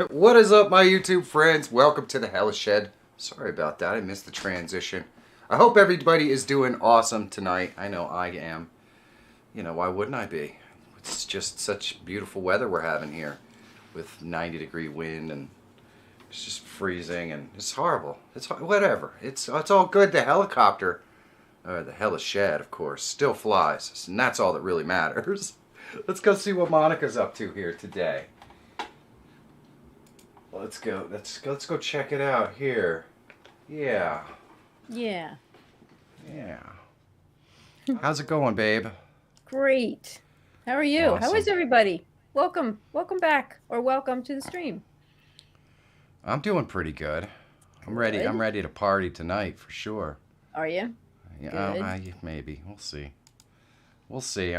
What is up, my YouTube friends? Welcome to the Hella Shed. Sorry about that, I missed the transition. I hope everybody is doing awesome tonight. I know I am. You know, why wouldn't I be? It's just such beautiful weather we're having here with 90-degree wind, and it's just freezing, and it's horrible. It's whatever. It's all good. The helicopter, or the Hella Shed, of course, still flies, and that's all that really matters. Let's go see what Monica's up to here today. Let's go. Let's go check it out here. Yeah. Yeah. Yeah. How's it going, babe? Great. How are you? How is Awesome. everybody? Welcome back, or welcome to the stream. I'm doing pretty good. I'm ready. Good. I'm ready to party tonight for sure. Are you? Yeah, Good. maybe. We'll see. We'll see.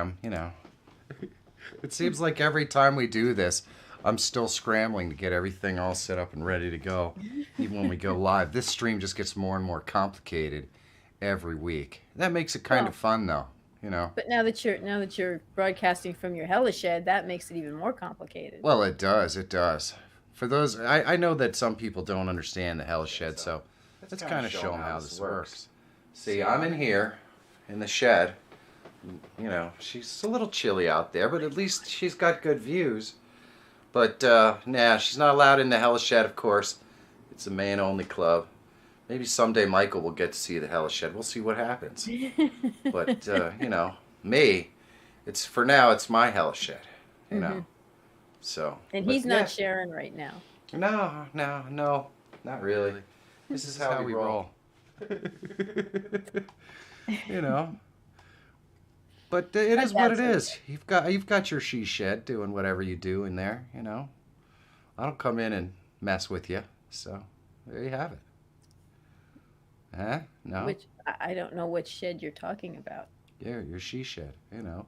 It seems like every time we do this, I'm still scrambling to get everything all set up and ready to go, even when we go live. This stream just gets more and more complicated every week. That makes it kind of fun, though. You know. But now that you're broadcasting from your Hella Shed, that makes it even more complicated. Well, it does. It does. For those, I know that some people don't understand the Hell Shed, so let's kind of show them how this works. See, I'm in here, in the shed. You know, she's a little chilly out there, but at least she's got good views. But, nah, she's not allowed in the Hell Shed, of course. It's a man-only club. Maybe someday Michael will get to see the Hell Shed. We'll see what happens. But, you know, for now, it's my Hell Shed, you know. So. And he's not sharing right now. No, not really. This is how we roll. You know. But it is what it is. You've got your she shed doing whatever you do in there, you know. I don't come in and mess with you, so there you have it. Huh? No. I don't know which shed you're talking about. Yeah, your she shed, you know,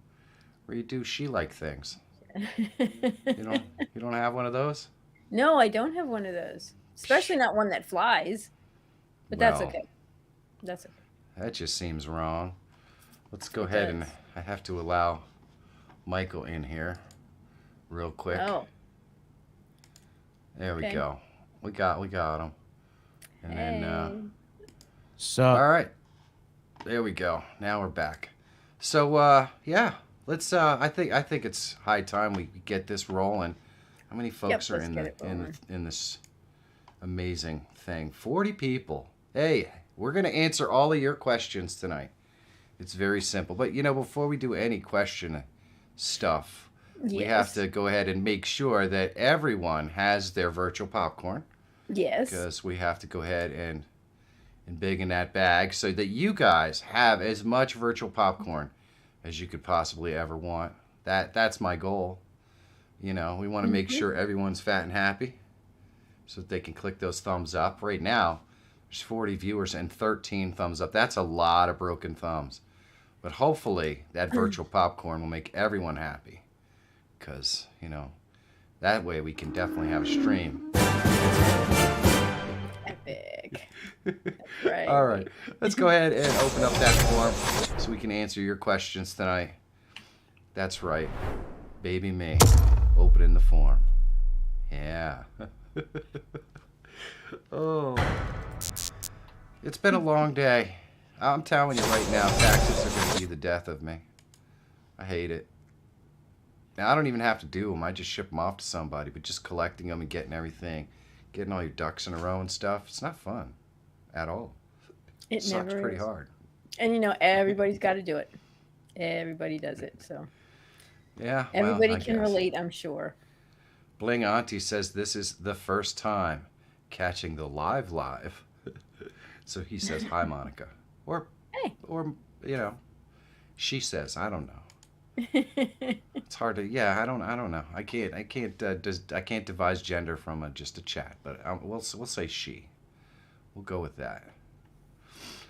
where you do she-like things. You don't have one of those? No, I don't have one of those. Especially not one that flies. But that's okay. That's okay. That just seems wrong. Let's go ahead and I have to allow Michael in here real quick. Oh. There we go. We got him. And then All right. There we go. Now we're back. So yeah, let's I think it's high time we get this rolling. How many folks are in this amazing thing? 40 people. Hey, we're going to answer all of your questions tonight. It's very simple. But, you know, before we do any question stuff, we have to go ahead and make sure that everyone has their virtual popcorn. Yes. Because we have to go ahead and big in that bag so that you guys have as much virtual popcorn as you could possibly ever want. That's my goal. You know, we want to make sure everyone's fat and happy so that they can click those thumbs up. Right now, there's 40 viewers and 13 thumbs up. That's a lot of broken thumbs. But hopefully that virtual popcorn will make everyone happy. Because, you know, that way we can definitely have a stream. Epic. Right. All right. Let's go ahead and open up that form so we can answer your questions tonight. That's right. Baby me. Opening the form. Yeah. Oh. It's been a long day. I'm telling you right now, taxes are going to be the death of me. I hate it. Now, I don't even have to do them. I just ship them off to somebody. But just collecting them and getting everything, getting all your ducks in a row and stuff, it's not fun at all. It sucks never pretty is. hard. And, you know, everybody's got to do it. Everybody does it, so. Yeah, Everybody can relate, I'm sure. Bling Auntie says this is the first time catching the live. So he says, hi, Monica. Or, you know, she says, I don't know. It's hard to, I don't know. I can't devise gender from just a chat, but we'll say she. We'll go with that.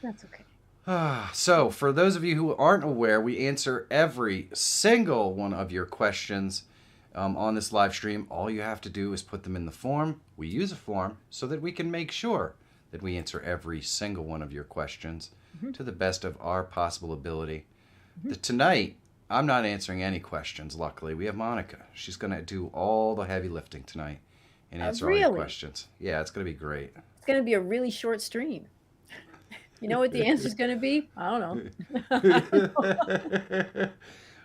That's okay. So, for those of you who aren't aware, we answer every single one of your questions on this live stream. All you have to do is put them in the form. We use a form so that we can make sure that we answer every single one of your questions to the best of our possible ability. Tonight, I'm not answering any questions, luckily. We have Monica. She's going to do all the heavy lifting tonight. and answer all your Really? questions. Yeah, it's going to be great. It's going to be a really short stream. You know what the answer's going to be? I don't know.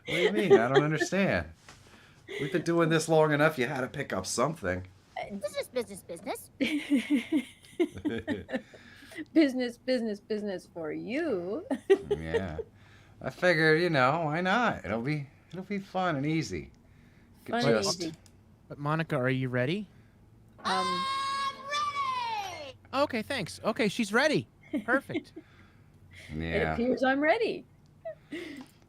What do you mean? I don't understand. We've been doing this long enough. You had to pick up something. Business. Business for you. Yeah. I figured, why not? It'll be fun and easy. Fun and easy. But Monica, are you ready? Ready! Okay, thanks. Okay, she's ready. Perfect. Yeah. It appears I'm ready.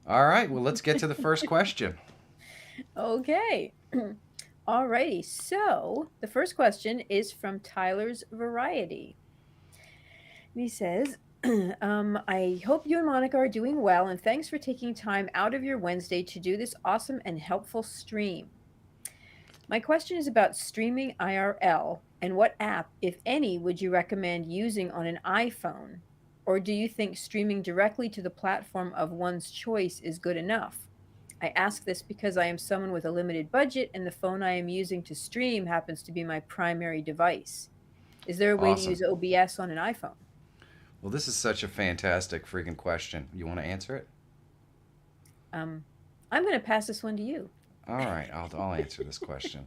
All right, well, let's get to the first question. Okay. Alrighty. So the first question is from Tyler's Variety. He says, I hope you and Monica are doing well, and thanks for taking time out of your Wednesday to do this awesome and helpful stream. My question is about streaming IRL, and what app, if any, would you recommend using on an iPhone? Or do you think streaming directly to the platform of one's choice is good enough? I ask this because I am someone with a limited budget, and the phone I am using to stream happens to be my primary device. Is there a way to use OBS on an iPhone? Well, this is such a fantastic freaking question. You want to answer it? I'm going to pass this one to you. All right, I'll answer this question.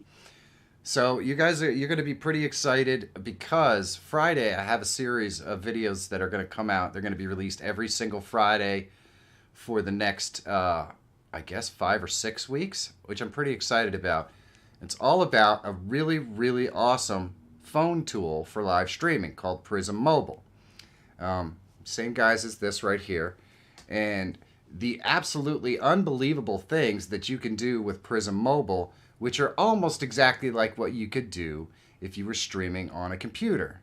So you're going to be pretty excited because Friday I have a series of videos that are going to come out. They're going to be released every single Friday for the next, I guess, 5 or 6 weeks, which I'm pretty excited about. It's all about a really, really awesome phone tool for live streaming called Prism Mobile. Same guys as this right here. And the absolutely unbelievable things that you can do with Prism Mobile, which are almost exactly like what you could do if you were streaming on a computer.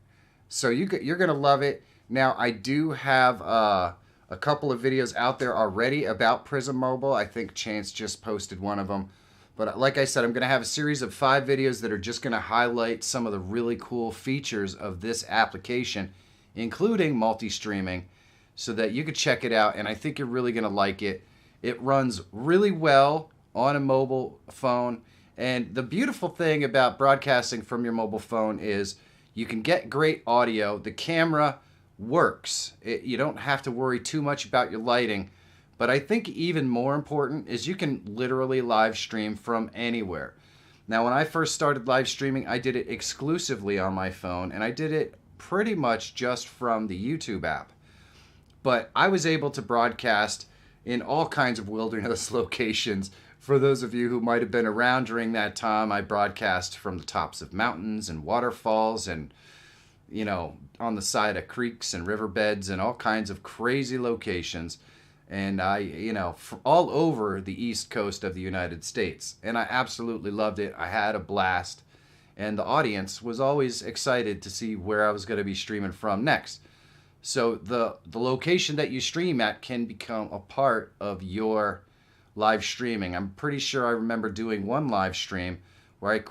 So you're going to love it. Now, I do have a couple of videos out there already about Prism Mobile. I think Chance just posted one of them. But like I said, I'm going to have a series of 5 videos that are just going to highlight some of the really cool features of this application, including multi-streaming, so that you could check it out, and I think you're really going to like it. It runs really well on a mobile phone, and the beautiful thing about broadcasting from your mobile phone is you can get great audio. The camera works. You don't have to worry too much about your lighting, but I think even more important is you can literally live stream from anywhere. Now, when I first started live streaming, I did it exclusively on my phone, and I did it pretty much just from the YouTube app. But I was able to broadcast in all kinds of wilderness locations. For those of you who might have been around during that time, I broadcast from the tops of mountains and waterfalls and, on the side of creeks and riverbeds and all kinds of crazy locations. And all over the East Coast of the United States. And I absolutely loved it. I had a blast. And the audience was always excited to see where I was going to be streaming from next. So the location that you stream at can become a part of your live streaming. I'm pretty sure I remember doing one live stream where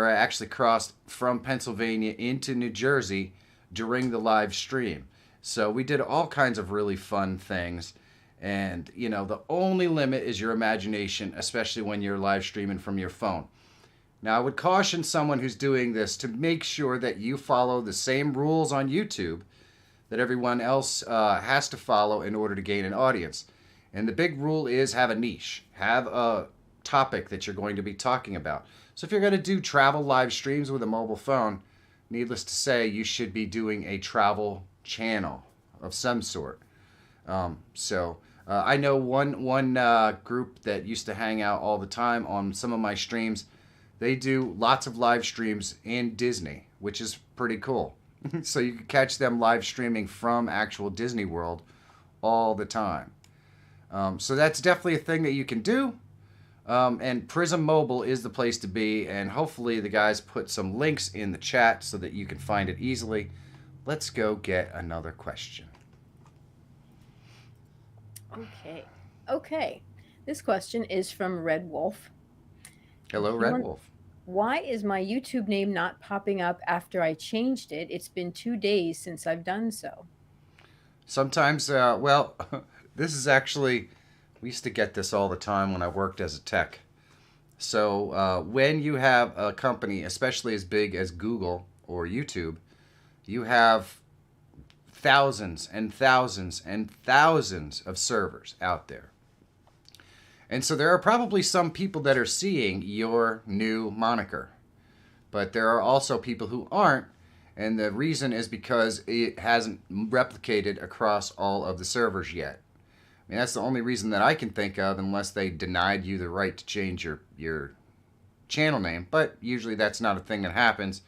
I actually crossed from Pennsylvania into New Jersey during the live stream. So we did all kinds of really fun things. And, the only limit is your imagination, especially when you're live streaming from your phone. Now, I would caution someone who's doing this to make sure that you follow the same rules on YouTube that everyone else has to follow in order to gain an audience. And the big rule is have a niche. Have a topic that you're going to be talking about. So if you're going to do travel live streams with a mobile phone, needless to say, you should be doing a travel channel of some sort. I know one group that used to hang out all the time on some of my streams. They do lots of live streams in Disney, which is pretty cool. So you can catch them live streaming from actual Disney World all the time. So that's definitely a thing that you can do. And Prism Mobile is the place to be. And hopefully the guys put some links in the chat so that you can find it easily. Let's go get another question. Okay. This question is from Red Wolf. Hello, Red Wolf. Why is my YouTube name not popping up after I changed it? It's been 2 days since I've done so. Sometimes, this is actually, we used to get this all the time when I worked as a tech. So when you have a company, especially as big as Google or YouTube, you have thousands and thousands and thousands of servers out there. And so there are probably some people that are seeing your new moniker, but there are also people who aren't. And the reason is because it hasn't replicated across all of the servers yet. I mean, that's the only reason that I can think of, unless they denied you the right to change your channel name. But usually that's not a thing that happens.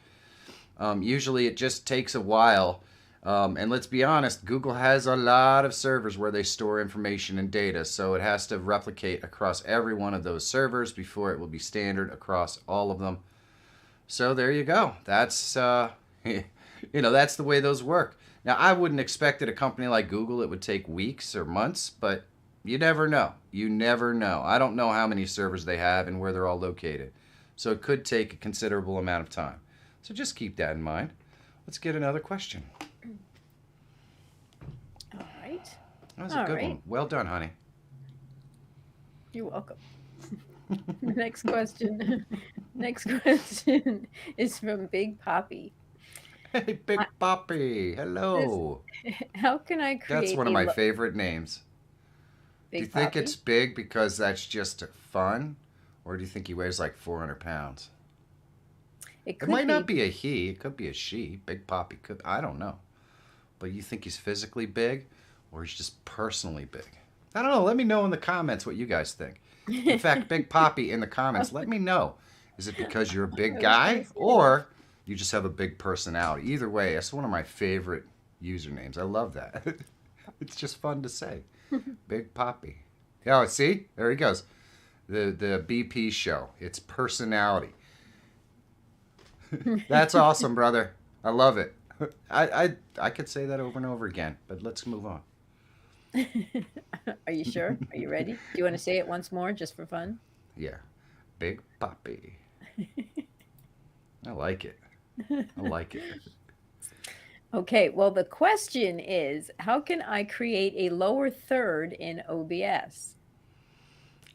Usually it just takes a while. And let's be honest, Google has a lot of servers where they store information and data. So it has to replicate across every one of those servers before it will be standard across all of them. So there you go. That's, that's the way those work. Now, I wouldn't expect at a company like Google it would take weeks or months, but you never know. You never know. I don't know how many servers they have and where they're all located. So it could take a considerable amount of time. So just keep that in mind. Let's get another question. All right. That was a good one. Well done, honey. You're welcome. Next question. Next question is from Big Poppy. Hey, Big Poppy. Hello. How can I create? That's one of my favorite names. Big do you think Poppy? it's big because that's just fun? Or do you think he weighs like 400 pounds? It might not be a he. It could be a she. Big Poppy could. I don't know. But you think he's physically big? Or he's just personally big? I don't know. Let me know in the comments what you guys think. In fact, Big Poppy in the comments, let me know. Is it because you're a big guy? Or you just have a big personality? Either way, that's one of my favorite usernames. I love that. It's just fun to say. Big Poppy. Oh, see? There he goes. The BP show. It's personality. That's awesome, brother. I love it. I could say that over and over again, but let's move on. Are you sure? Are you ready? Do you want to say it once more just for fun? Yeah. Big Poppy. I like it. I like it. Okay, well, the question is, how can I create a lower third in OBS?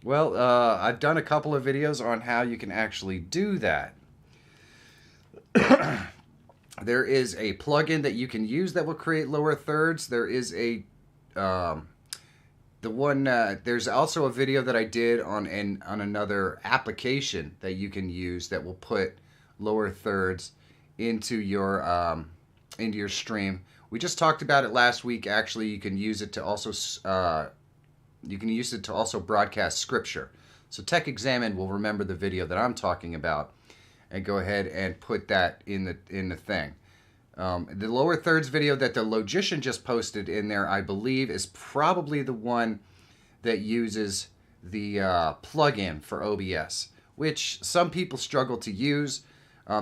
Well, I've done a couple of videos on how you can actually do that. There is a plugin that you can use that will create lower thirds. There is a there's also a video that I did on another application that you can use that will put lower thirds into your stream. We just talked about it last week. Actually, you can use it to also broadcast scripture. So Tech Examined will remember the video that I'm talking about and go ahead and put that in the thing. The lower thirds video that the Logician just posted in there, I believe, is probably the one that uses the plugin for OBS, which some people struggle to use.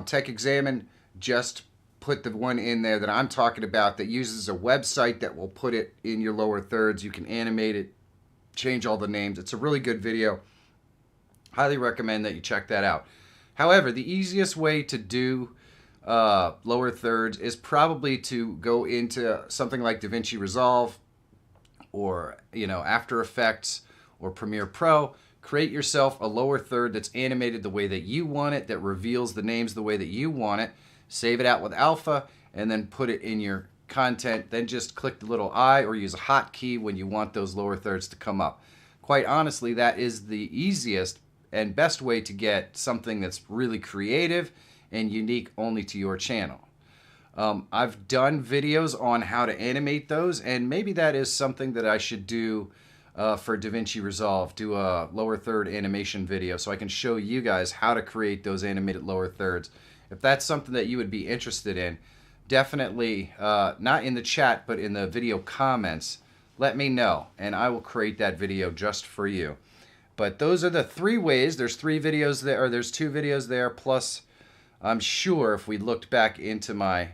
Tech Examined just put the one in there that I'm talking about that uses a website that will put it in your lower thirds. You can animate it, change all the names. It's a really good video. Highly recommend that you check that out. However, the easiest way to do lower thirds is probably to go into something like DaVinci Resolve or After Effects or Premiere Pro. Create yourself a lower third that's animated the way that you want it, that reveals the names the way that you want it. Save it out with Alpha and then put it in your content. Then just click the little I or use a hotkey when you want those lower thirds to come up. Quite honestly, that is the easiest and best way to get something that's really creative and unique only to your channel. I've done videos on how to animate those, and maybe that is something that I should do for DaVinci Resolve, do a lower third animation video so I can show you guys how to create those animated lower thirds. If that's something that you would be interested in, definitely, not in the chat, but in the video comments, let me know, and I will create that video just for you. But those are the 3 ways. There's 3 videos there, or there's 2 videos there, plus I'm sure if we looked back into my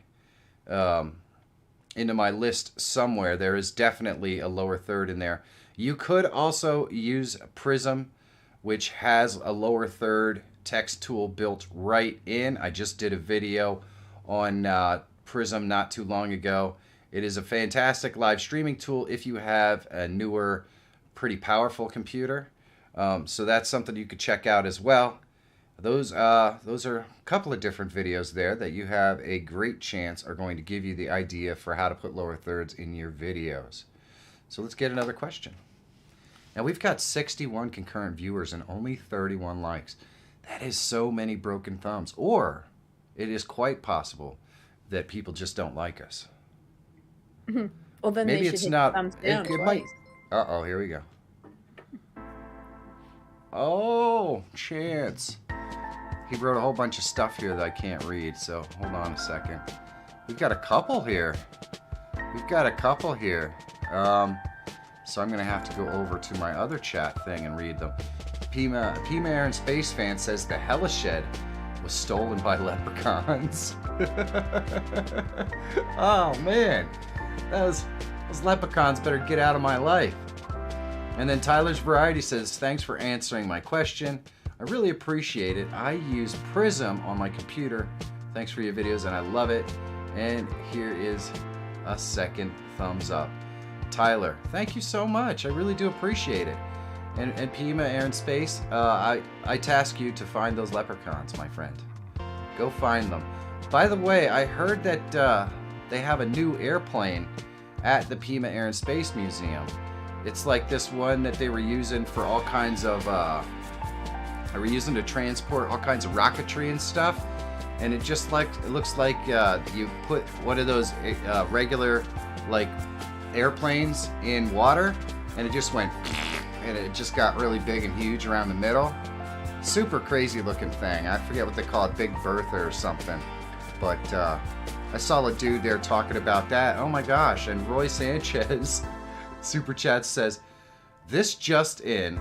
list somewhere, there is definitely a lower third in there. You could also use Prism, which has a lower third text tool built right in. I just did a video on Prism not too long ago. It is a fantastic live streaming tool if you have a newer, pretty powerful computer. So that's something you could check out as well. Those are a couple of different videos there that you have a great chance are going to give you the idea for how to put lower thirds in your videos. So let's get another question. Now we've got 61 concurrent viewers and only 31 likes. That is so many broken thumbs. Or it is quite possible that people just don't like us. Well, then Maybe they should it's hit not. thumbs down It might. twice. Uh-oh, here we go. Oh, Chance. He wrote a whole bunch of stuff here that I can't read, so hold on a second. We've got a couple here. So I'm going to have to go over to my other chat thing and read them. Pima Aaron Space Fan says the Hellish Shed was stolen by leprechauns. Oh, man. Those leprechauns better get out of my life. And then Tyler's Variety says, thanks for answering my question. I really appreciate it. I use Prism on my computer. Thanks for your videos, and I love it. And here is a second thumbs up. Tyler, thank you so much. I really do appreciate it. And Pima Aaron Space, I task you to find those leprechauns, my friend. Go find them. By the way, I heard that they have a new airplane at the Pima Air and Space Museum. It's like this one that they were using for all kinds of, they were using to transport all kinds of rocketry and stuff. And it looks like you put one of those regular, like, airplanes in water, and it just went, and it just got really big and huge around the middle. Super crazy looking thing. I forget what they call it, Big Bertha or something. But I saw a dude there talking about that. Oh my gosh. And Roy Sanchez, Super Chat says, this just in,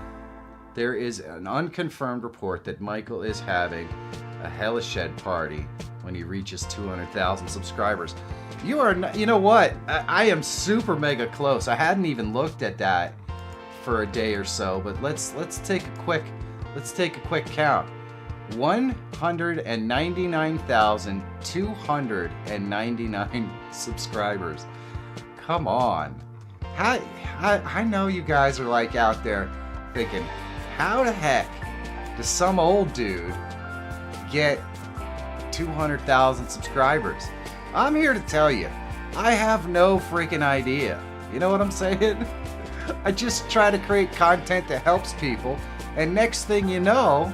there is an unconfirmed report that Michael is having a Hellish Shed party when he reaches 200,000 subscribers. You know what? I am super mega close. I hadn't even looked at that for a day or so, but let's take a quick count. 199,299 subscribers. Come on. I know you guys are like out there thinking, how the heck does some old dude get 200,000 subscribers? I'm here to tell you, I have no freaking idea. You know what I'm saying? I just try to create content that helps people, and next thing you know,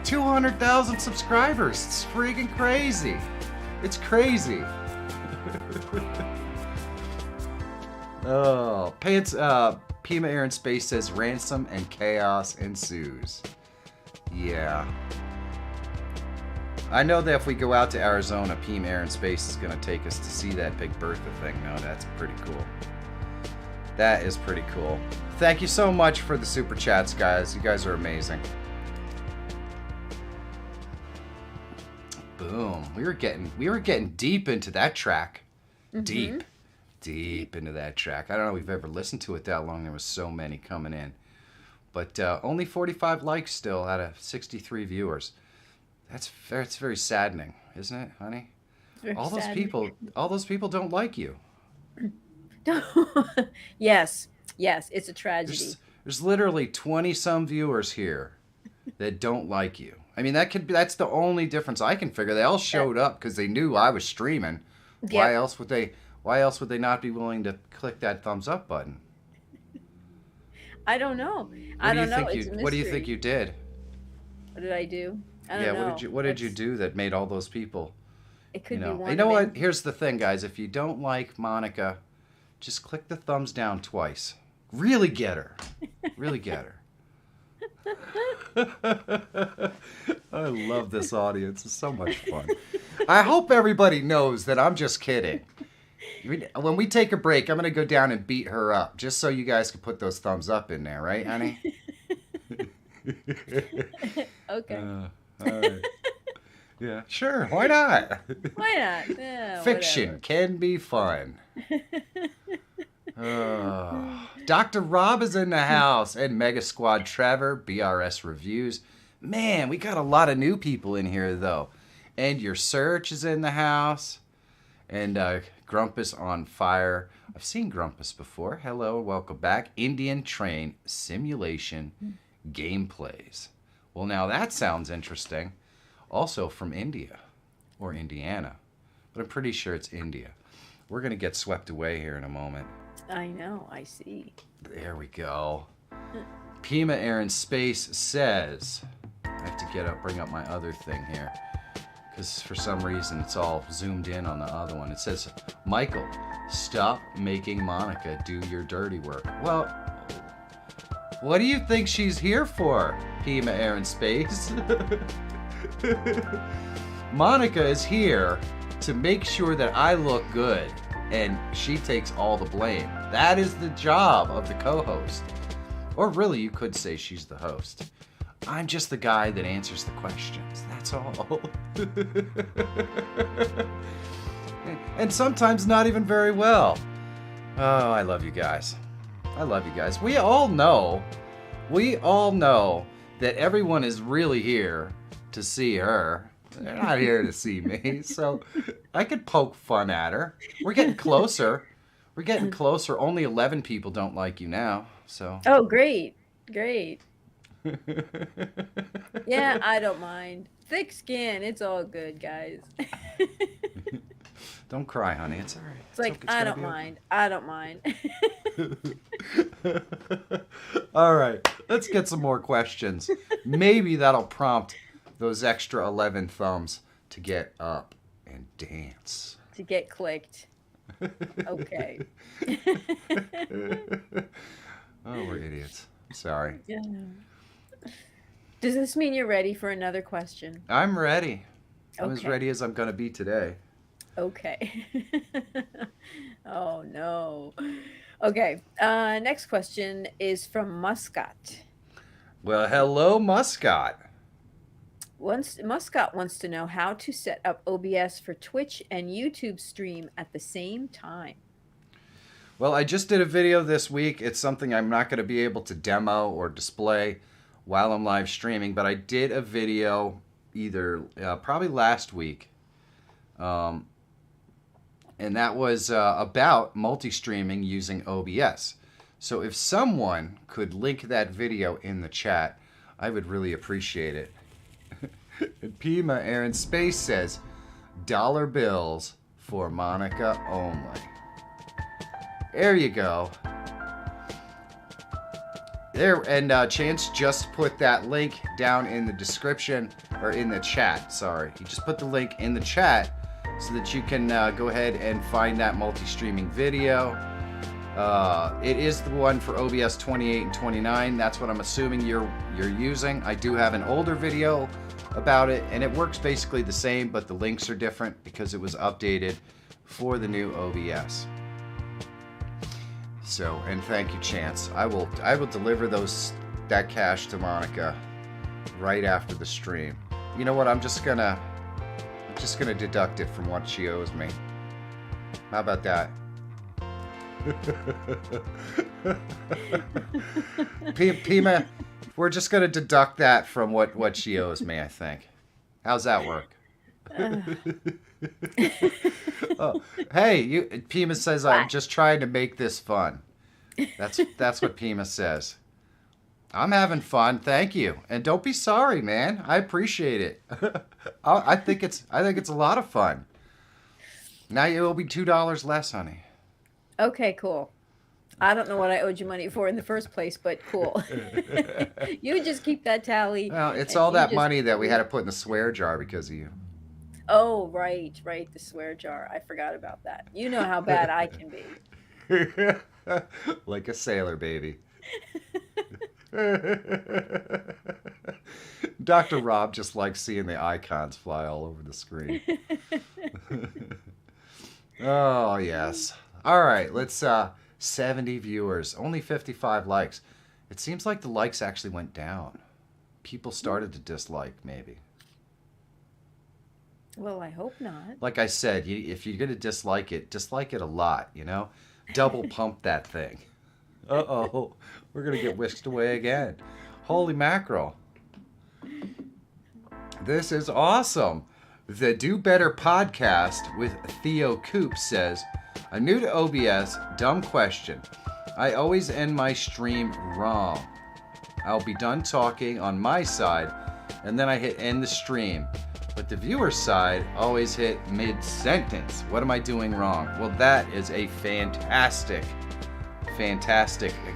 200,000 subscribers. It's freaking crazy. It's crazy. Oh, Pima Air in Space says ransom and chaos ensues. Yeah. I know that if we go out to Arizona, Pima Air in Space is going to take us to see that Big Bertha thing. No, that's pretty cool. That is pretty cool. Thank you so much for the super chats, guys. You guys are amazing. Boom. We were getting deep into that track. Mm-hmm. Deep into that track. I don't know if we've ever listened to it that long. There was so many coming in. But only 45 likes still out of 63 viewers. That's very saddening, isn't it, honey? All those people don't like you. Yes, it's a tragedy. There's literally 20 some viewers here that don't like you. I mean, that's the only difference I can figure. They all showed up because they knew I was streaming. Yep. Why else would they not be willing to click that thumbs up button? I don't know. What do you think you did? What did I do? I don't know. What did you do that made all those people? It could be one. You know what? Here's the thing, guys. If you don't like Monica, just click the thumbs down twice. Really get her. Really get her. I love this audience. It's so much fun. I hope everybody knows that I'm just kidding. When we take a break, I'm going to go down and beat her up, just so you guys can put those thumbs up in there, right, honey? Okay. All right. Yeah, sure. Why not? Why not? Yeah, Fiction whatever. can be fun. Dr. Rob is in the house, and Mega Squad Trevor, BRS Reviews. Man, we got a lot of new people in here, though. And Your Search is in the house. And Grumpus on Fire. I've seen Grumpus before. Hello, welcome back. Indian Train Simulation Gameplays. Well, now that sounds interesting. Also from India or Indiana, but I'm pretty sure it's India. We're going to get swept away here in a moment. I know, I see. There we go. Pima Air in Space says, I have to bring up my other thing here, because for some reason it's all zoomed in on the other one. It says, Michael, stop making Monica do your dirty work. Well, what do you think she's here for, Pima Air in Space? Monica is here to make sure that I look good, and she takes all the blame. That is the job of the co-host. Or really, you could say she's the host. I'm just the guy that answers the questions. That's all. And sometimes not even very well. Oh, I love you guys. I love you guys. We all know that everyone is really here to see her. They're not here to see me. So I could poke fun at her. We're getting closer. We're getting closer. Only 11 people don't like you now. So. Oh, great. Great. Yeah, I don't mind. Thick skin. It's all good, guys. Don't cry, honey. It's all right. It's like, I don't mind. I don't mind. All right. Let's get some more questions. Maybe that'll prompt those extra 11 thumbs to get up and dance. To get clicked. Okay. Oh, we're idiots. Sorry. Yeah. Does this mean you're ready for another question? I'm ready. I'm as Okay. ready as I'm going to be today. Okay. Oh, no. Okay. Next question is from Muscat. Well, hello, Muscat. Muscat wants to know how to set up OBS for Twitch and YouTube stream at the same time. Well, I just did a video this week. It's something I'm not going to be able to demo or display while I'm live streaming, but I did a video either probably last week, and that was about multi-streaming using OBS. So if someone could link that video in the chat, I would really appreciate it. And Pima Aaron Space says, dollar bills for Monica only. There you go. There, and Chance just put that link down in the description, or in the chat, sorry. He just put the link in the chat so that you can go ahead and find that multi-streaming video. It is the one for OBS 28 and 29. That's what I'm assuming you're using. I do have an older video about it, and it works basically the same, but the links are different because it was updated for the new OBS. So, and thank you, Chance. I will deliver that cash to Monica right after the stream. You know what? I'm just gonna deduct it from what she owes me. How about that? Pima, we're just gonna deduct that from what she owes me, I think. How's that work? Oh, hey, Pima says I'm just trying to make this fun. That's what Pima says. I'm having fun, thank you, and don't be sorry, man. I appreciate it. I think it's a lot of fun. Now it will be $2 less, honey. Okay, cool. I don't know what I owed you money for in the first place, but cool. You just keep that tally. Well, it's all that money that we had to put in the swear jar because of you. Oh, right, the swear jar. I forgot about that. You know how bad I can be. Like a sailor, baby. Dr. Rob just likes seeing the icons fly all over the screen. Oh, yes. All right, let's 70 viewers, only 55 likes. It seems like the likes actually went down. People started to dislike, maybe. Well, I hope not. Like I said, if you're going to dislike it a lot, you know? Double pump that thing. Uh-oh, we're going to get whisked away again. Holy mackerel. This is awesome. The Do Better podcast with Theo Coop says, I'm new to OBS. Dumb question. I always end my stream wrong. I'll be done talking on my side, and then I hit end the stream. But the viewer's side always hit mid-sentence. What am I doing wrong? Well, that is a fantastic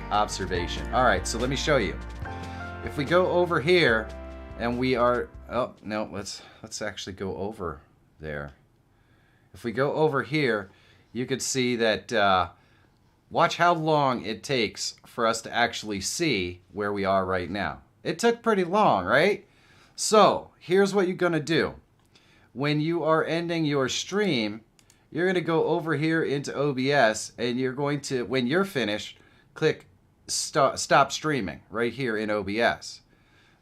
observation. All right, so let me show you. If we go over here, and we are... Oh, no, let's actually go over there. If we go over here, you could see that... watch how long it takes for us to actually see where we are right now. It took pretty long, right? So, here's what you're going to do. When you are ending your stream, you're going to go over here into OBS, and you're going to, when you're finished, click stop streaming right here in OBS.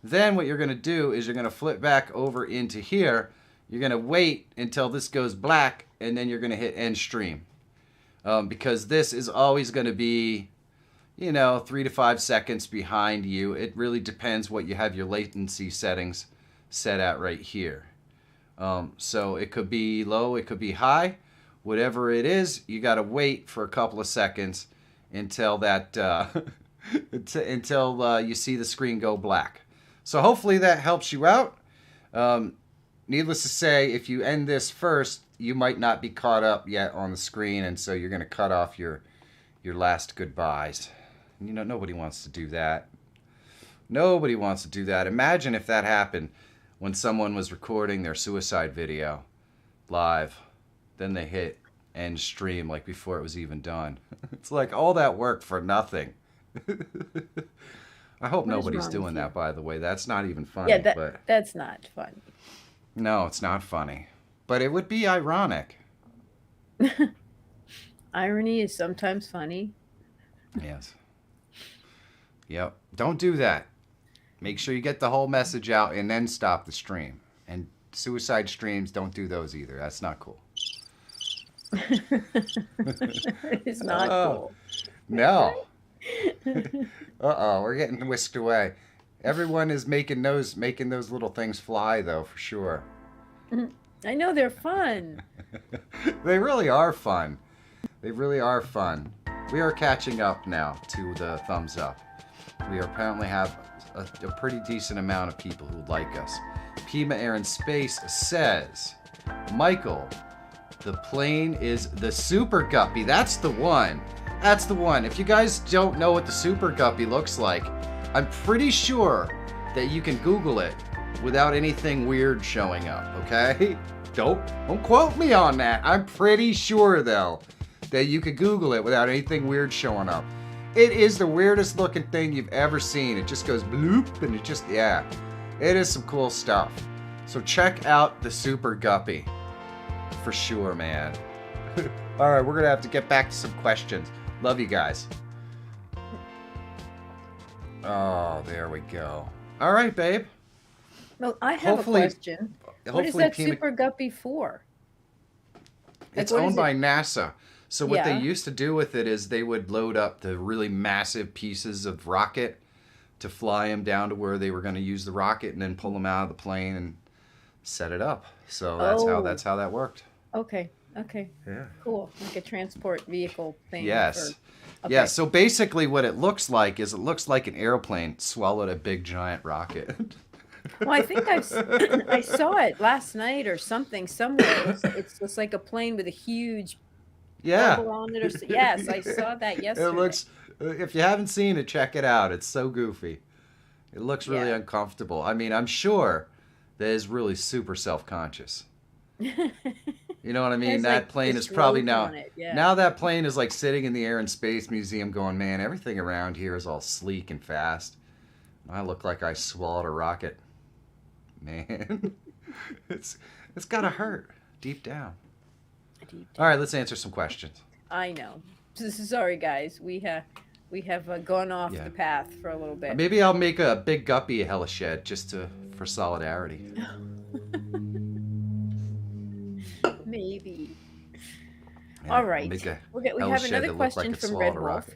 Then what you're going to do is you're going to flip back over into here. You're going to wait until this goes black, and then you're going to hit end stream. Because this is always going to be, 3 to 5 seconds behind you. It really depends what you have your latency settings set at right here. So it could be low, it could be high. Whatever it is, you got to wait for a couple of seconds until that until you see the screen go black. So hopefully that helps you out. Needless to say, if you end this first, you might not be caught up yet on the screen, and so you're going to cut off your last goodbyes. Nobody wants to do that. Nobody wants to do that. Imagine if that happened when someone was recording their suicide video live. Then they hit end stream like before it was even done. It's like all that work for nothing. I hope nobody's doing that, by the way. That's not even funny. Yeah, that's not funny. No, it's not funny. But it would be ironic. Irony is sometimes funny. Yes. Yep. Don't do that. Make sure you get the whole message out and then stop the stream. And suicide streams, don't do those either. That's not cool. It's not cool. No. Uh-oh, we're getting whisked away. Everyone is making those little things fly, though, for sure. I know they're fun. They really are fun. They really are fun. We are catching up now to the thumbs up. We apparently have a pretty decent amount of people who like us. Pima Air in Space says, Michael, the plane is the Super Guppy. That's the one. That's the one. If you guys don't know what the Super Guppy looks like, I'm pretty sure that you can Google it without anything weird showing up, okay? Don't quote me on that. I'm pretty sure, though, that you could Google it without anything weird showing up. It is the weirdest looking thing you've ever seen. It just goes bloop, and it just, yeah. It is some cool stuff. So check out the Super Guppy. For sure, man. All right, we're going to have to get back to some questions. Love you guys. Oh, there we go. All right, babe. Well, I have a question. What is that Super Guppy for? It's owned by NASA. So what they used to do with it is they would load up the really massive pieces of rocket to fly them down to where they were going to use the rocket and then pull them out of the plane and set it up. So that's how that worked. Okay. Yeah. Cool. Like a transport vehicle thing. Yes. Okay. Yeah, so basically what it looks like is it looks like an airplane swallowed a big giant rocket. Well, I think I saw it last night or something somewhere. It's just like a plane with a huge bubble on it. Yes, I saw that yesterday. It looks, if you haven't seen it, check it out. It's so goofy. It looks really uncomfortable. I mean, I'm sure that it's really super self-conscious. You know what I mean? That plane is probably now that plane is like sitting in the Air and Space Museum going, man, everything around here is all sleek and fast. I look like I swallowed a rocket. Man, it's gotta hurt deep down. All right, let's answer some questions. I know. Sorry, guys. We have gone off the path for a little bit. Maybe I'll make a big guppy a Hellashed just for solidarity. Maybe. Yeah, all right. We have another question from Red Wolf.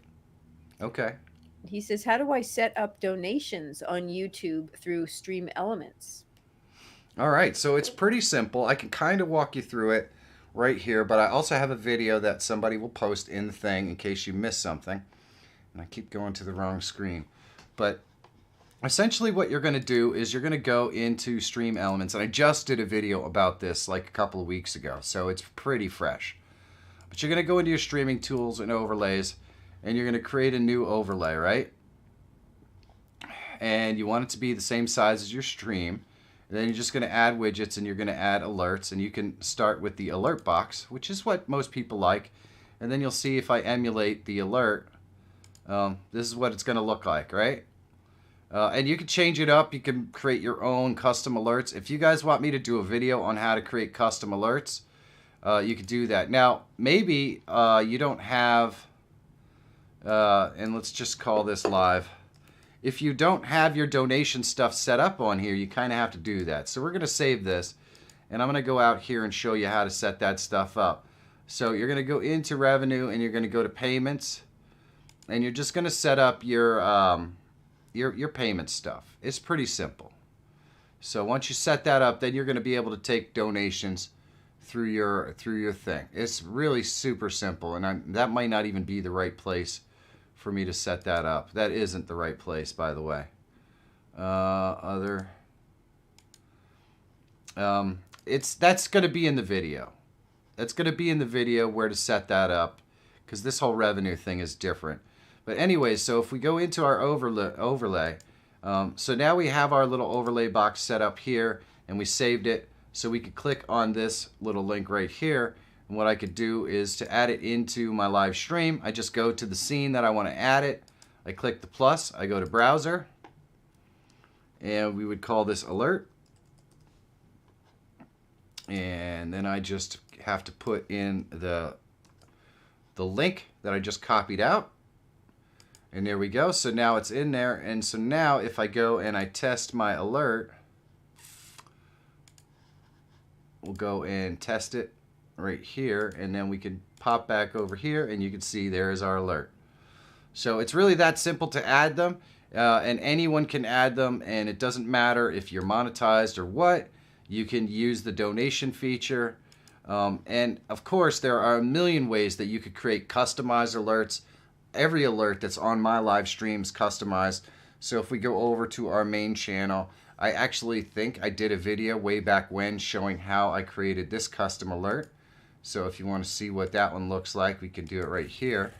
Okay. He says, how do I set up donations on YouTube through Stream Elements? All right, so it's pretty simple. I can kind of walk you through it right here, but I also have a video that somebody will post in the thing in case you miss something. And I keep going to the wrong screen. But essentially what you're going to do is you're going to go into Stream Elements. And I just did a video about this like a couple of weeks ago, so it's pretty fresh. But you're going to go into your streaming tools and overlays, and you're going to create a new overlay, right? And you want it to be the same size as your stream. And then you're just going to add widgets, and you're going to add alerts. And you can start with the alert box, which is what most people like. And then you'll see if I emulate the alert, this is what it's going to look like, right? And you can change it up. You can create your own custom alerts. If you guys want me to do a video on how to create custom alerts, you could do that. Now, maybe you don't have, and let's just call this live. If you don't have your donation stuff set up on here, you kind of have to do that. So we're going to save this, and I'm going to go out here and show you how to set that stuff up. So you're going to go into revenue, and you're going to go to payments, and you're just going to set up your payment stuff. It's pretty simple. So once you set that up, then you're going to be able to take donations through your thing. It's really super simple, and that might not even be the right place for me to set that up. That isn't the right place, by the way. That's going to be in the video. That's going to be in the video where to set that up, because this whole revenue thing is different. But anyway, so if we go into our overlay, so now we have our little overlay box set up here, and we saved it. So we could click on this little link right here. And what I could do is to add it into my live stream, I just go to the scene that I want to add it. I click the plus, I go to browser, and we would call this alert. And then I just have to put in the link that I just copied out. And there we go. So now it's in there. And so now if I go and I test my alert, we'll go and test it right here, and then we can pop back over here, and you can see there is our alert. So it's really that simple to add them, and anyone can add them, and it doesn't matter if you're monetized or what. You can use the donation feature, and of course there are a million ways that you could create customized alerts. Every alert that's on my live stream is customized. So if we go over to our main channel, I actually think I did a video way back when showing how I created this custom alert. So if you want to see what that one looks like, we can do it right here.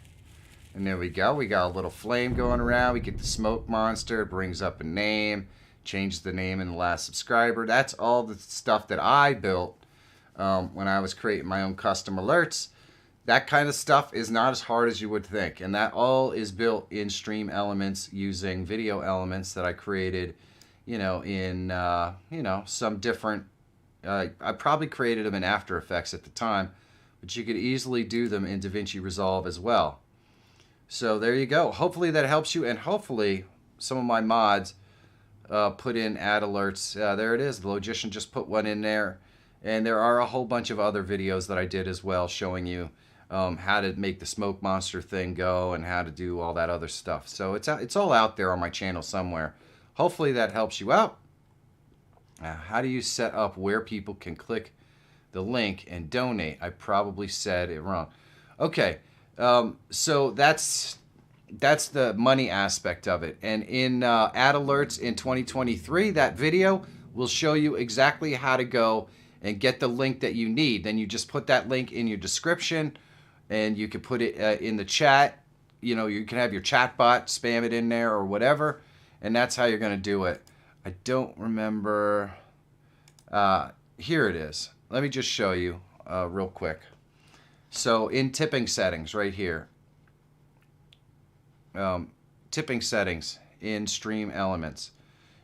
And there we go. We got a little flame going around. We get the smoke monster. It brings up a name. Changes the name in the last subscriber. That's all the stuff that I built when I was creating my own custom alerts. That kind of stuff is not as hard as you would think. And that all is built in Stream Elements using video elements that I created, in, some different... I probably created them in After Effects at the time, but you could easily do them in DaVinci Resolve as well. So there you go. Hopefully that helps you, and hopefully some of my mods put in ad alerts. There it is. The Logician just put one in there, and there are a whole bunch of other videos that I did as well showing you how to make the smoke monster thing go and how to do all that other stuff. So it's all out there on my channel somewhere. Hopefully that helps you out. How do you set up where people can click the link and donate? I probably said it wrong. Okay, so that's the money aspect of it. And in ad alerts in 2023, that video will show you exactly how to go and get the link that you need. Then you just put that link in your description, and you can put it in the chat. You can have your chat bot spam it in there or whatever, and that's how you're going to do it. I don't remember. Here it is. Let me just show you real quick. So in tipping settings right here, tipping settings in Stream Elements,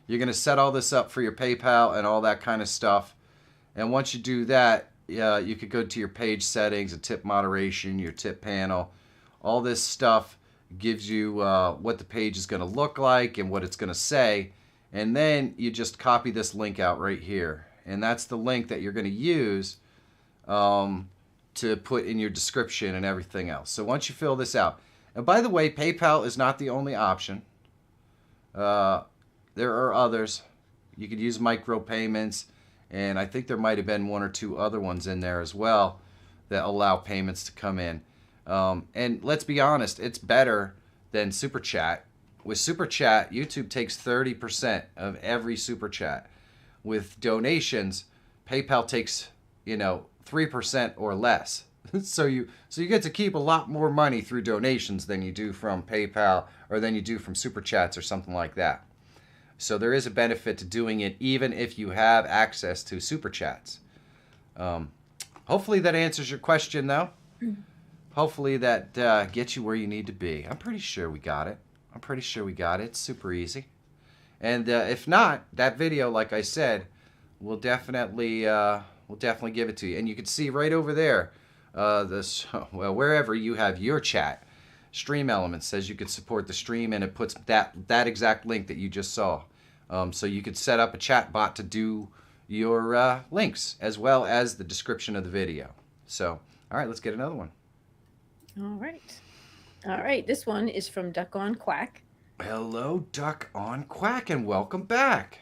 you're going to set all this up for your PayPal and all that kind of stuff. And once you do that, you could go to your page settings, a tip moderation, your tip panel. All this stuff gives you what the page is going to look like and what it's going to say. And then you just copy this link out right here. And that's the link that you're going to use to put in your description and everything else. So once you fill this out. And by the way, PayPal is not the only option. There are others. You could use micropayments And I think there might have been one or two other ones in there as well that allow payments to come in. And let's be honest, it's better than Super Chat. With Super Chat, YouTube takes 30% of every Super Chat. With donations, PayPal takes, 3% or less. So you get to keep a lot more money through donations than you do from PayPal or than you do from Super Chats or something like that. So there is a benefit to doing it even if you have access to Super Chats. Hopefully that answers your question, though. Hopefully that gets you where you need to be. I'm pretty sure we got it. It's super easy. And if not, that video, like I said, we'll definitely give it to you. And you can see right over there, wherever you have your chat, Stream Elements says you could support the stream, and it puts that exact link that you just saw. So you could set up a chat bot to do your links as well as the description of the video. So, all right, let's get another one. All right. This one is from Duck on Quack. Hello, Duck on Quack, and welcome back.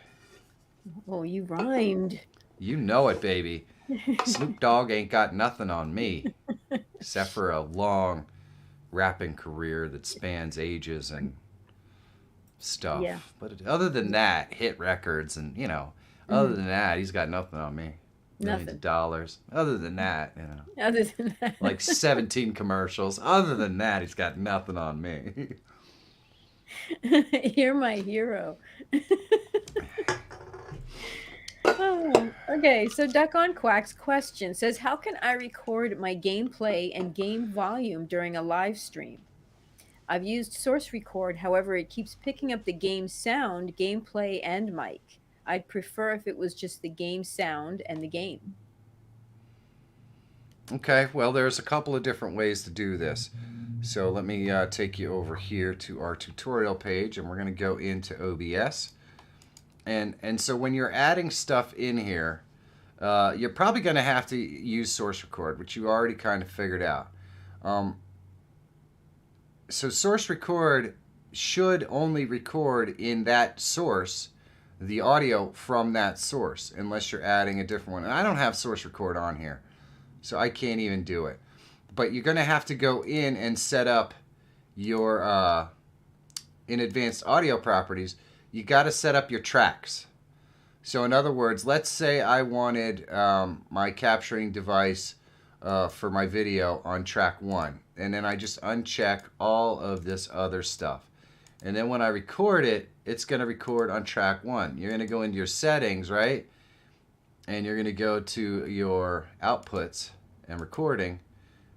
Oh, you rhymed. You know it, baby. Snoop Dogg ain't got nothing on me, except for a long rapping career that spans ages and stuff. Yeah. But other than that, hit records and, other than that, he's got nothing on me. Millions of dollars. Other than that, Other than that. Like 17 commercials. Other than that, he's got nothing on me. You're my hero. Okay, so Duck on Quack's question says, how can I record my gameplay and game volume during a live stream? I've used Source Record, however, it keeps picking up the game sound, gameplay, and mic. I'd prefer if it was just the game sound and the game. Okay, well, there's a couple of different ways to do this. So let me take you over here to our tutorial page, and we're going to go into OBS. And so when you're adding stuff in here, you're probably going to have to use Source Record, which you already kind of figured out. So Source Record should only record in that source the audio from that source, unless you're adding a different one. And I don't have Source Record on here, so I can't even do it. But you're going to have to go in and set up your, in Advanced Audio Properties, you got to set up your tracks. So in other words, let's say I wanted my capturing device for my video on track 1. And then I just uncheck all of this other stuff. And then when I record it, it's going to record on track 1. You're going to go into your settings, right? And you're going to go to your outputs and recording,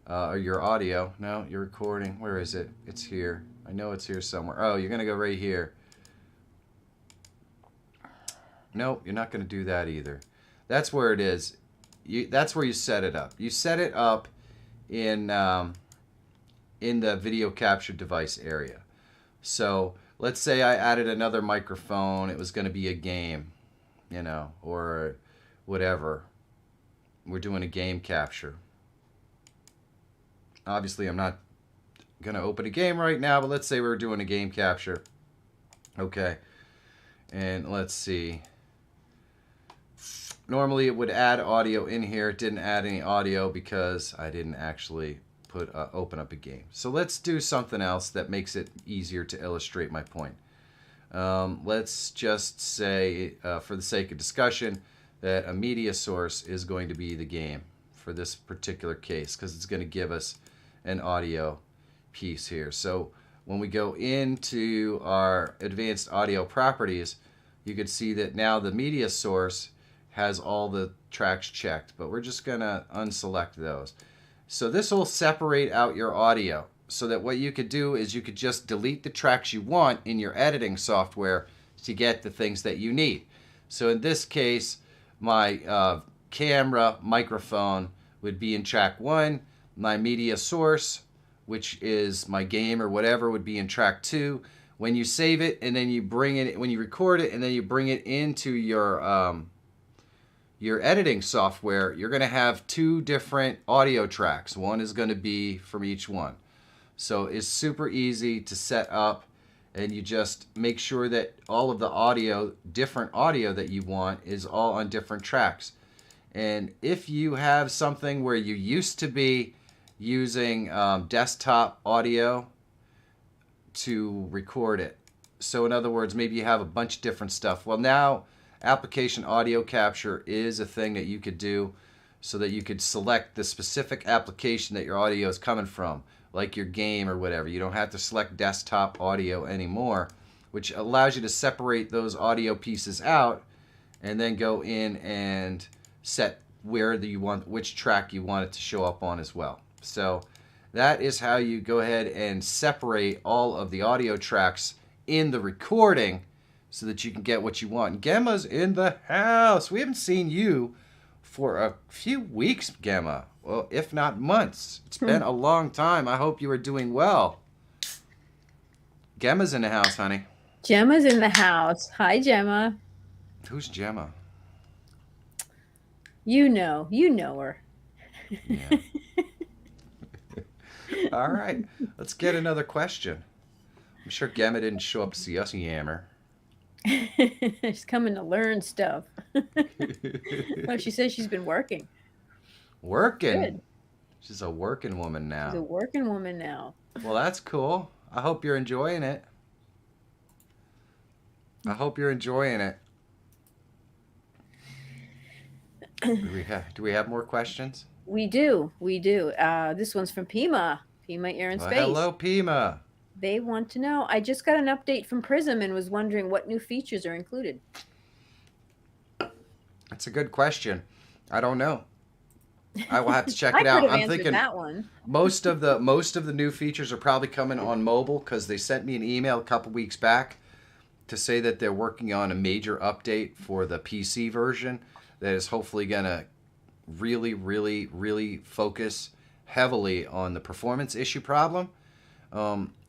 or your audio. No, your recording. Where is it? It's here. I know it's here somewhere. Oh, you're going to go right here. Nope, you're not going to do that either. That's where it is. That's where you set it up. You set it up in the video capture device area. So let's say I added another microphone. It was going to be a game, or whatever. We're doing a game capture. Obviously, I'm not going to open a game right now, but let's say we're doing a game capture. Okay. And let's see. Normally it would add audio in here. It didn't add any audio because I didn't actually open up a game. So let's do something else that makes it easier to illustrate my point. Let's just say, for the sake of discussion, that a media source is going to be the game for this particular case, because it's going to give us an audio piece here. So when we go into our Advanced Audio Properties, you can see that now the media source has all the tracks checked, but we're just going to unselect those. So this will separate out your audio, so that what you could do is you could just delete the tracks you want in your editing software to get the things that you need. So in this case, my camera microphone would be in track 1, my media source, which is my game or whatever, would be in track 2. When you save it and then you bring it, when you record it and then you bring it into your editing software, you're going to have 2 different audio tracks. One is going to be from each one. So it's super easy to set up and you just make sure that all of the audio, different audio that you want, is all on different tracks. And if you have something where you used to be using desktop audio to record it, so in other words, maybe you have a bunch of different stuff. Well, now application audio capture is a thing that you could do so that you could select the specific application that your audio is coming from, like your game or whatever. You don't have to select desktop audio anymore, which allows you to separate those audio pieces out and then go in and set which track you want it to show up on as well. So that is how you go ahead and separate all of the audio tracks in the recording so that you can get what you want. Gemma's in the house. We haven't seen you for a few weeks, Gemma. Well, if not months. It's been a long time. I hope you are doing well. Gemma's in the house, honey. Gemma's in the house. Hi, Gemma. Who's Gemma? You know her. Yeah. All right. Let's get another question. I'm sure Gemma didn't show up to see us yammer. She's coming to learn stuff. Oh, she says she's been working. Working? Good. She's a working woman now. She's a working woman now. Well, that's cool. I hope you're enjoying it. Do we have more questions? We do. This one's from Pima. Pima Air and Space. Hello, Pima. They want to know, I just got an update from Prism and was wondering what new features are included. That's a good question. I don't know. I will have to check it I out. could have I'm answered thinking that one. most of the new features are probably coming on mobile because they sent me an email a couple weeks back to say that they're working on a major update for the PC version that is hopefully going to really, really, really focus heavily on the performance issue problem.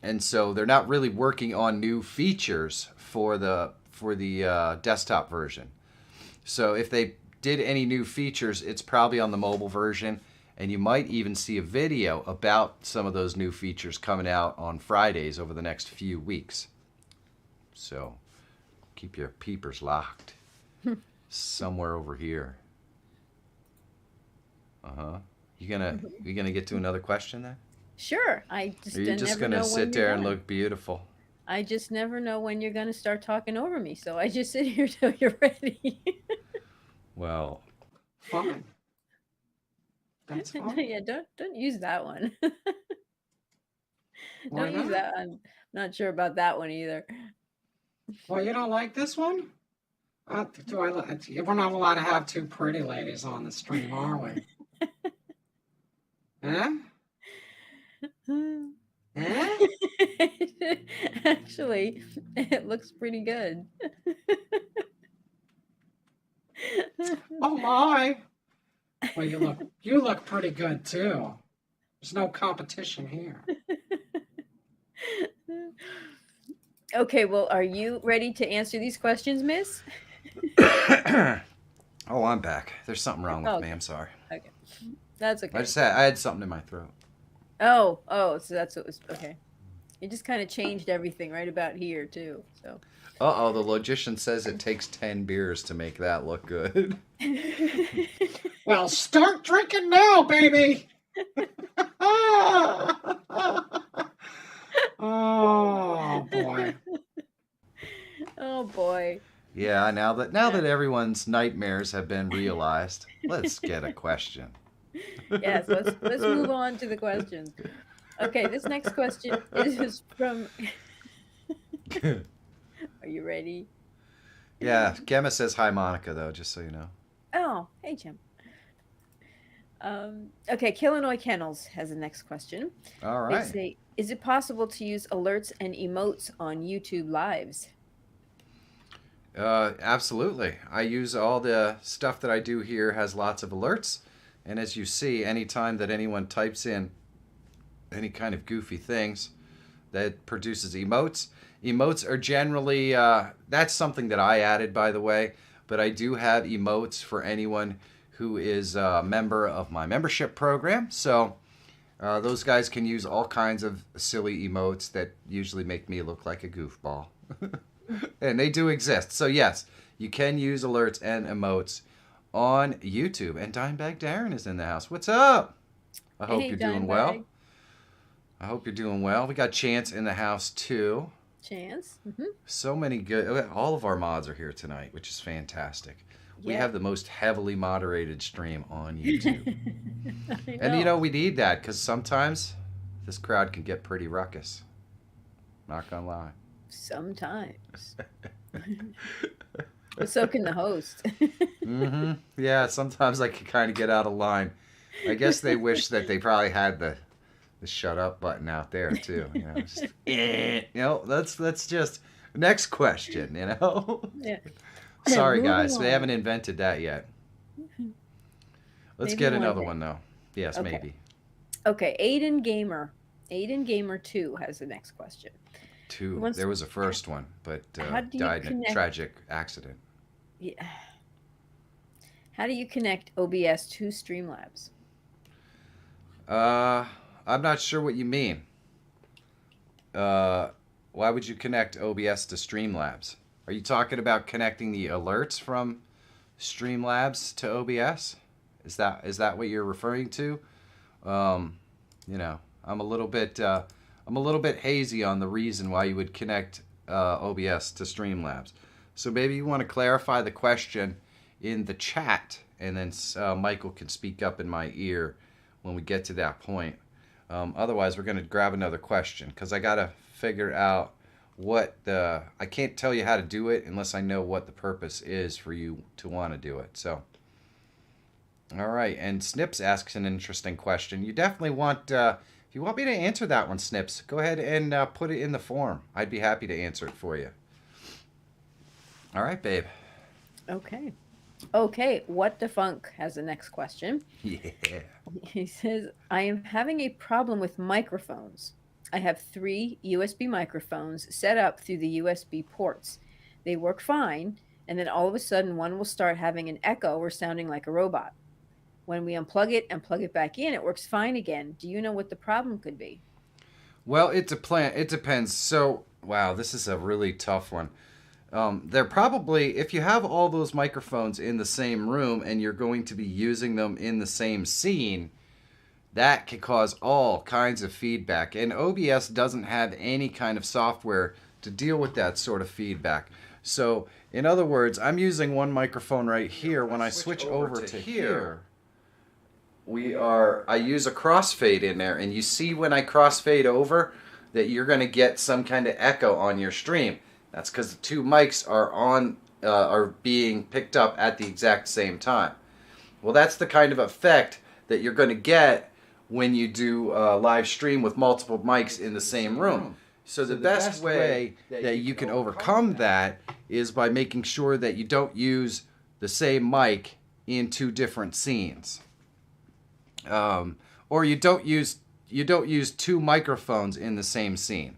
And so they're not really working on new features for the desktop version. So if they did any new features, it's probably on the mobile version, and you might even see a video about some of those new features coming out on Fridays over the next few weeks. So keep your peepers locked. Somewhere over here. You gonna get to another question then? Sure. I just Or are you just never gonna know sit when there you're and done. look beautiful? I just never know when you're going to start talking over me, so I just sit here till you're ready. Well, Fine. That's fine. Yeah, don't use that one. Why Don't use not? that. I'm not sure about that one either. Well, you don't like this one? We're not allowed to have two pretty ladies on the stream, are we? Eh? Eh? Actually, it looks pretty good. Oh my! Well, you look pretty good too. There's no competition here. Okay, well, are you ready to answer these questions, miss? oh, I'm back. There's something wrong with me. Okay. I'm sorry. Okay. That's okay. I had something in my throat. Oh, so that's what was okay. It just kind of changed everything right about here too. So. The logician says it takes 10 beers to make that look good. Well, start drinking now, baby! Oh, boy. Oh boy. Yeah, now that everyone's nightmares have been realized, let's get a question. Yes, let's move on to the questions. Okay, this next question is from Are you ready? Yeah, Gemma says hi, Monica, though, just so you know. Oh, hey Jim. Okay, Killinois Kennels has the next question. All They right. say, is it possible to use alerts and emotes on YouTube Lives? Absolutely. I use all the stuff that I do here has lots of alerts. And as you see, anytime that anyone types in any kind of goofy things, that produces emotes. Emotes are generally, that's something that I added, by the way, but I do have emotes for anyone who is a member of my membership program. So Those guys can use all kinds of silly emotes that usually make me look like a goofball. And they do exist. So yes, you can use alerts and emotes on YouTube. And Dimebag Darren is in the house. What's up? I hope Hey, you're doing Dimebag. well. I hope you're doing well. We got Chance in the house too. Chance. So many good. All of our mods are here tonight, which is fantastic. We Yeah. have the most heavily moderated stream on YouTube. I And you know, we need that because sometimes this crowd can get pretty ruckus. Not gonna lie. Sometimes. But so can the host. Mm-hmm. Yeah, sometimes I can kind of get out of line. I guess they wish that they probably had the shut up button out there too. You know, just, that's just next question. You know. Yeah. Sorry Moving guys, they on. haven't invented that yet. Let's Maybe get one another day. one though. Yes, Okay. maybe. Okay, Aiden Gamer 2 has the next question. Two. Once- There was a first one, but How do you died in a connect- tragic accident. Yeah. How do you connect OBS to Streamlabs? I'm not sure what you mean. Why would you connect OBS to Streamlabs? Are you talking about connecting the alerts from Streamlabs to OBS? Is that what you're referring to? You know, I'm a little bit hazy on the reason why you would connect OBS to Streamlabs. So maybe you want to clarify the question in the chat, and then Michael can speak up in my ear when we get to that point. Otherwise, we're going to grab another question because I got to figure out I can't tell you how to do it unless I know what the purpose is for you to want to do it. So, all right. And Snips asks an interesting question. You definitely want, if you want me to answer that one, Snips, go ahead and put it in the form. I'd be happy to answer it for you. All right, babe. Okay, What the Funk has the next question. Yeah. He says, I am having a problem with microphones. I have 3 USB microphones set up through the USB ports. They work fine, and then all of a sudden one will start having an echo or sounding like a robot. When we unplug it and plug it back in, it works fine again. Do you know what the problem could be? Well, it depends. So, wow, this is a really tough one. They're probably, if you have all those microphones in the same room and you're going to be using them in the same scene, that can cause all kinds of feedback. And OBS doesn't have any kind of software to deal with that sort of feedback. So, in other words, I'm using one microphone right here. When I switch over to here, I use a crossfade in there, and you see when I crossfade over that you're going to get some kind of echo on your stream. That's because the 2 mics are being picked up at the exact same time. Well, that's the kind of effect that you're going to get when you do a live stream with multiple mics in the same room. So the best way that you can overcome that is by making sure that you don't use the same mic in 2 different scenes. Or you don't use 2 microphones in the same scene.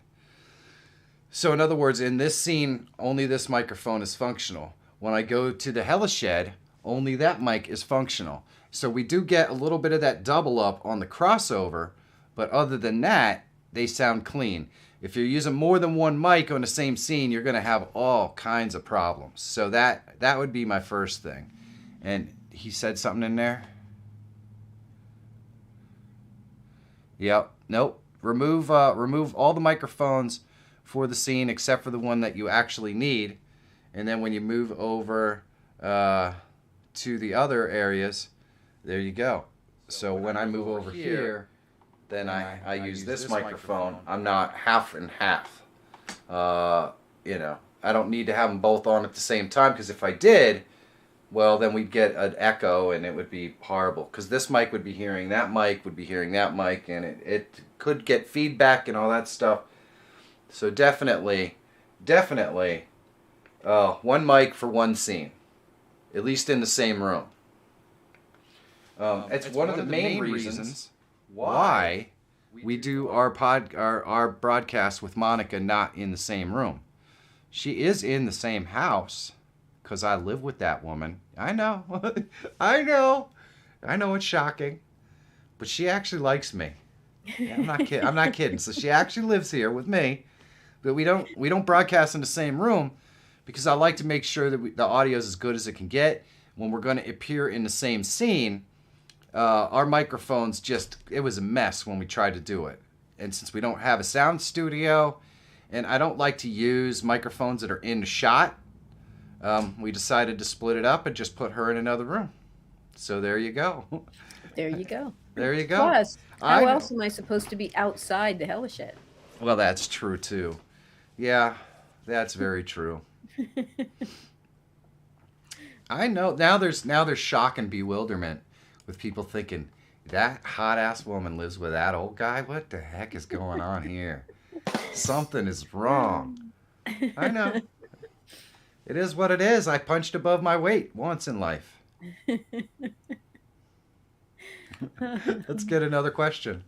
So in other words, in this scene, only this microphone is functional. When I go to the Hellashed, only that mic is functional. So we do get a little bit of that double up on the crossover, but other than that, they sound clean. If you're using more than one mic on the same scene, you're going to have all kinds of problems. So that would be my first thing. And he said something in there? Yep. Nope. Remove all the microphones for the scene except for the one that you actually need. And then when you move over to the other areas, there you go. So when I move over here, then I use this microphone. I'm not half and half. You know, I don't need to have them both on at the same time, because if I did, well, then we'd get an echo and it would be horrible. Because this mic would be hearing that mic, would be hearing that mic, and it could get feedback and all that stuff. So definitely, one mic for one scene, at least in the same room. It's one of the main reasons why we do our broadcast with Monica not in the same room. She is in the same house because I live with that woman. I know, I know it's shocking, but she actually likes me. Yeah, I'm not kidding. I'm not kidding. So she actually lives here with me, but we don't broadcast in the same room because I like to make sure that the audio is as good as it can get. When we're going to appear in the same scene, our microphones it was a mess when we tried to do it. And since we don't have a sound studio, and I don't like to use microphones that are in the shot, we decided to split it up and just put her in another room. So there you go. There you go. There you go. Plus, I how know. else am I supposed to be outside the Hella Shed? Well, that's true too. Yeah, that's very true. I know. Now there's shock and bewilderment with people thinking that hot ass woman lives with that old guy. What the heck is going on here? Something is wrong. I know. It is what it is. I punched above my weight once in life. Let's get another question.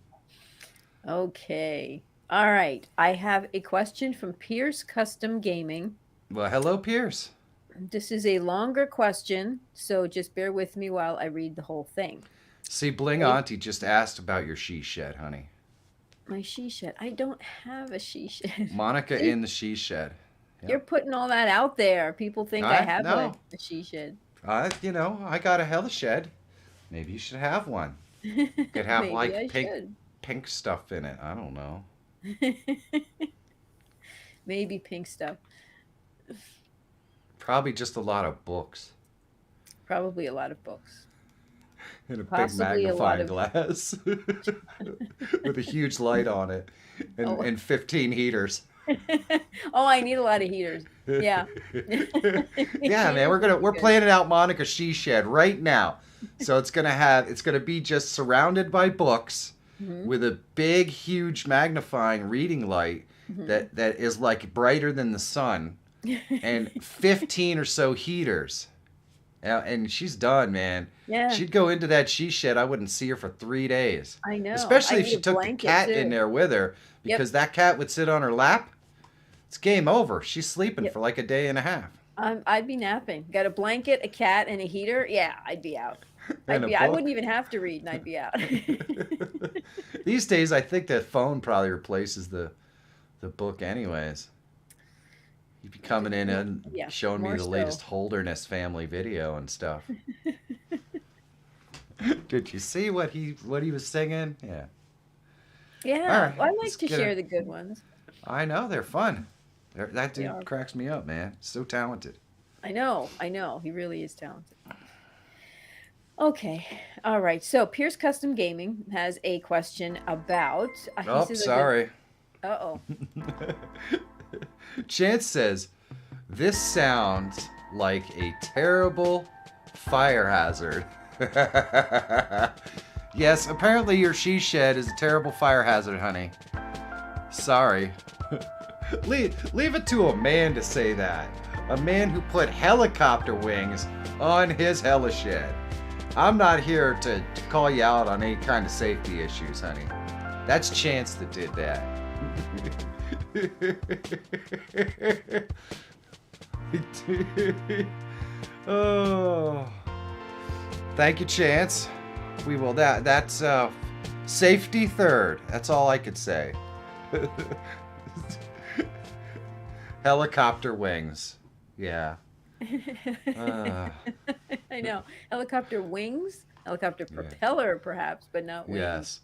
Okay. All right. I have a question from Pierce Custom Gaming. Well, hello, Pierce. This is a longer question, so just bear with me while I read the whole thing. See, Bling Auntie just asked about your she shed, honey. My she shed. I don't have a she shed. Monica in the she shed. Yep. You're putting all that out there. People think I have know. a she shed. I got a hella shed. Maybe you should have one. Could have Maybe like I pink stuff in it. I don't know. Maybe pink stuff. Probably just a lot of books. Probably a lot of books. And a Possibly big a lot magnifying glass with a huge light on it and 15 heaters. Oh, I need a lot of heaters. Yeah. Yeah, man, we're planning out Monica's she shed right now. So it's gonna be just surrounded by books with a big, huge magnifying reading light that is like brighter than the sun, and 15 or so heaters. And she's done, man. Yeah. She'd go into that she shed. I wouldn't see her for 3 days. I know. Especially I if need she a took the blanket, cat too. in there with her, because that cat would sit on her lap. It's game over. She's sleeping for like a day and a half. I'd be napping. Got a blanket, a cat, and a heater. Yeah, I'd be out. I wouldn't even have to read, and I'd be out. These days, I think that phone probably replaces the book anyways. You'd be coming in and showing me the latest Holderness family video and stuff. Did you see what he was singing? Yeah. Yeah, right, I like to share the good ones. I know, they're fun. That dude cracks me up, man. So talented. I know. He really is talented. Okay. All right. So Pierce Custom Gaming has a question about... sorry. Uh-oh. Chance says, this sounds like a terrible fire hazard. Yes, apparently your she shed is a terrible fire hazard, honey. Sorry. Leave it to a man to say that. A man who put helicopter wings on his hella shed. I'm not here to call you out on any kind of safety issues, honey. That's Chance that did that. Oh, thank you, Chance. We will. That's safety third. That's all I could say. Helicopter wings. Yeah. I know. Helicopter wings, helicopter propeller, perhaps, but not wings. Yes.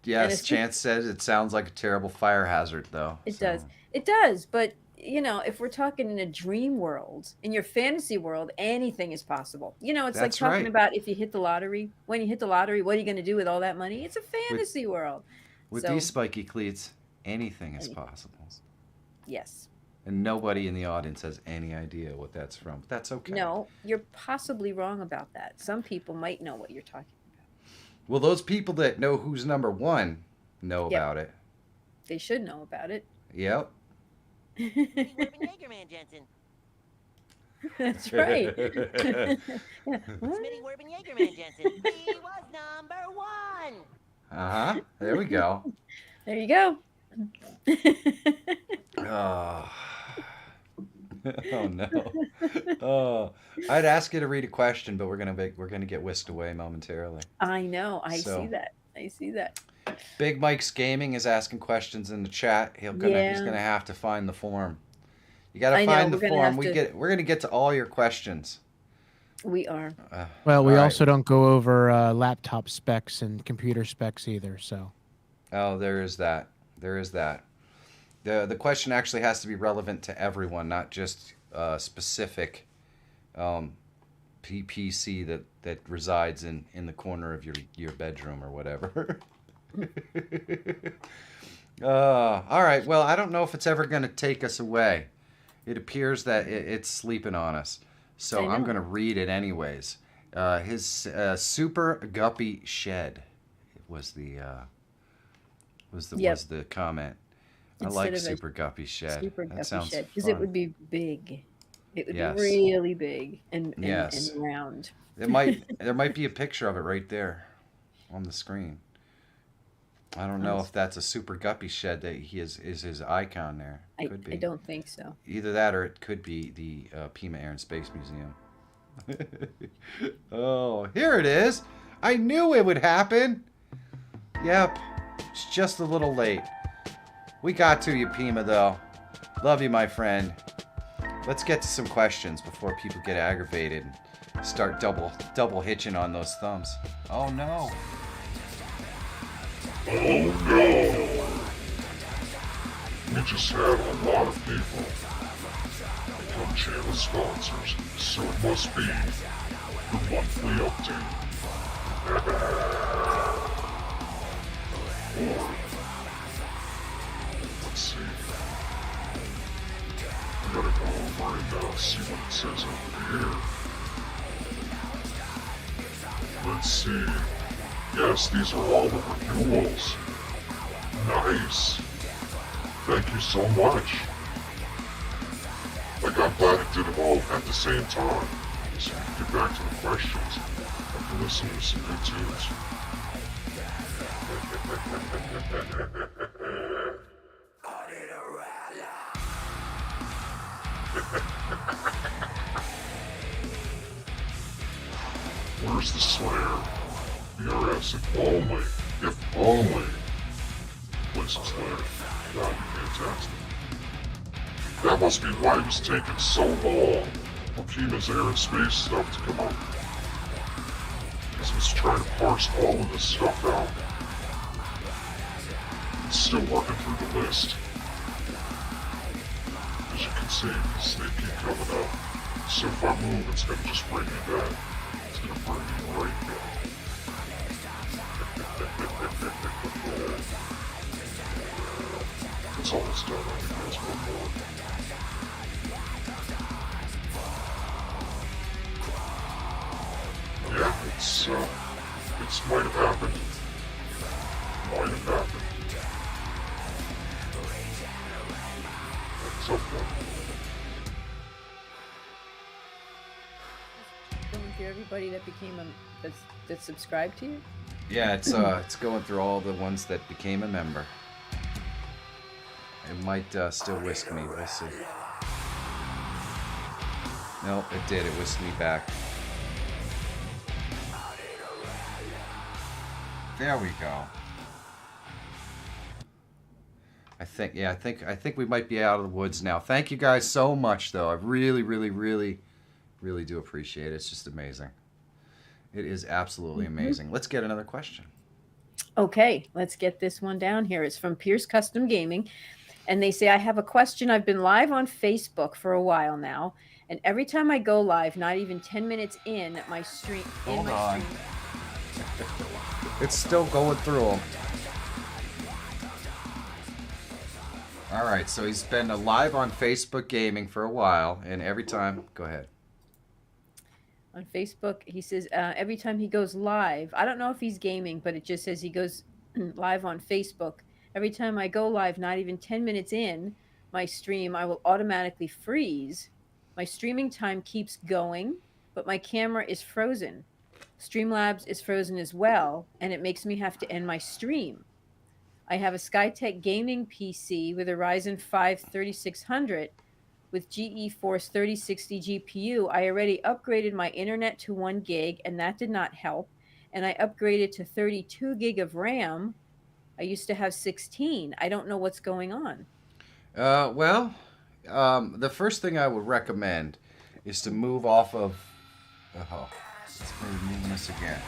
Yes, Chance says it sounds like a terrible fire hazard, though. It does. It does, but if we're talking in a dream world, in your fantasy world, anything is possible. It's like talking about if you hit the lottery. When you hit the lottery, what are you going to do with all that money? It's a fantasy world. With these spiky cleats, anything is possible. Yes. And nobody in the audience has any idea what that's from. But that's okay. No, you're possibly wrong about that. Some people might know what you're talking about. Well, those people that know who's number one know about it. They should know about it. Yep. Jägerman Jensen. That's right. Smitty Werben Jägerman Jensen. He was number one. Uh-huh. There we go. There you go. Oh. Oh no. Oh, I'd ask you to read a question, but we're gonna get whisked away momentarily. I know. I see So, that. I see that. Big Mike's Gaming is asking questions in the chat. He's Yeah, gonna have to find the form. You gotta I know. find the We're gonna form. have to. We're gonna get to all your questions. We are. Well, All we right. also don't go over laptop specs and computer specs either. So Oh, there is that. There is that. The question actually has to be relevant to everyone, not just specific um, PC that resides in the corner of your bedroom or whatever. All right. Well, I don't know if it's ever going to take us away. It appears that it's sleeping on us. I So I'm know. going to read it anyways. His super guppy shed was the Yep. was the comment. I Instead like of a super guppy shed. super That guppy sounds shed, because it fun. would be big. It would be Yes. really big and Yes. round. There might be a picture of it right there on the screen. I don't know Um, if that's a super guppy shed that he is his icon there. Could I be. don't think so. Either that or it could be the Pima Air and Space Museum. Oh, here it is. I knew it would happen. Yep. It's just a little late. We got to you, Pima, though. Love you, my friend. Let's get to some questions before people get aggravated and start double hitching on those thumbs. Oh no. Oh no! We just had a lot of people become channel sponsors, so it must be the monthly update. Or, let's see. I gotta go over and see what it says over here. Let's see. Yes, these are all the renewals. Nice. Thank you so much. Like, I'm glad it did it all at the same time. So we can get back to the questions after listening to some good tunes. Where's the Slayer? BRS, if only. Places Slayer. That'd be fantastic. That must be why it was taking so long for Kima's air and space stuff to come out. Because he was trying to parse all of this stuff out. It's still working through the list. As you can see, because they keep coming up. So if I move, it's going to just bring me back. It's going to bring me right back. That's all it's done. I think that's one more. Yeah, it's might have happened. Might have happened. At some point. Going through everybody that became that subscribed to you. Yeah, it's going through all the ones that became a member. It might still whisk me. We'll see. Nope, it did. It whisked me back. There we go. I think we might be out of the woods now. Thank you guys so much, though. I really, really, really, really do appreciate it. It's just amazing. It is absolutely amazing. Let's get another question. Okay, let's get this one down here. It's from Pierce Custom Gaming. And they say, I have a question. I've been live on Facebook for a while now. And every time I go live, not even 10 minutes in my stream. Hold on. It's still going through them. All right, so he's been live on Facebook Gaming for a while. And every time, go ahead. On Facebook, he says every time he goes live, I don't know if he's gaming, but it just says he goes live on Facebook. Every time I go live, not even 10 minutes in my stream, I will automatically freeze. My streaming time keeps going, but my camera is frozen. Streamlabs is frozen as well, and it makes me have to end my stream. I have a Skytech gaming PC with a Ryzen 5 3600 with GeForce 3060 GPU. I already upgraded my internet to 1 gig, and that did not help. And I upgraded to 32 gig of RAM. I used to have 16. I don't know what's going on. Well, the first thing I would recommend is to move off of. Oh, it's moving this again.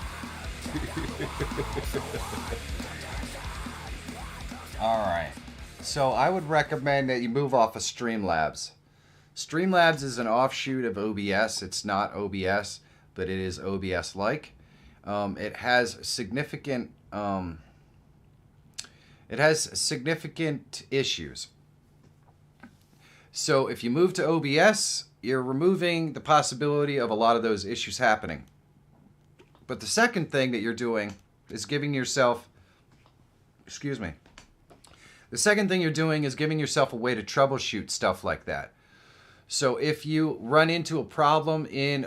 All right. So I would recommend that you move off of Streamlabs. Streamlabs is an offshoot of OBS. It's not OBS, but it is OBS-like. It has significant issues. So if you move to OBS, you're removing the possibility of a lot of those issues happening. But the second thing that you're doing is giving yourself, the second thing you're doing is giving yourself a way to troubleshoot stuff like that. So if you run into a problem in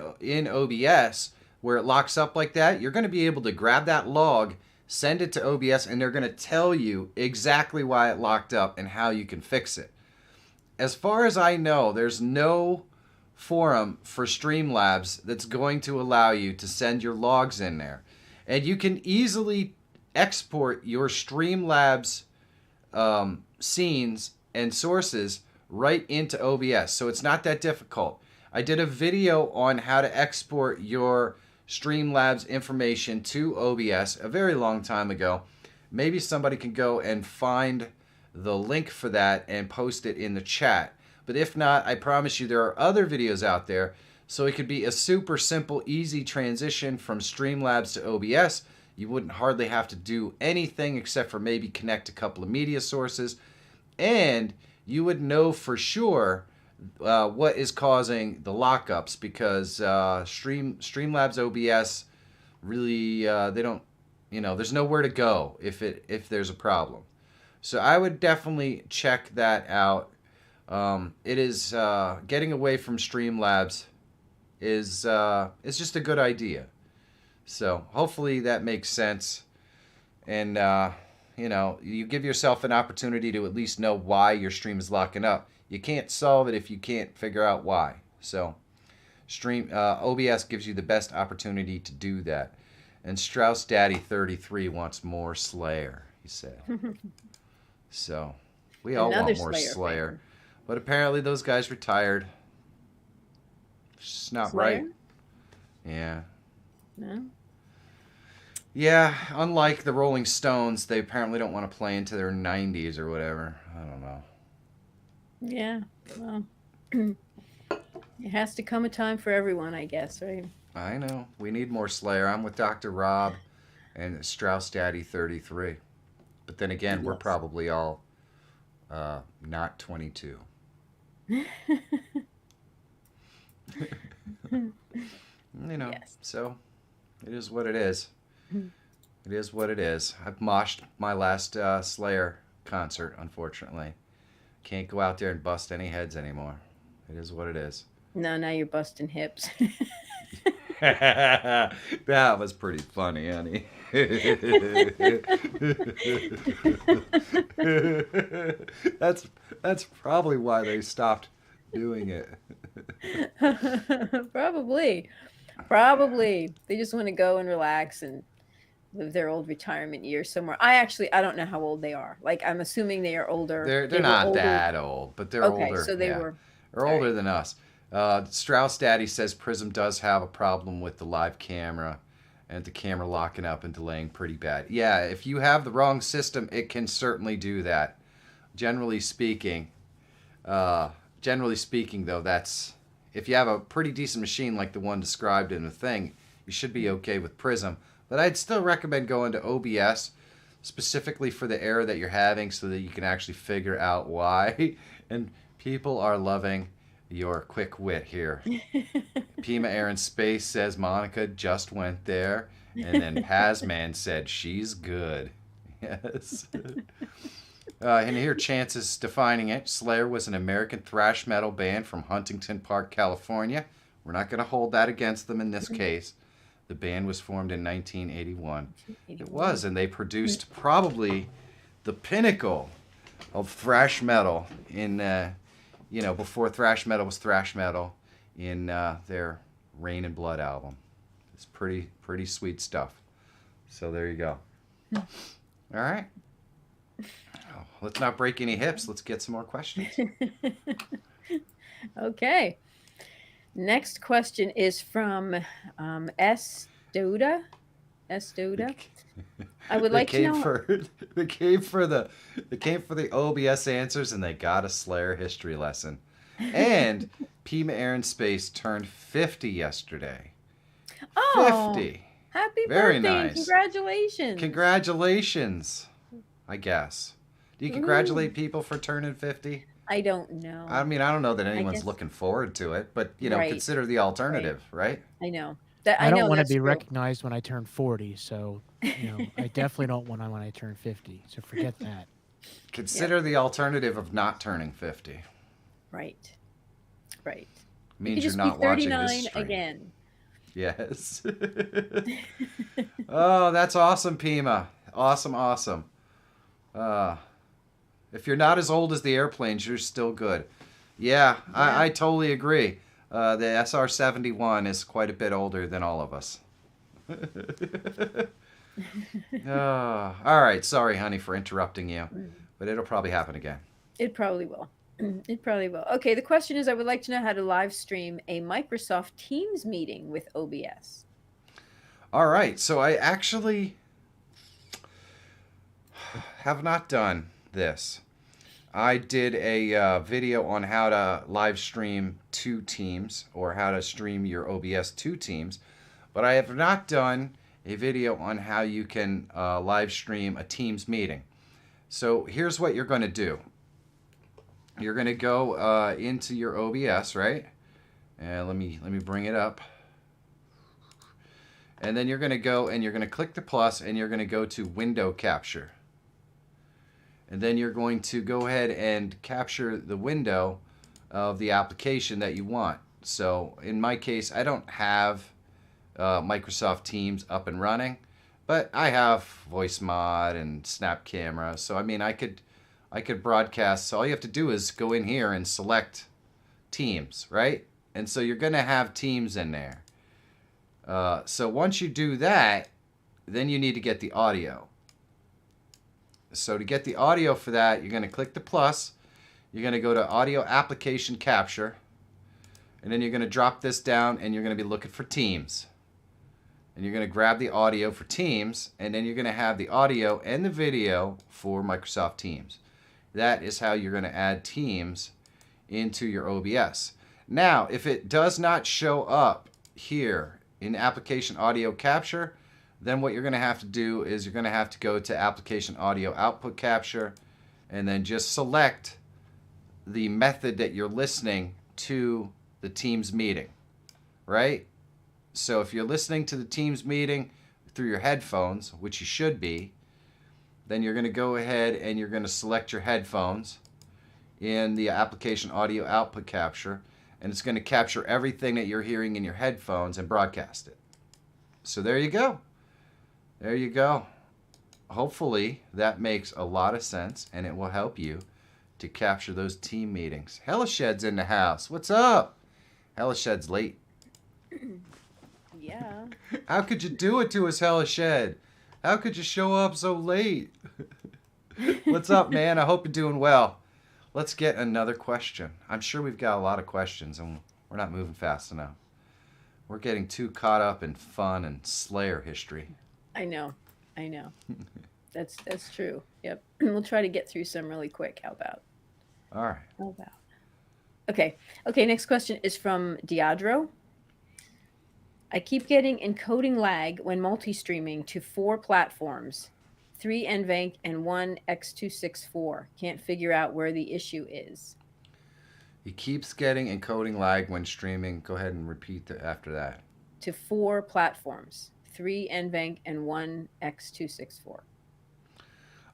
OBS where it locks up like that, you're going to be able to grab that log, send it to OBS, and they're going to tell you exactly why it locked up and how you can fix it. As far as I know, there's no forum for Streamlabs that's going to allow you to send your logs in there. And you can easily export your Streamlabs scenes and sources right into OBS. So it's not that difficult. I did a video on how to export your Streamlabs information to OBS a very long time ago. Maybe somebody can go and find the link for that and post it in the chat. But if not, I promise you there are other videos out there. So it could be a super simple, easy transition from Streamlabs to OBS. You wouldn't hardly have to do anything except for maybe connect a couple of media sources. And you would know for sure what is causing the lockups, because Streamlabs OBS really, they don't, there's nowhere to go if there's a problem. So I would definitely check that out. It is getting away from Streamlabs is just a good idea. So hopefully that makes sense, and you give yourself an opportunity to at least know why your stream is locking up. You can't solve it if you can't figure out why. So OBS gives you the best opportunity to do that. And Strauss Daddy 33 wants more Slayer, he said. So we all Another want more Slayer Slayer. But apparently those guys retired. It's just not Slayer? right. Yeah. No? Yeah, unlike the Rolling Stones, they apparently don't want to play into their 90s or whatever. I don't know. Yeah. Well, it has to come a time for everyone, I guess, right? I know. We need more Slayer. I'm with Dr. Rob and Strauss Daddy 33. But then again, we're probably all not 22. Yes. So it is what it is. It is what it is. I've moshed my last Slayer concert, unfortunately. Can't go out there and bust any heads anymore. It is what it is. No, now you're busting hips. That was pretty funny, honey. That's probably why they stopped doing it. Probably. They just want to go and relax and live their old retirement years somewhere. I don't know how old they are. Like, I'm assuming they are older. They're They were not older. that old, but they're Okay, older. so they yeah. were. They're all older right. than us. Strauss Daddy says Prism does have a problem with the live camera and the camera locking up and delaying pretty bad. Yeah, if you have the wrong system, it can certainly do that. Generally speaking, though, that's if you have a pretty decent machine like the one described in the thing, you should be okay with Prism. But I'd still recommend going to OBS specifically for the error that you're having so that you can actually figure out why. And people are loving your quick wit here. Pima Air in Space says Monica just went there. And then Pazman said she's good. Yes. And here Chance is defining it. Slayer was an American thrash metal band from Huntington Park, California. We're not going to hold that against them in this case. The band was formed in 1981. It was, and they produced probably the pinnacle of thrash metal in before thrash metal was thrash metal in their Rain and Blood album. It's pretty sweet stuff. So there you go. All right. Oh, let's not break any hips. Let's get some more questions. Okay. Next question is from S. Doda. S. Doda. I would like to know. They came for the OBS answers, and they got a Slayer history lesson. And Pima Air and Space turned 50 yesterday. Oh, 50. Happy Very birthday! nice. And congratulations. Congratulations, I guess. Do you congratulate people for turning 50? I don't know. I mean, I don't know that I anyone's guess- looking forward to it, but Right. consider the alternative, right? I know. I don't know want to that's be true. recognized when I turn 40, so I definitely don't want to when I turn 50. So forget that. Consider the alternative of not turning 50. Right. Right. Means You you're could just not be watching 39 this stream. again. Yes. Oh, that's awesome, Pima. Awesome. If you're not as old as the airplanes, you're still good. Yeah. I totally agree. The SR-71 is quite a bit older than all of us. All right. Sorry, honey, for interrupting you, but it'll probably happen again. It probably will. It probably will. Okay, the question is I would like to know how to live stream a Microsoft Teams meeting with OBS. All right. So I actually have not done this. I did a video on how to live stream 2 teams or how to stream your OBS 2 teams, but I have not done a video on how you can live stream a Teams meeting. So here's what you're going to do. You're going to go into your OBS, right? And let me bring it up. And then you're going to go and you're going to click the plus and you're going to go to window capture. And then you're going to go ahead and capture the window of the application that you want. So in my case, I don't have Microsoft Teams up and running, but I have Voice Mod and Snap Camera. So I mean, I could broadcast. So all you have to do is go in here and select Teams, right? And so you're going to have Teams in there. So once you do that, then you need to get the audio. So to get the audio for that, you're going to click the plus. You're going to go to Audio Application Capture. And then you're going to drop this down and you're going to be looking for Teams. And you're going to grab the audio for Teams. And then you're going to have the audio and the video for Microsoft Teams. That is how you're going to add Teams into your OBS. Now, if it does not show up here in Application Audio Capture, then what you're going to have to do is you're going to have to go to Application Audio Output Capture and then just select the method that you're listening to the Teams meeting, right? So if you're listening to the Teams meeting through your headphones, which you should be, then you're going to go ahead and you're going to select your headphones in the Application Audio Output Capture, and it's going to capture everything that you're hearing in your headphones and broadcast it. So there you go. There you go. Hopefully that makes a lot of sense and it will help you to capture those team meetings. Hellashed's in the house. What's up? Hellashed's late. Yeah. How could you do it to us, Hellashed? How could you show up so late? What's up, man? I hope you're doing well. Let's get another question. I'm sure we've got a lot of questions and we're not moving fast enough. We're getting too caught up in fun and Slayer history. I know. That's true. Yep. We'll try to get through some really quick. How about? All right. Okay. Next question is from Diadro. I keep getting encoding lag when multi-streaming to 4 platforms, 3 NVENC and 1 X264. Can't figure out where the issue is. He keeps getting encoding lag when streaming. Go ahead and repeat after that. To 4 platforms, 3 NVENC and 1 X264.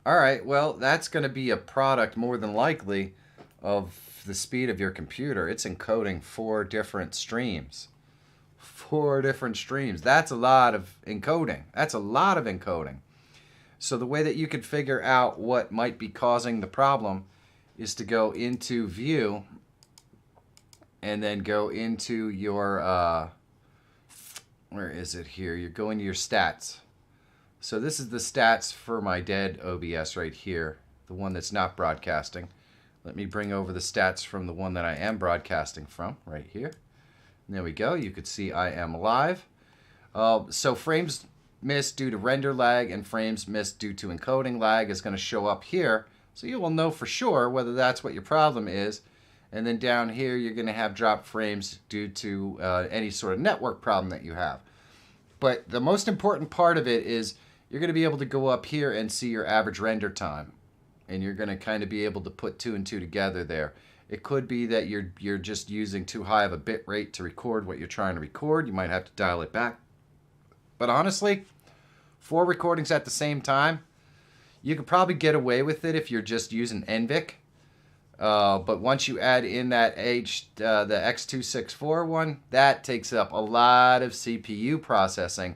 All right. Well, that's going to be a product more than likely of the speed of your computer. It's encoding 4 different streams. 4 different streams. That's a lot of encoding. So the way that you could figure out what might be causing the problem is to go into View and then go into your, where is it here? You're going to your stats. So this is the stats for my dead OBS right here, the one that's not broadcasting. Let me bring over the stats from the one that I am broadcasting from right here. And there we go. You could see I am live. So frames missed due to render lag and frames missed due to encoding lag is going to show up here. So you will know for sure whether that's what your problem is. And then down here, you're going to have drop frames due to any sort of network problem that you have. But the most important part of it is you're going to be able to go up here and see your average render time. And you're going to kind of be able to put 2 and 2 together there. It could be that you're just using too high of a bit rate to record what you're trying to record. You might have to dial it back. But honestly, 4 recordings at the same time, you could probably get away with it if you're just using NVIC. But once you add in that the X264 one, that takes up a lot of CPU processing,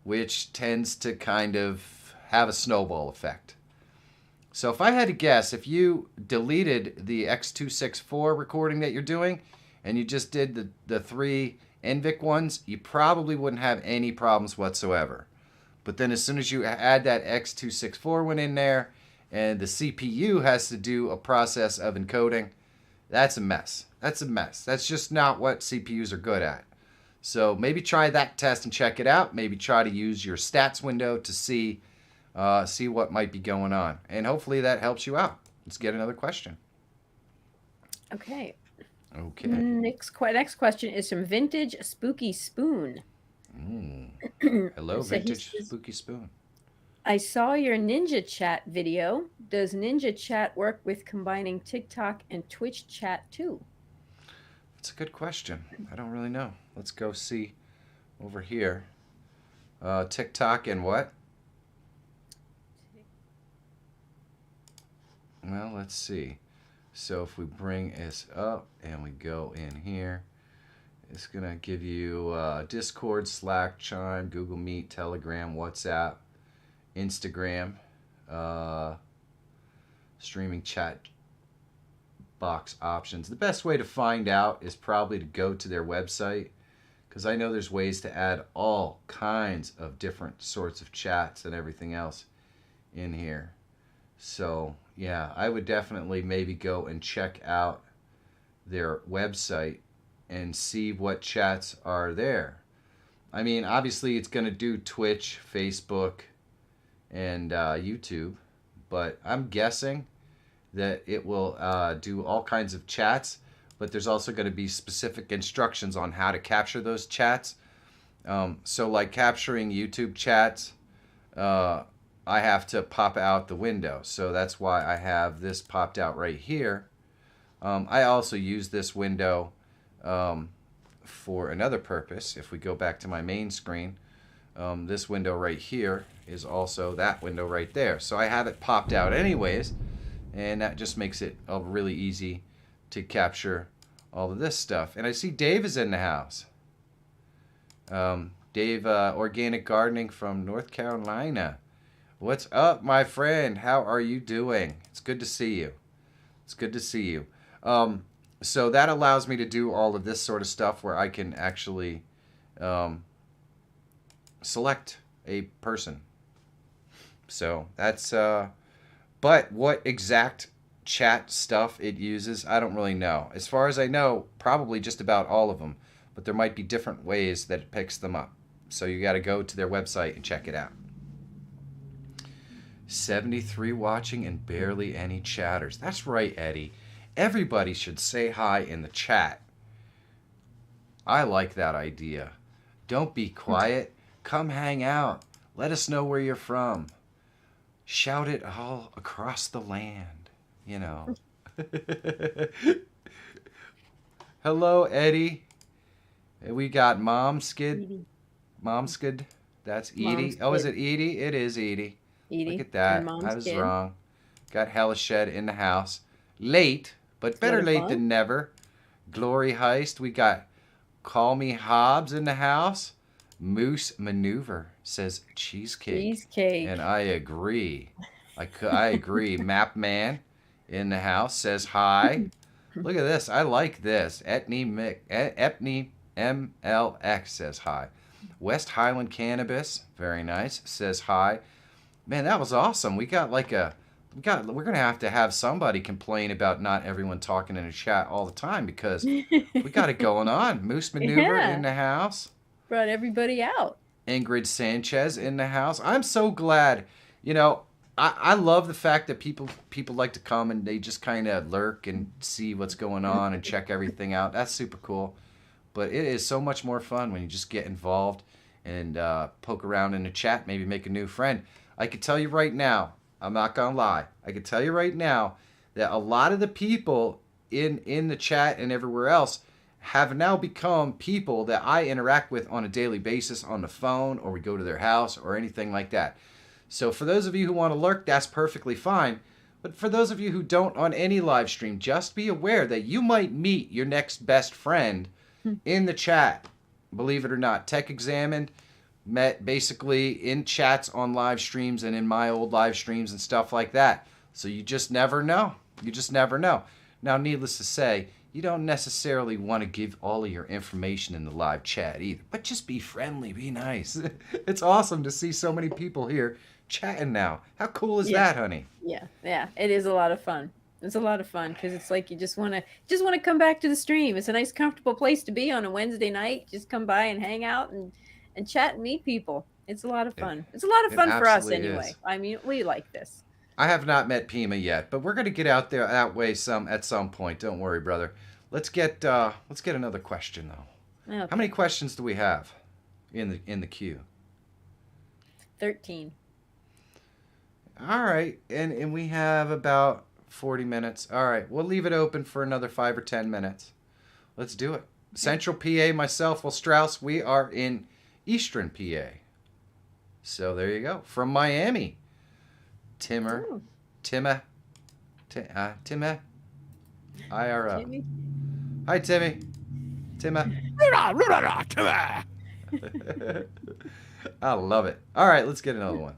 which tends to kind of have a snowball effect. So if I had to guess, if you deleted the X264 recording that you're doing and you just did the 3 NVIC ones, you probably wouldn't have any problems whatsoever. But then as soon as you add that X264 one in there and the CPU has to do a process of encoding, that's a mess. That's a mess. That's just not what CPUs are good at. So maybe try that test and check it out. Maybe try to use your stats window to see what might be going on. And hopefully that helps you out. Let's get another question. Okay. Okay. Next question is from Vintage Spooky Spoon. Hello, So he Vintage says, Spooky Spoon. I saw your Ninja Chat video. Does Ninja Chat work with combining TikTok and Twitch chat too? That's a good question. I don't really know. Let's go see over here. TikTok and what? Well, let's see. So if we bring this up and we go in here, it's going to give you Discord, Slack, Chime, Google Meet, Telegram, WhatsApp, Instagram, streaming chat box options. The best way to find out is probably to go to their website, because I know there's ways to add all kinds of different sorts of chats and everything else in here. So yeah, I would definitely maybe go and check out their website and see what chats are there. I mean, obviously it's going to do Twitch, Facebook, and YouTube, but I'm guessing that it will do all kinds of chats, but there's also going to be specific instructions on how to capture those chats. So like capturing YouTube chats, I have to pop out the window. So that's why I have this popped out right here. I also use this window for another purpose. If we go back to my main screen, this window right here is also that window right there. So I have it popped out anyways, and that just makes it really easy to capture all of this stuff. And I see Dave is in the house. Dave, Organic Gardening from North Carolina. What's up, my friend? How are you doing? It's good to see you. It's good to see you. So that allows me to do all of this sort of stuff where I can actually select a person. So that's, but what exact chat stuff it uses, I don't really know. As far as I know, probably just about all of them, but there might be different ways that it picks them up. So you got to go to their website and check it out. 73 watching and barely any chatters. That's right, Eddie. Everybody should say hi in the chat. I like that idea. Don't be quiet. Come hang out. Let us know where you're from. Shout it all across the land, you know. Hello, Eddie. We got Momskid. Momskid. That's Edie. Oh, is it Edie? It is Edie. Edie. Look at that. I was wrong. Got Hellashed in the house. Late, but better late than never. Glory Heist. We got Call Me Hobbs in the house. Moose Maneuver says cheesecake. Cheesecake. And I agree. I agree. Map Man in the house says hi. Look at this. I like this. Epney MLX says hi. West Highland Cannabis, very nice, says hi. Man, that was awesome. We're gonna have to have somebody complain about not everyone talking in a chat all the time because we got it going on. Moose Maneuver Yeah. in the house. Brought everybody out. Ingrid Sanchez in the house. I'm so glad. You know, I love the fact that people like to come and they just kind of lurk and see what's going on and check everything out. That's super cool. But it is so much more fun when you just get involved and poke around in the chat, maybe make a new friend. I can tell you right now, I'm not going to lie. I can tell you right now that a lot of the people in the chat and everywhere else have now become people that I interact with on a daily basis on the phone, or we go to their house or anything like that. So for those of you who want to lurk, that's perfectly fine. But for those of you who don't on any live stream, just be aware that you might meet your next best friend in the chat. Believe it or not, Tech Examined met basically in chats on live streams and in my old live streams and stuff like that. So you just never know. You just never know. Now, needless to say, you don't necessarily want to give all of your information in the live chat either. But just be friendly, be nice. It's awesome to see so many people here chatting now. How cool is that, honey? Yeah, it is a lot of fun. It's a lot of fun because it's like you just want to come back to the stream. It's a nice, comfortable place to be on a Wednesday night. Just come by and hang out and chat and meet people. It's a lot of fun. It's a lot of fun for us anyway. Is. I mean, we like this. I have not met Pima yet, but we're gonna get out there that way at some point. Don't worry, brother. Let's get another question though. Okay. How many questions do we have in the queue? 13. All right, and we have about 40 minutes. All right, we'll leave it open for another 5 or 10 minutes. Let's do it. Central PA, myself, well, Strauss, we are in Eastern PA. So there you go. From Miami, Timmer, Ooh. Timma, IRL. Timmy? Hi, Timmy. Timma. I love it. All right, let's get another one.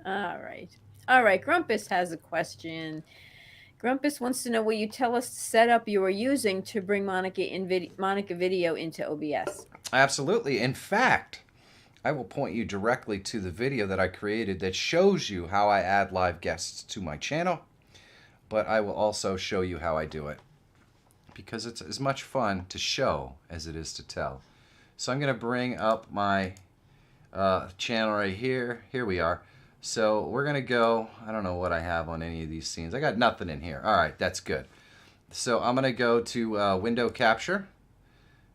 All right. Grumpus has a question. Grumpus wants to know, will you tell us the setup you are using to bring Monica Video into OBS? Absolutely. In fact, I will point you directly to the video that I created that shows you how I add live guests to my channel, but I will also show you how I do it because it's as much fun to show as it is to tell. So I'm going to bring up my channel right here. Here we are. So we're going to go, I don't know what I have on any of these scenes. I got nothing in here. All right, that's good. So I'm going to go to window capture.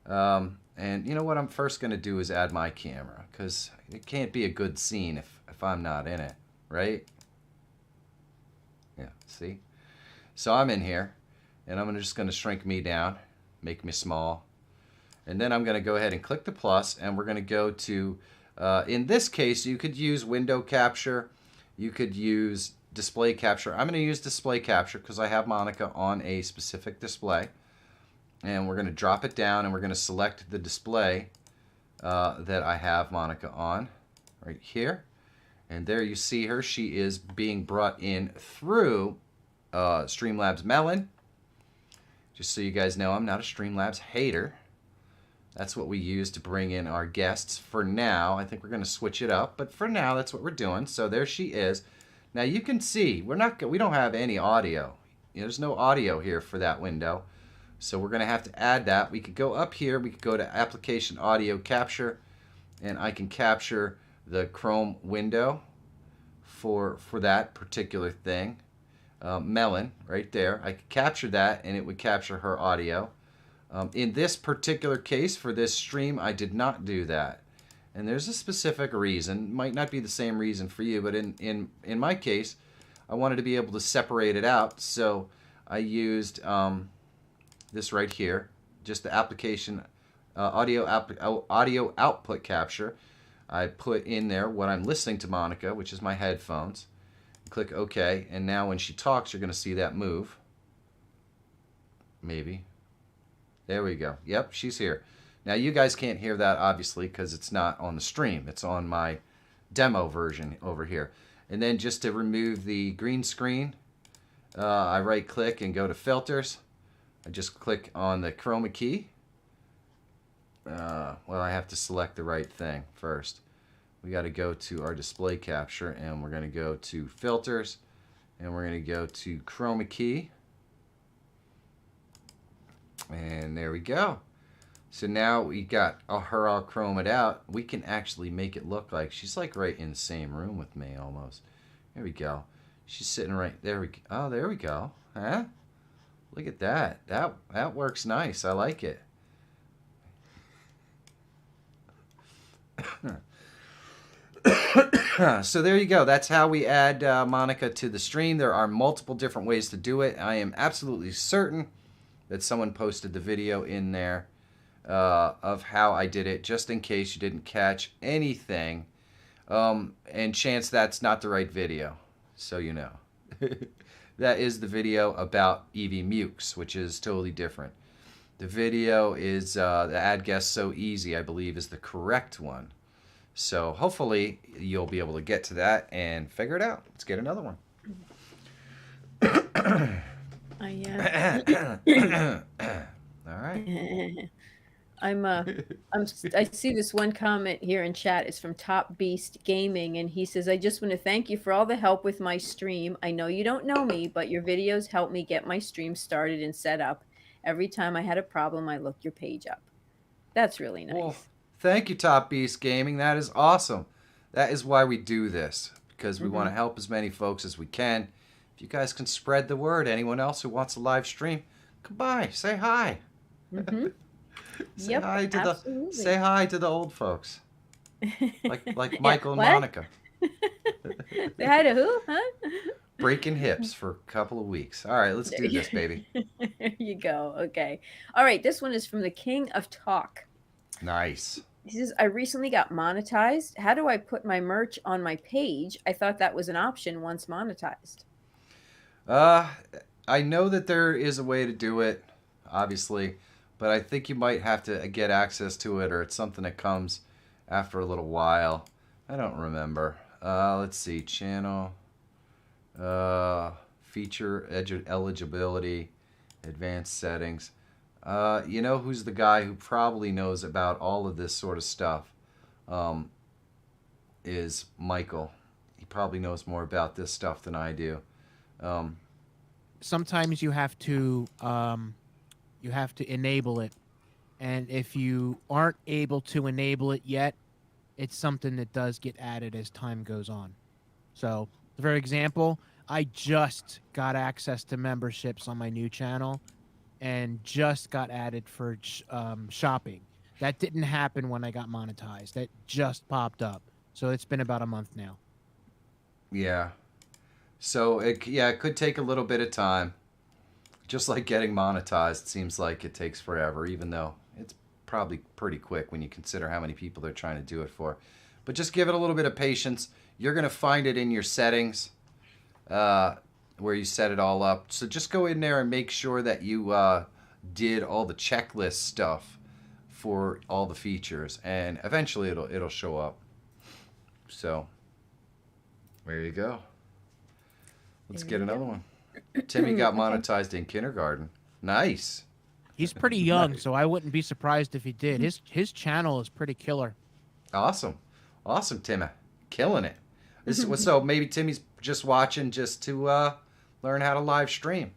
And you know what I'm first going to do is add my camera because it can't be a good scene if I'm not in it, right? Yeah, see? So I'm in here and I'm just going to shrink me down, make me small. And then I'm going to go ahead and click the plus and we're going to go to in this case, you could use window capture. You could use display capture. I'm going to use display capture because I have Monica on a specific display. And we're going to drop it down and we're going to select the display that I have Monica on right here. And there you see her. She is being brought in through Streamlabs Melon. Just so you guys know, I'm not a Streamlabs hater. That's what we use to bring in our guests for now. I think we're going to switch it up, but for now, that's what we're doing. So there she is. Now you can see we don't have any audio. There's no audio here for that window. So we're going to have to add that. We could go up here. We could go to Application Audio Capture, and I can capture the Chrome window for that particular thing. Melon, right there. I could capture that, and it would capture her audio. In this particular case, for this stream, I did not do that. And there's a specific reason. Might not be the same reason for you, but in my case, I wanted to be able to separate it out. So I used this right here, just the application audio output capture. I put in there what I'm listening to Monica, which is my headphones. Click OK, and now when she talks, you're going to see that move. Maybe. There we go. Yep, she's here. Now you guys can't hear that obviously because it's not on the stream. It's on my demo version over here. And then just to remove the green screen, I right click and go to filters. I just click on the chroma key. Well, I have to select the right thing first. We got to go to our display capture, and we're going to go to filters, and we're going to go to chroma key. And there we go. So now we got her all chromed out. We can actually make it look like she's like right in the same room with me almost. There we go. She's sitting right there. Oh, there we go. Huh? Look at that. That works nice. I like it. So there you go. That's how we add Monica to the stream. There are multiple different ways to do it. I am absolutely certain that someone posted the video in there of how I did it, just in case you didn't catch anything. And chance that's not the right video, so you know. That is the video about Evie Mukes, which is totally different. The video is the Add Guest So Easy, I believe, is the correct one. So hopefully you'll be able to get to that and figure it out. Let's get another one. All right. I see this one comment here in chat. It's from Top Beast Gaming, and he says, I just want to thank you for all the help with my stream. I know you don't know me, but your videos helped me get my stream started and set up. Every time I had a problem, I looked your page up. That's really nice. Well, thank you, Top Beast Gaming. That is awesome. That is why we do this, because we want to help as many folks as we can. If you guys can spread the word, anyone else who wants a live stream, come by, say hi. Say hi to the old folks, like Michael and Monica. Say hi to who? Huh? Breaking hips for a couple of weeks. All right, let's do this, baby. There you go. Okay. All right. This one is from the King of Talk. Nice. He says, I recently got monetized. How do I put my merch on my page? I thought that was an option once monetized. I know that there is a way to do it, obviously, but I think you might have to get access to it, or it's something that comes after a little while. I don't remember. Let's see. Channel. Feature eligibility. Advanced settings. You know who's the guy who probably knows about all of this sort of stuff? Is Michael. He probably knows more about this stuff than I do. Sometimes you have to enable it, and if you aren't able to enable it yet, it's something that does get added as time goes on. So, for example, I just got access to memberships on my new channel, and just got added for shopping. That didn't happen when I got monetized. That just popped up. So it's been about a month now. Yeah. So it could take a little bit of time. Just like getting monetized, seems like it takes forever, even though it's probably pretty quick when you consider how many people they're trying to do it for. But just give it a little bit of patience. You're going to find it in your settings where you set it all up. So just go in there and make sure that you did all the checklist stuff for all the features, and eventually it'll show up. So there you go. Let's get another one. Timmy got monetized in kindergarten. Nice. He's pretty young, so I wouldn't be surprised if he did. His channel is pretty killer. Awesome, Timmy, killing it. So maybe Timmy's just watching just to learn how to live stream.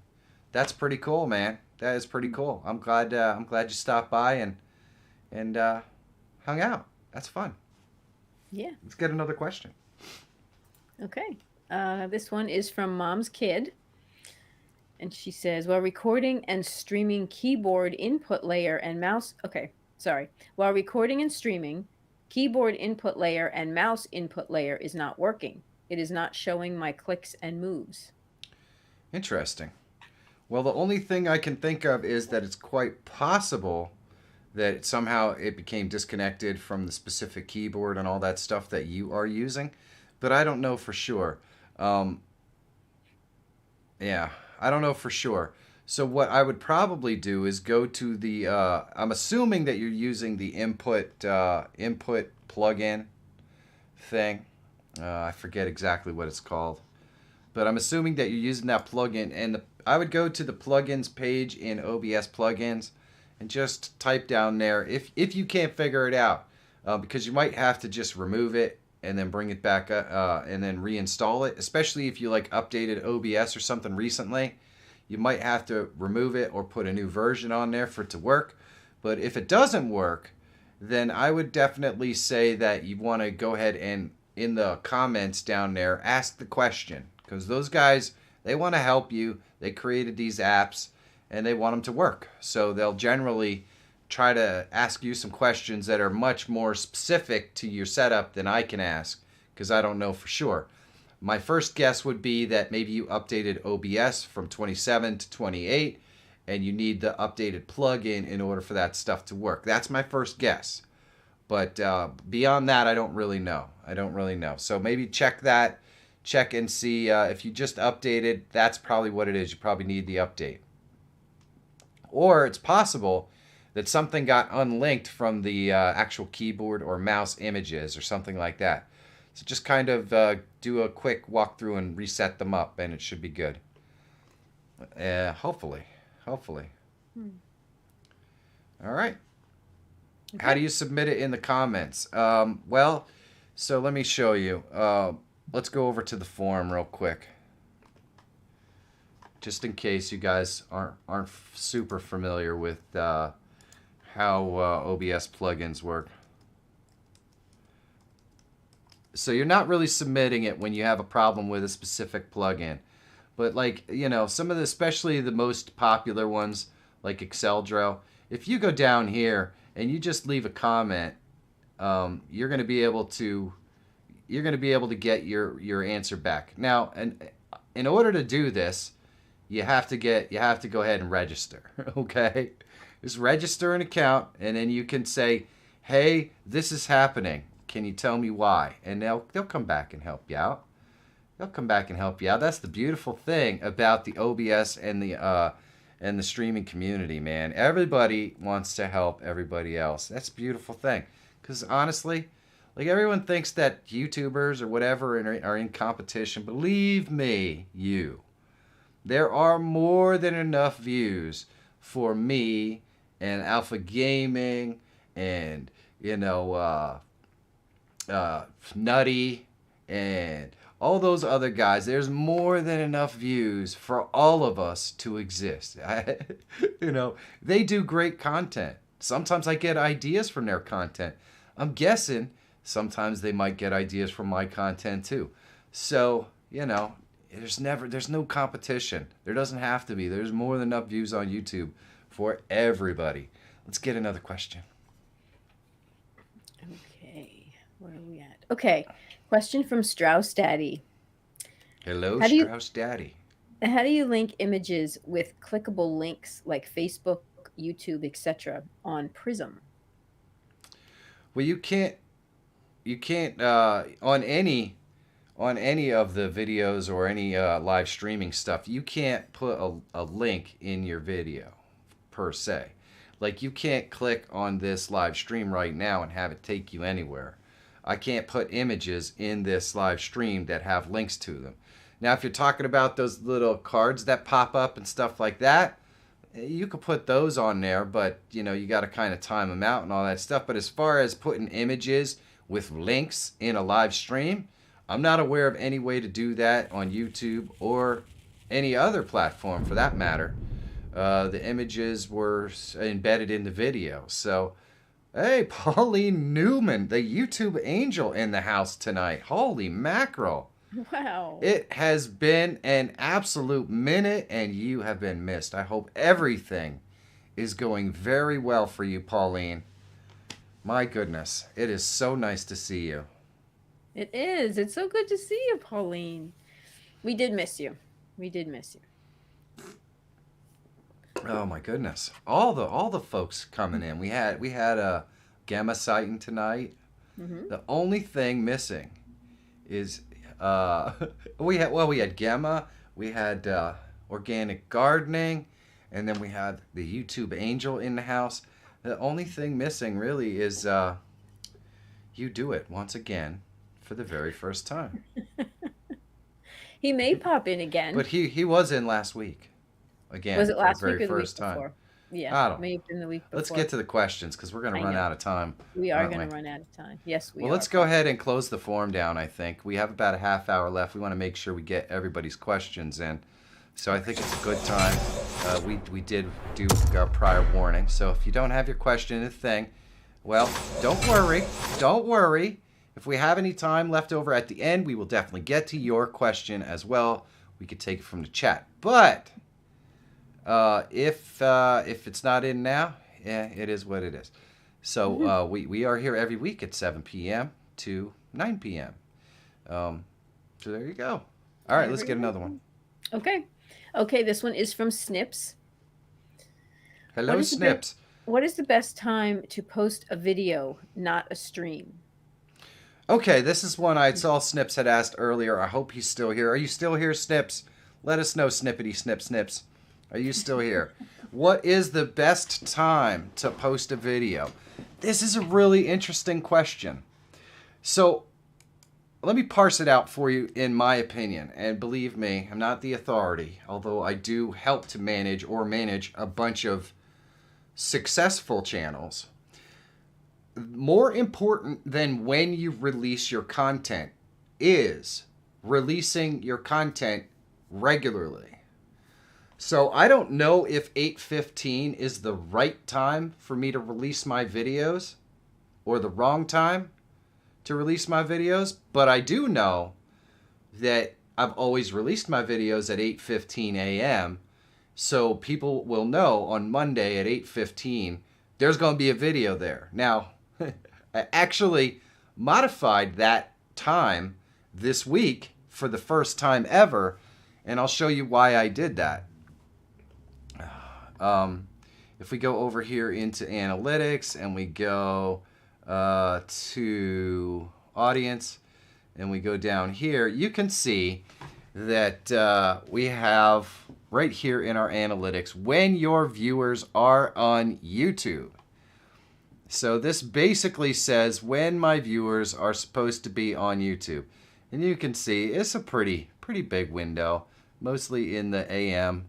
That's pretty cool, man. That is pretty cool. I'm glad you stopped by and hung out. That's fun. Yeah. Let's get another question. Okay. This one is from Mom's Kid. And she says, while recording and streaming keyboard input layer and mouse... Okay, sorry. While recording and streaming, keyboard input layer and mouse input layer is not working. It is not showing my clicks and moves. Interesting. Well, the only thing I can think of is that it's quite possible that somehow it became disconnected from the specific keyboard and all that stuff that you are using. But I don't know for sure. Yeah, I don't know for sure. So what I would probably do is go to the... I'm assuming that you're using the input plugin thing. I forget exactly what it's called. But I'm assuming that you're using that plugin, and would go to the plugins page in OBS plugins and just type down there if you can't figure it out, because you might have to just remove it and then bring it back and then reinstall it, especially if you like updated OBS or something recently. You might have to remove it or put a new version on there for it to work. But if it doesn't work, then I would definitely say that you want to go ahead and in the comments down there ask the question, because those guys, they want to help you. They created these apps and they want them to work. So they'll generally try to ask you some questions that are much more specific to your setup than I can ask, because I don't know for sure. My first guess would be that maybe you updated OBS from 27 to 28 and you need the updated plugin in order for that stuff to work. That's my first guess. But beyond that, I don't really know. So maybe check that. Check and see if you just updated, that's probably what it is. You probably need the update. Or it's possible that something got unlinked from the actual keyboard or mouse images or something like that. So just kind of do a quick walkthrough and reset them up, and it should be good. Hopefully. All right. Okay. How do you submit it in the comments? Well, so let me show you. Let's go over to the forum real quick, just in case you guys aren't super familiar with how OBS plugins work. So you're not really submitting it when you have a problem with a specific plugin. But like, you know, some of the, especially the most popular ones like Exceldro, if you go down here and you just leave a comment, you're going to be able to get your answer back. Now, and in order to do this, you have to go ahead and register, okay? Just register an account, and then you can say, "Hey, this is happening. Can you tell me why?" And they'll come back and help you out. That's the beautiful thing about the OBS and the streaming community, man. Everybody wants to help everybody else. That's a beautiful thing. Because honestly, like, everyone thinks that YouTubers or whatever are in competition. Believe me, there are more than enough views for me and Alpha Gaming and, Nutty and all those other guys. There's more than enough views for all of us to exist. They do great content. Sometimes I get ideas from their content. I'm guessing sometimes they might get ideas from my content too. So, there's no competition. There doesn't have to be. There's more than enough views on YouTube for everybody. Let's get another question. Okay, where are we at? Okay, question from Strauss Daddy. Hello, Strauss Daddy. How do you link images with clickable links like Facebook, YouTube, etc. on Prism? Well, you can't on any of the videos or any live streaming stuff, you can't put a link in your video per se. Like, you can't click on this live stream right now and have it take you anywhere. I can't put images in this live stream that have links to them. Now, if you're talking about those little cards that pop up and stuff like that, you could put those on there, but you got to kind of time them out and all that stuff. But as far as putting images with links in a live stream, I'm not aware of any way to do that on YouTube or any other platform for that matter. The images were embedded in the video. So, hey, Pauline Newman, the YouTube angel in the house tonight. Holy mackerel. Wow. It has been an absolute minute, and you have been missed. I hope everything is going very well for you, Pauline. My goodness, it is so nice to see you. It is. It's so good to see you, Pauline. We did miss you. Oh my goodness! All the folks coming in. We had a Gamma sighting tonight. Mm-hmm. The only thing missing is we had Gamma, we had organic gardening, and then we had the YouTube angel in the house. The only thing missing really is you do it once again for the very first time. He may pop in again. But he was in last week. again Was it for last the very week or the week first time. before? I Yeah, don't may know. have been the week before. Let's get to the questions because we're going to I run know. out of time. We are aren't going we? to run out of time. Yes, we Well, are. let's go ahead and close the form down, I think. We have about a half hour left. We want to make sure we get everybody's questions in. So I think it's a good time. We did do our prior warning. So if you don't have your question in the thing, well, don't worry. Don't worry. If we have any time left over at the end, we will definitely get to your question as well. We could take it from the chat. But if it's not in now, yeah, it is what it is. So we are here every week at 7 p.m. to 9 p.m. So there you go. All right, let's get another one. Okay. Okay, this one is from Snips. Hello, Snips. What is the best time to post a video, not a stream? Okay, this is one I saw Snips had asked earlier. I hope he's still here. Are you still here, Snips? Let us know, Snippity Snip Snips. Are you still here? What is the best time to post a video? This is a really interesting question. So let me parse it out for you in my opinion. And believe me, I'm not the authority, although I do help to manage a bunch of successful channels. More important than when you release your content is releasing your content regularly. So I don't know if 8:15 is the right time for me to release my videos or the wrong time to release my videos, but I do know that I've always released my videos at 8:15 a.m. so people will know on Monday at 8:15 there's going to be a video there. Now, I actually modified that time this week for the first time ever, and I'll show you why I did that. If we go over here into analytics and we go to audience and we go down here, you can see that we have right here in our analytics when your viewers are on YouTube. So this basically says when my viewers are supposed to be on YouTube. And you can see it's a pretty big window, mostly in the AM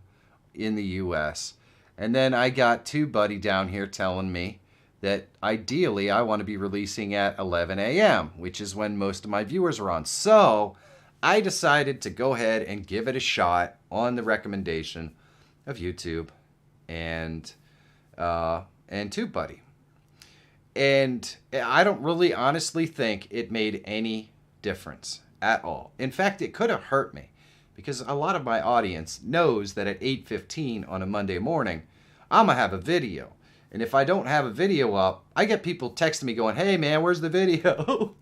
in the US. And then I got TubeBuddy down here telling me that ideally I want to be releasing at 11 a.m., which is when most of my viewers are on. So I decided to go ahead and give it a shot on the recommendation of YouTube and TubeBuddy. And I don't really honestly think it made any difference at all. In fact, it could have hurt me because a lot of my audience knows that at 8:15 on a Monday morning, I'm going to have a video. And if I don't have a video up, I get people texting me going, hey man, where's the video?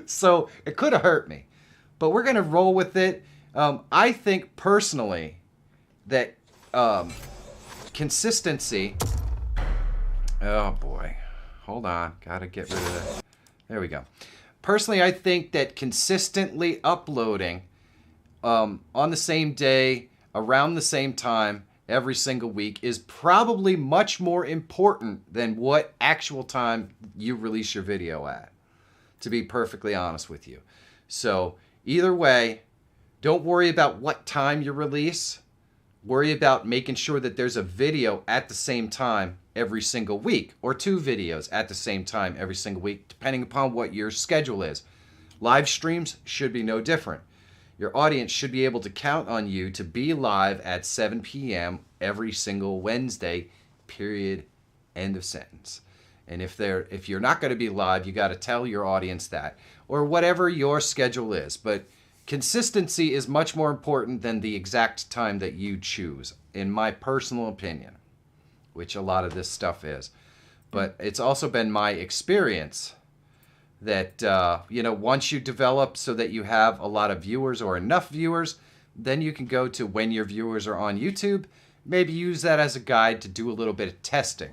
So it could have hurt me. But we're going to roll with it. I think personally that consistency... Oh boy. Hold on. Got to get rid of that. There we go. Personally, I think that consistently uploading on the same day, around the same time, every single week is probably much more important than what actual time you release your video at, to be perfectly honest with you. So either way, don't worry about what time you release. Worry about making sure that there's a video at the same time every single week, or 2 videos at the same time every single week, depending upon what your schedule is. Live streams should be no different. Your audience should be able to count on you to be live at 7 p.m. every single Wednesday, period, end of sentence. And if you're not going to be live, you got to tell your audience that, or whatever your schedule is. But consistency is much more important than the exact time that you choose, in my personal opinion, which a lot of this stuff is. But it's also been my experience that, once you develop so that you have a lot of viewers or enough viewers, then you can go to when your viewers are on YouTube. Maybe use that as a guide to do a little bit of testing,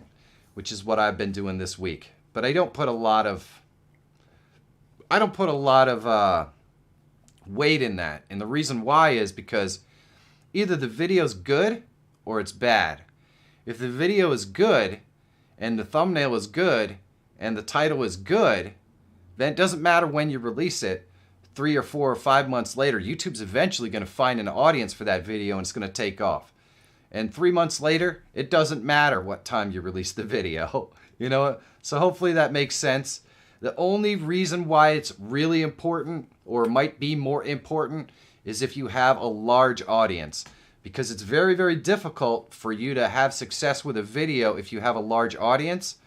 which is what I've been doing this week. But I don't put a lot of weight in that. And the reason why is because either the video's good or it's bad. If the video is good and the thumbnail is good and the title is good, then it doesn't matter when you release it. 3 or 4 or 5 months later, YouTube's eventually going to find an audience for that video and it's going to take off. And 3 months later, it doesn't matter what time you release the video. You know, so hopefully that makes sense. The only reason why it's really important, or might be more important, is if you have a large audience. Because it's very, very difficult for you to have success with a video if you have a large audience,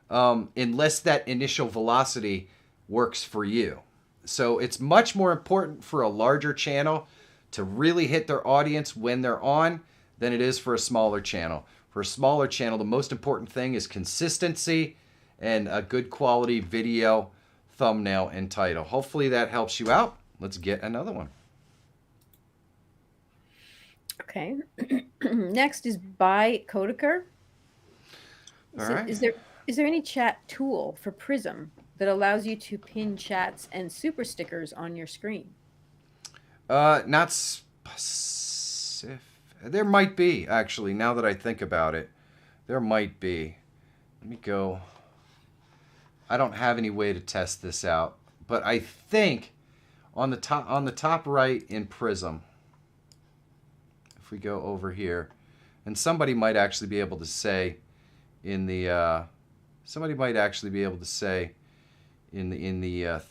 unless that initial velocity works for you. So it's much more important for a larger channel to really hit their audience when they're on than it is for a smaller channel. For a smaller channel, the most important thing is consistency and a good quality video, thumbnail, and title. Hopefully that helps you out. Let's get another one. Okay. Next is by Kodaker. All right. Is there any chat tool for Prism that allows you to pin chats and super stickers on your screen? Not specific. There might be, actually, now that I think about it. There might be. Let me go. I don't have any way to test this out, but I think on the top right in Prism, if we go over here, and somebody might actually be able to say in the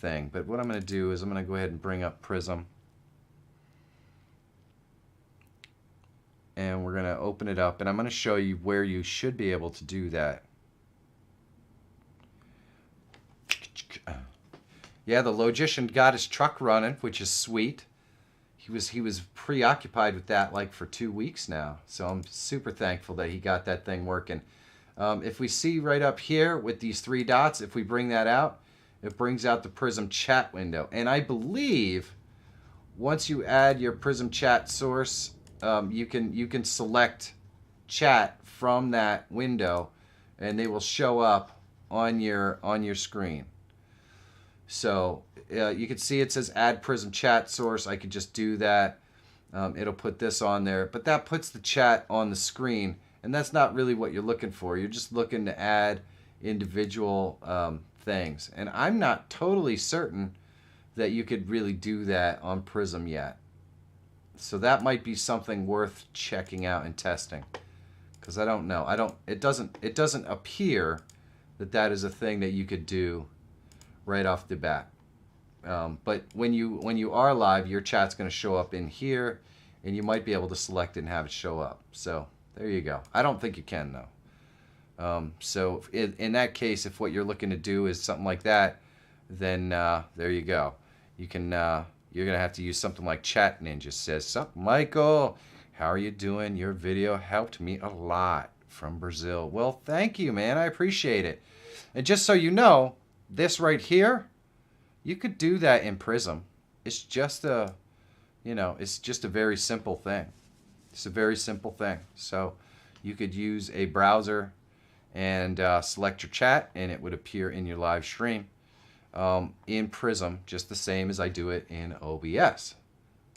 thing. But what I'm going to do is I'm going to go ahead and bring up Prism. And we're going to open it up, and I'm going to show you where you should be able to do that. Yeah, the logician got his truck running, which is sweet. He was preoccupied with that like for 2 weeks now. So I'm super thankful that he got that thing working. If we see right up here with these 3 dots, if we bring that out, it brings out the Prism chat window. And I believe once you add your Prism chat source, you can select chat from that window, and they will show up on your screen. So you can see it says add Prism chat source. I could just do that. It'll put this on there, but that puts the chat on the screen, and that's not really what you're looking for. You're just looking to add individual things, and I'm not totally certain that you could really do that on Prism yet. So that might be something worth checking out and testing, because I don't know. It doesn't appear that is a thing that you could do right off the bat. But when you are live, your chat's going to show up in here, and you might be able to select it and have it show up. So there you go. I don't think you can though. So in that case, if what you're looking to do is something like that, then there you go. You can. You're going to have to use something like Chat Ninja says, "Sup, Michael? How are you doing? Your video helped me a lot from Brazil." Well, thank you, man. I appreciate it. And just so you know, this right here, you could do that in Prism. It's just a, it's just a very simple thing. It's a very simple thing. So you could use a browser and select your chat, and it would appear in your live stream. In Prism, just the same as I do it in OBS.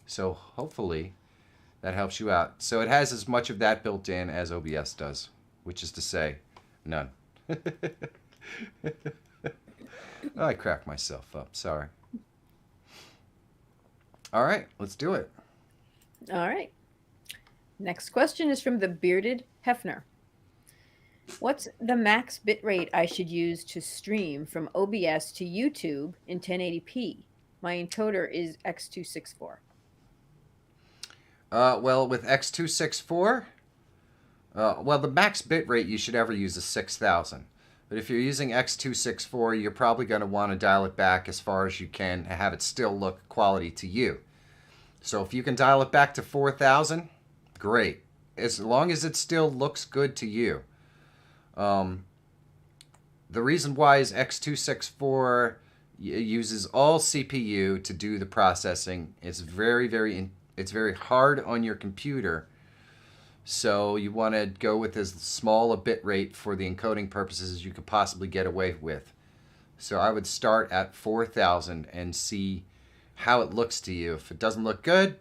So hopefully that helps you out. So it has as much of that built in as OBS does, which is to say, none. I cracked myself up. Sorry. All right, let's do it. All right. Next question is from the Bearded Hefner. What's the max bitrate I should use to stream from OBS to YouTube in 1080p? My encoder is X264. Well, with X264, the max bitrate you should ever use is 6,000. But if you're using X264, you're probably going to want to dial it back as far as you can to have it still look quality to you. So if you can dial it back to 4,000, great. As long as it still looks good to you. The reason why is X264 uses all CPU to do the processing. It's it's very hard on your computer. So you want to go with as small a bit rate for the encoding purposes as you could possibly get away with. So I would start at 4,000 and see how it looks to you. If it doesn't look good,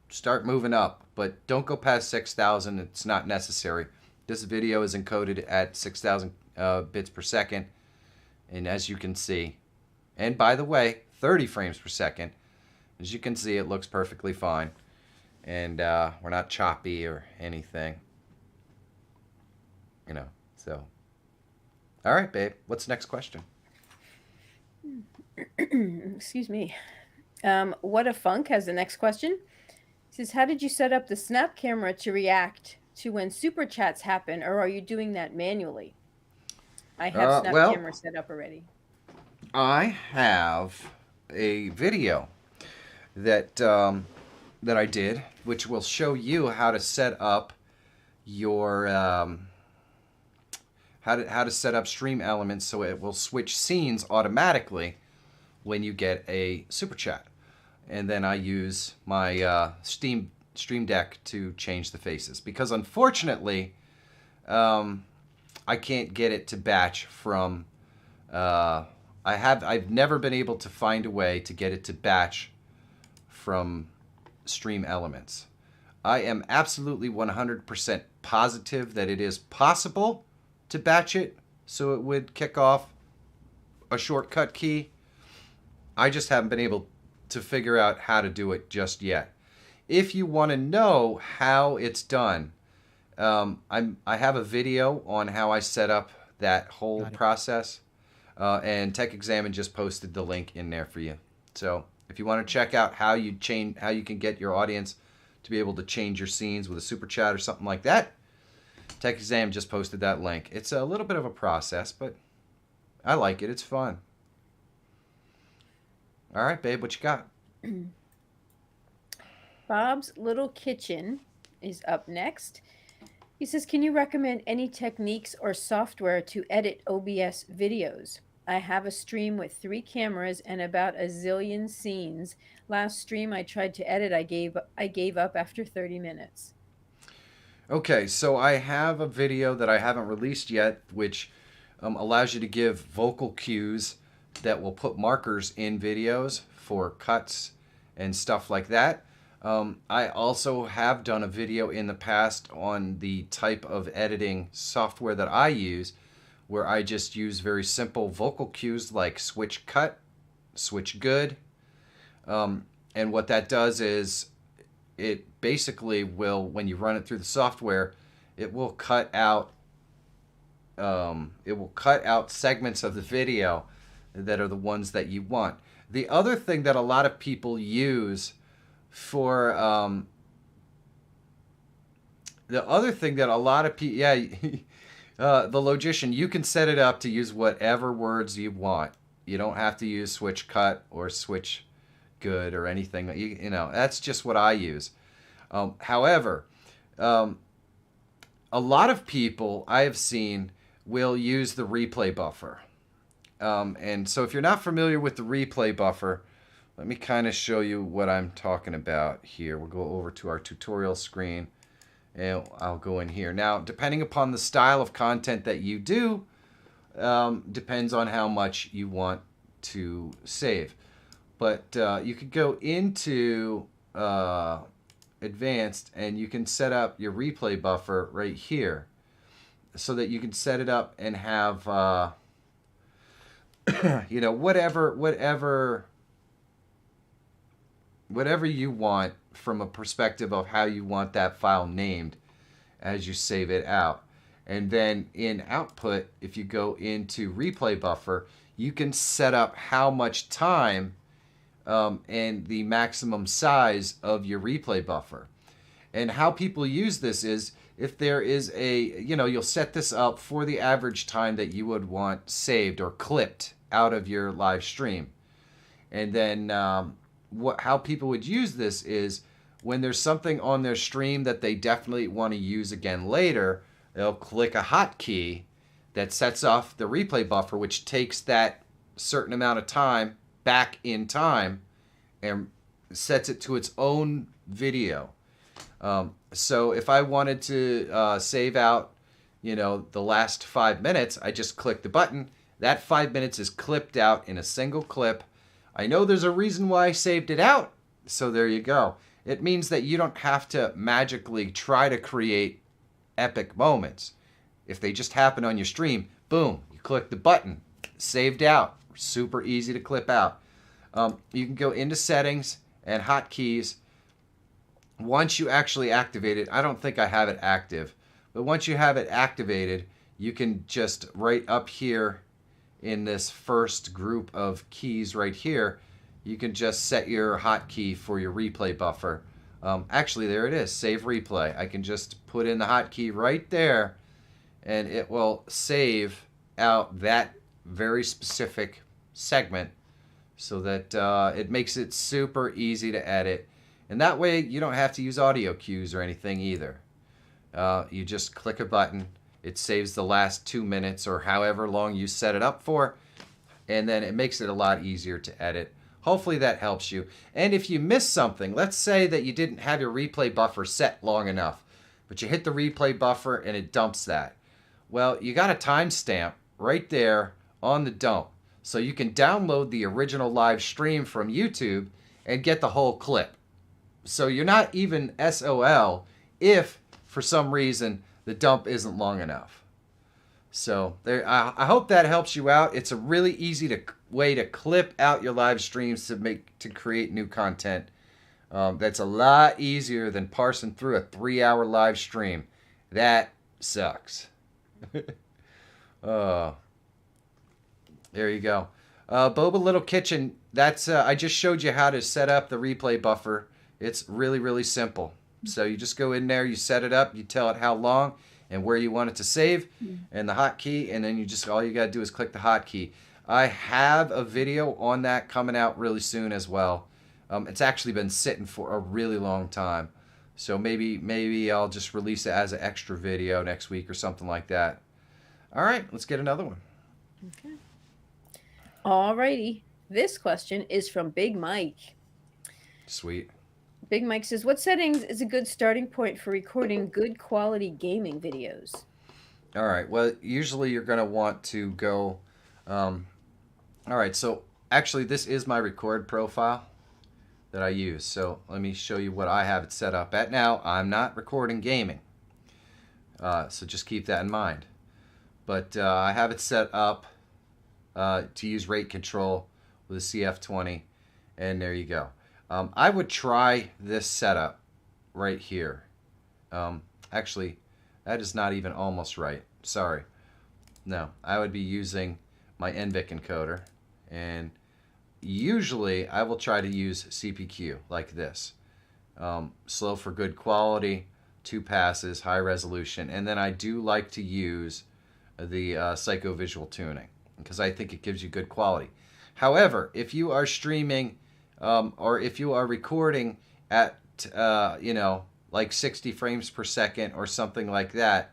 start moving up. But don't go past 6,000. It's not necessary. This video is encoded at 6,000 bits per second. And as you can see, and by the way, 30 frames per second. As you can see, it looks perfectly fine. And we're not choppy or anything. you know. So, all right, babe. What's the next question? Excuse me. What a Funk has the next question. He says, how did you set up the snap camera to react to when super chats happen, or are you doing that manually? I have snap Well, camera set up already. I have a video that that I did, which will show you how to set up your how to set up stream elements so it will switch scenes automatically when you get a super chat, and then I use my Stream Deck to change the faces because unfortunately I can't get it to batch from. I've never been able to find a way to get it to batch from Stream Elements. I am absolutely 100% positive that it is possible to batch it so it would kick off a shortcut key. I just haven't been able to figure out how to do it just yet. If you want to know how it's done, I have a video on how I set up that whole process, and Tech Examine just posted the link in there for you. So if you want to check out how you can get your audience to be able to change your scenes with a super chat or something like that, Tech Exam just posted that link. It's a little bit of a process, but I like it. It's fun. All right, babe, what you got? Bob's Little Kitchen is up next. He says, can you recommend any techniques or software to edit OBS videos? I have a stream with 3 cameras and about a zillion scenes. Last stream I tried to edit, I gave up after 30 minutes. Okay, so I have a video that I haven't released yet, which allows you to give vocal cues that will put markers in videos for cuts and stuff like that. I also have done a video in the past on the type of editing software that I use, where I just use very simple vocal cues like switch cut, switch good. And what that does is it basically will, when you run it through the software, it will cut out segments of the video that are the ones that you want. The other thing that a lot of people use for the Logician, you can set it up to use whatever words you want. You don't have to use switch cut or switch good or anything. You know, that's just what I use. However, a lot of people I have seen will use the replay buffer. And so if you're not familiar with the replay buffer, let me kind of show you what I'm talking about here. We'll go over to our tutorial screen and I'll go in here. Now, depending upon the style of content that you do, depends on how much you want to save. But you could go into advanced and you can set up your replay buffer right here so that you can set it up and have you know, whatever you want from a perspective of how you want that file named as you save it out. And then in output, if you go into replay buffer, you can set up how much time and the maximum size of your replay buffer. And how people use this is if there is a, you know, you'll set this up for the average time that you would want saved or clipped out of your live stream. And then how people would use this is when there's something on their stream that they definitely want to use again later, they'll click a hotkey that sets off the replay buffer, which takes that certain amount of time back in time and sets it to its own video. So if I wanted to save out, you know, the last 5 minutes, I just click the button. That 5 minutes is clipped out in a single clip. I know there's a reason why I saved it out, so there you go. It means that you don't have to magically try to create epic moments. If they just happen on your stream, boom, you click the button, saved out, super easy to clip out. You can go into settings and hotkeys. Once you actually activate it, I don't think I have it active, But once you have it activated, you can just right up here in this first group of keys right here, you can just set your hotkey for your replay buffer. Actually, there it is, save replay. I can just put in the hotkey right there, and it will save out that very specific segment so that it makes it super easy to edit. And that way you don't have to use audio cues or anything either. You just click a button. It saves the last 2 minutes or however long you set it up for. And then it makes it a lot easier to edit. Hopefully that helps you. And if you miss something, let's say that you didn't have your replay buffer set long enough, but you hit the replay buffer and it dumps that. Well, you got a timestamp right there on the dump. So you can download the original live stream from YouTube and get the whole clip. So you're not even SOL if, for some reason, the dump isn't long enough. So there, I hope that helps you out. It's a really easy way to clip out your live streams to create new content. That's a lot easier than parsing through a 3-hour live stream. That sucks. There you go. Boba Little Kitchen. That's I just showed you how to set up the replay buffer. It's really, really simple. So you just go in there, you set it up, you tell it how long and where you want it to save, and the hotkey, and then all you got to do is click the hotkey. I have a video on that coming out really soon as well. It's actually been sitting for a really long time. So maybe I'll just release it as an extra video next week or something like that. All right, let's get another one. Okay. Alrighty. This question is from Big Mike. Sweet. Big Mike says, what settings is a good starting point for recording good quality gaming videos? All right. Well, usually you're going to want to go... all right. So actually, this is my record profile that I use. So let me show you what I have it set up at now. I'm not recording gaming. So just keep that in mind. But I have it set up to use rate control with a CF20. And there you go. I would try this setup right here. Actually, that is not even almost right. Sorry. No, I would be using my NVIC encoder. And usually I will try to use CPQ like this. Slow for good quality, 2 passes, high resolution. And then I do like to use the psycho-visual tuning because I think it gives you good quality. However, if you are streaming or if you are recording at, like 60 frames per second or something like that,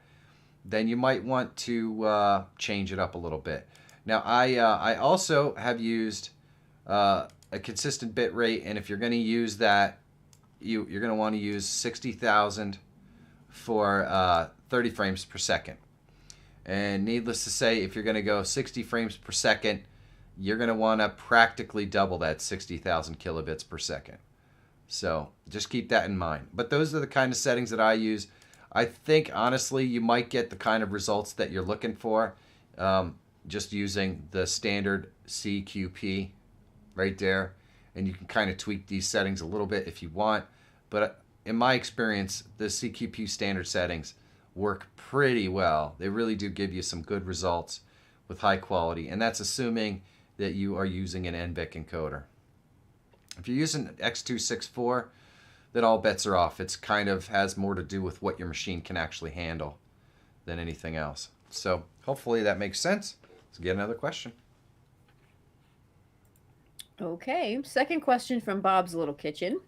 then you might want to change it up a little bit. Now, I also have used a consistent bit rate, and if you're going to use that, you're going to want to use 60,000 for 30 frames per second. And needless to say, if you're going to go 60 frames per second, you're going to want to practically double that 60,000 kilobits per second. So just keep that in mind. But those are the kind of settings that I use. I think, honestly, you might get the kind of results that you're looking for just using the standard CQP right there. And you can kind of tweak these settings a little bit if you want. But in my experience, the CQP standard settings work pretty well. They really do give you some good results with high quality. And that's assuming that you are using an NVIC encoder. If you're using X264, then all bets are off. It's kind of has more to do with what your machine can actually handle than anything else. So hopefully that makes sense. Let's get another question. Okay, second question from Bob's Little Kitchen.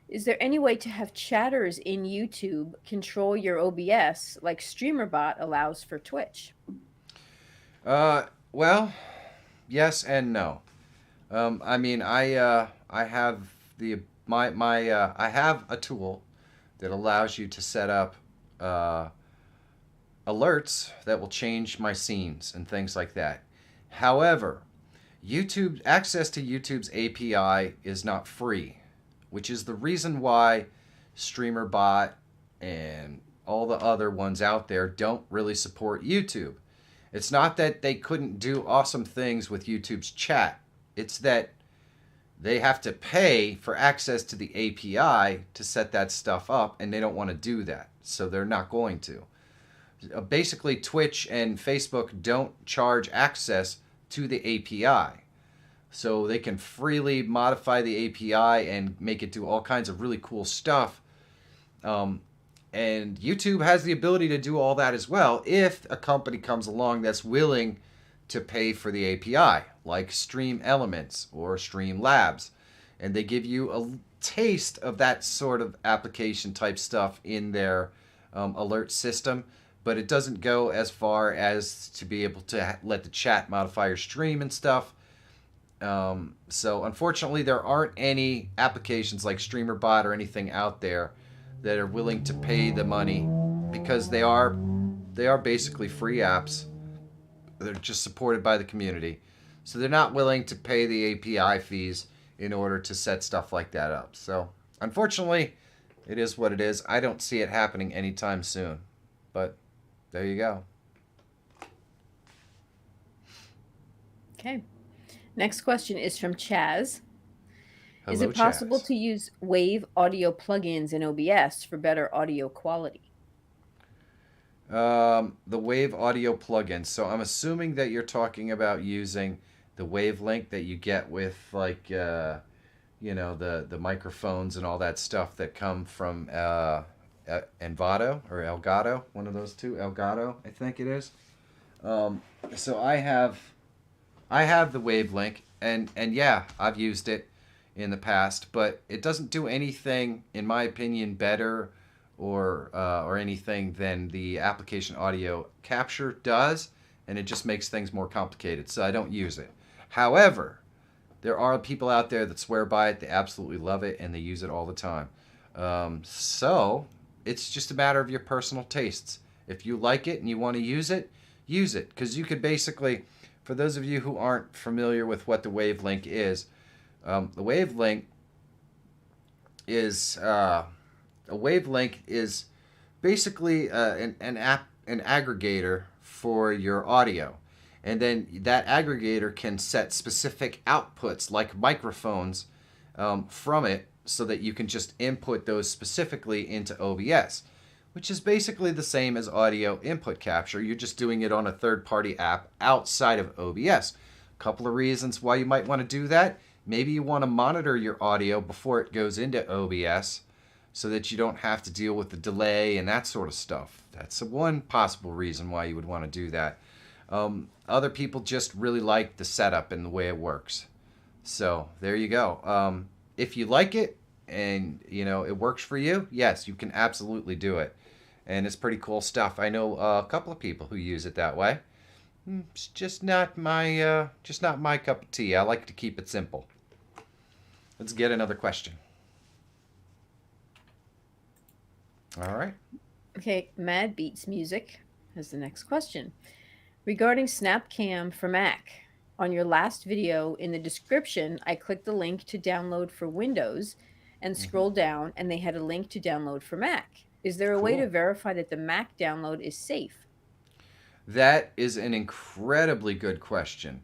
Is there any way to have chatters in YouTube control your OBS like StreamerBot allows for Twitch? Well, yes and no. I mean, I have I have a tool that allows you to set up alerts that will change my scenes and things like that. However, access to YouTube's API is not free, which is the reason why StreamerBot and all the other ones out there don't really support YouTube. It's not that they couldn't do awesome things with YouTube's chat. It's that they have to pay for access to the API to set that stuff up, and they don't want to do that, so they're not going to. Basically, Twitch and Facebook don't charge access to the API. So they can freely modify the API and make it do all kinds of really cool stuff. And YouTube has the ability to do all that as well if a company comes along that's willing to pay for the API, like Stream Elements or Stream Labs. And they give you a taste of that sort of application type stuff in their alert system. But it doesn't go as far as to be able to let the chat modify your stream and stuff. So unfortunately, there aren't any applications like StreamerBot or anything out there that are willing to pay the money, because they are basically free apps. They're just supported by the community, so they're not willing to pay the API fees in order to set stuff like that up. So unfortunately, it is what it is. I don't see it happening anytime soon, but there you go. Okay. Next question is from Chaz. Is Hello, it possible Chaz. to use Wave audio plugins in OBS for better audio quality? The Wave audio plugins. So I'm assuming that you're talking about using the Wavelink that you get with, like, the microphones and all that stuff that come from Envato or Elgato, one of those two. Elgato, I think it is. So I have the Wavelink, and yeah, I've used it in the past, but it doesn't do anything, in my opinion, better or anything than the application audio capture does, and it just makes things more complicated, so I don't use it. However, there are people out there that swear by it, they absolutely love it, and they use it all the time. So it's just a matter of your personal tastes. If you like it and you want to use it, because you could basically, for those of you who aren't familiar with what the Wavelink is, the Wavelink is basically an aggregator for your audio, and then that aggregator can set specific outputs like microphones from it, so that you can just input those specifically into OBS, which is basically the same as audio input capture. You're just doing it on a third-party app outside of OBS. A couple of reasons why you might want to do that. Maybe you want to monitor your audio before it goes into OBS so that you don't have to deal with the delay and that sort of stuff. That's one possible reason why you would want to do that. Other people just really like the setup and the way it works. So there you go. If you like it and it works for you, yes, you can absolutely do it. And it's pretty cool stuff. I know a couple of people who use it that way. It's just not my cup of tea. I like to keep it simple. Let's get another question. All right. Okay, Mad Beats Music has the next question. Regarding SnapCam for Mac, on your last video in the description, I clicked the link to download for Windows and scrolled down, and they had a link to download for Mac. Is there a way to verify that the Mac download is safe? That is an incredibly good question,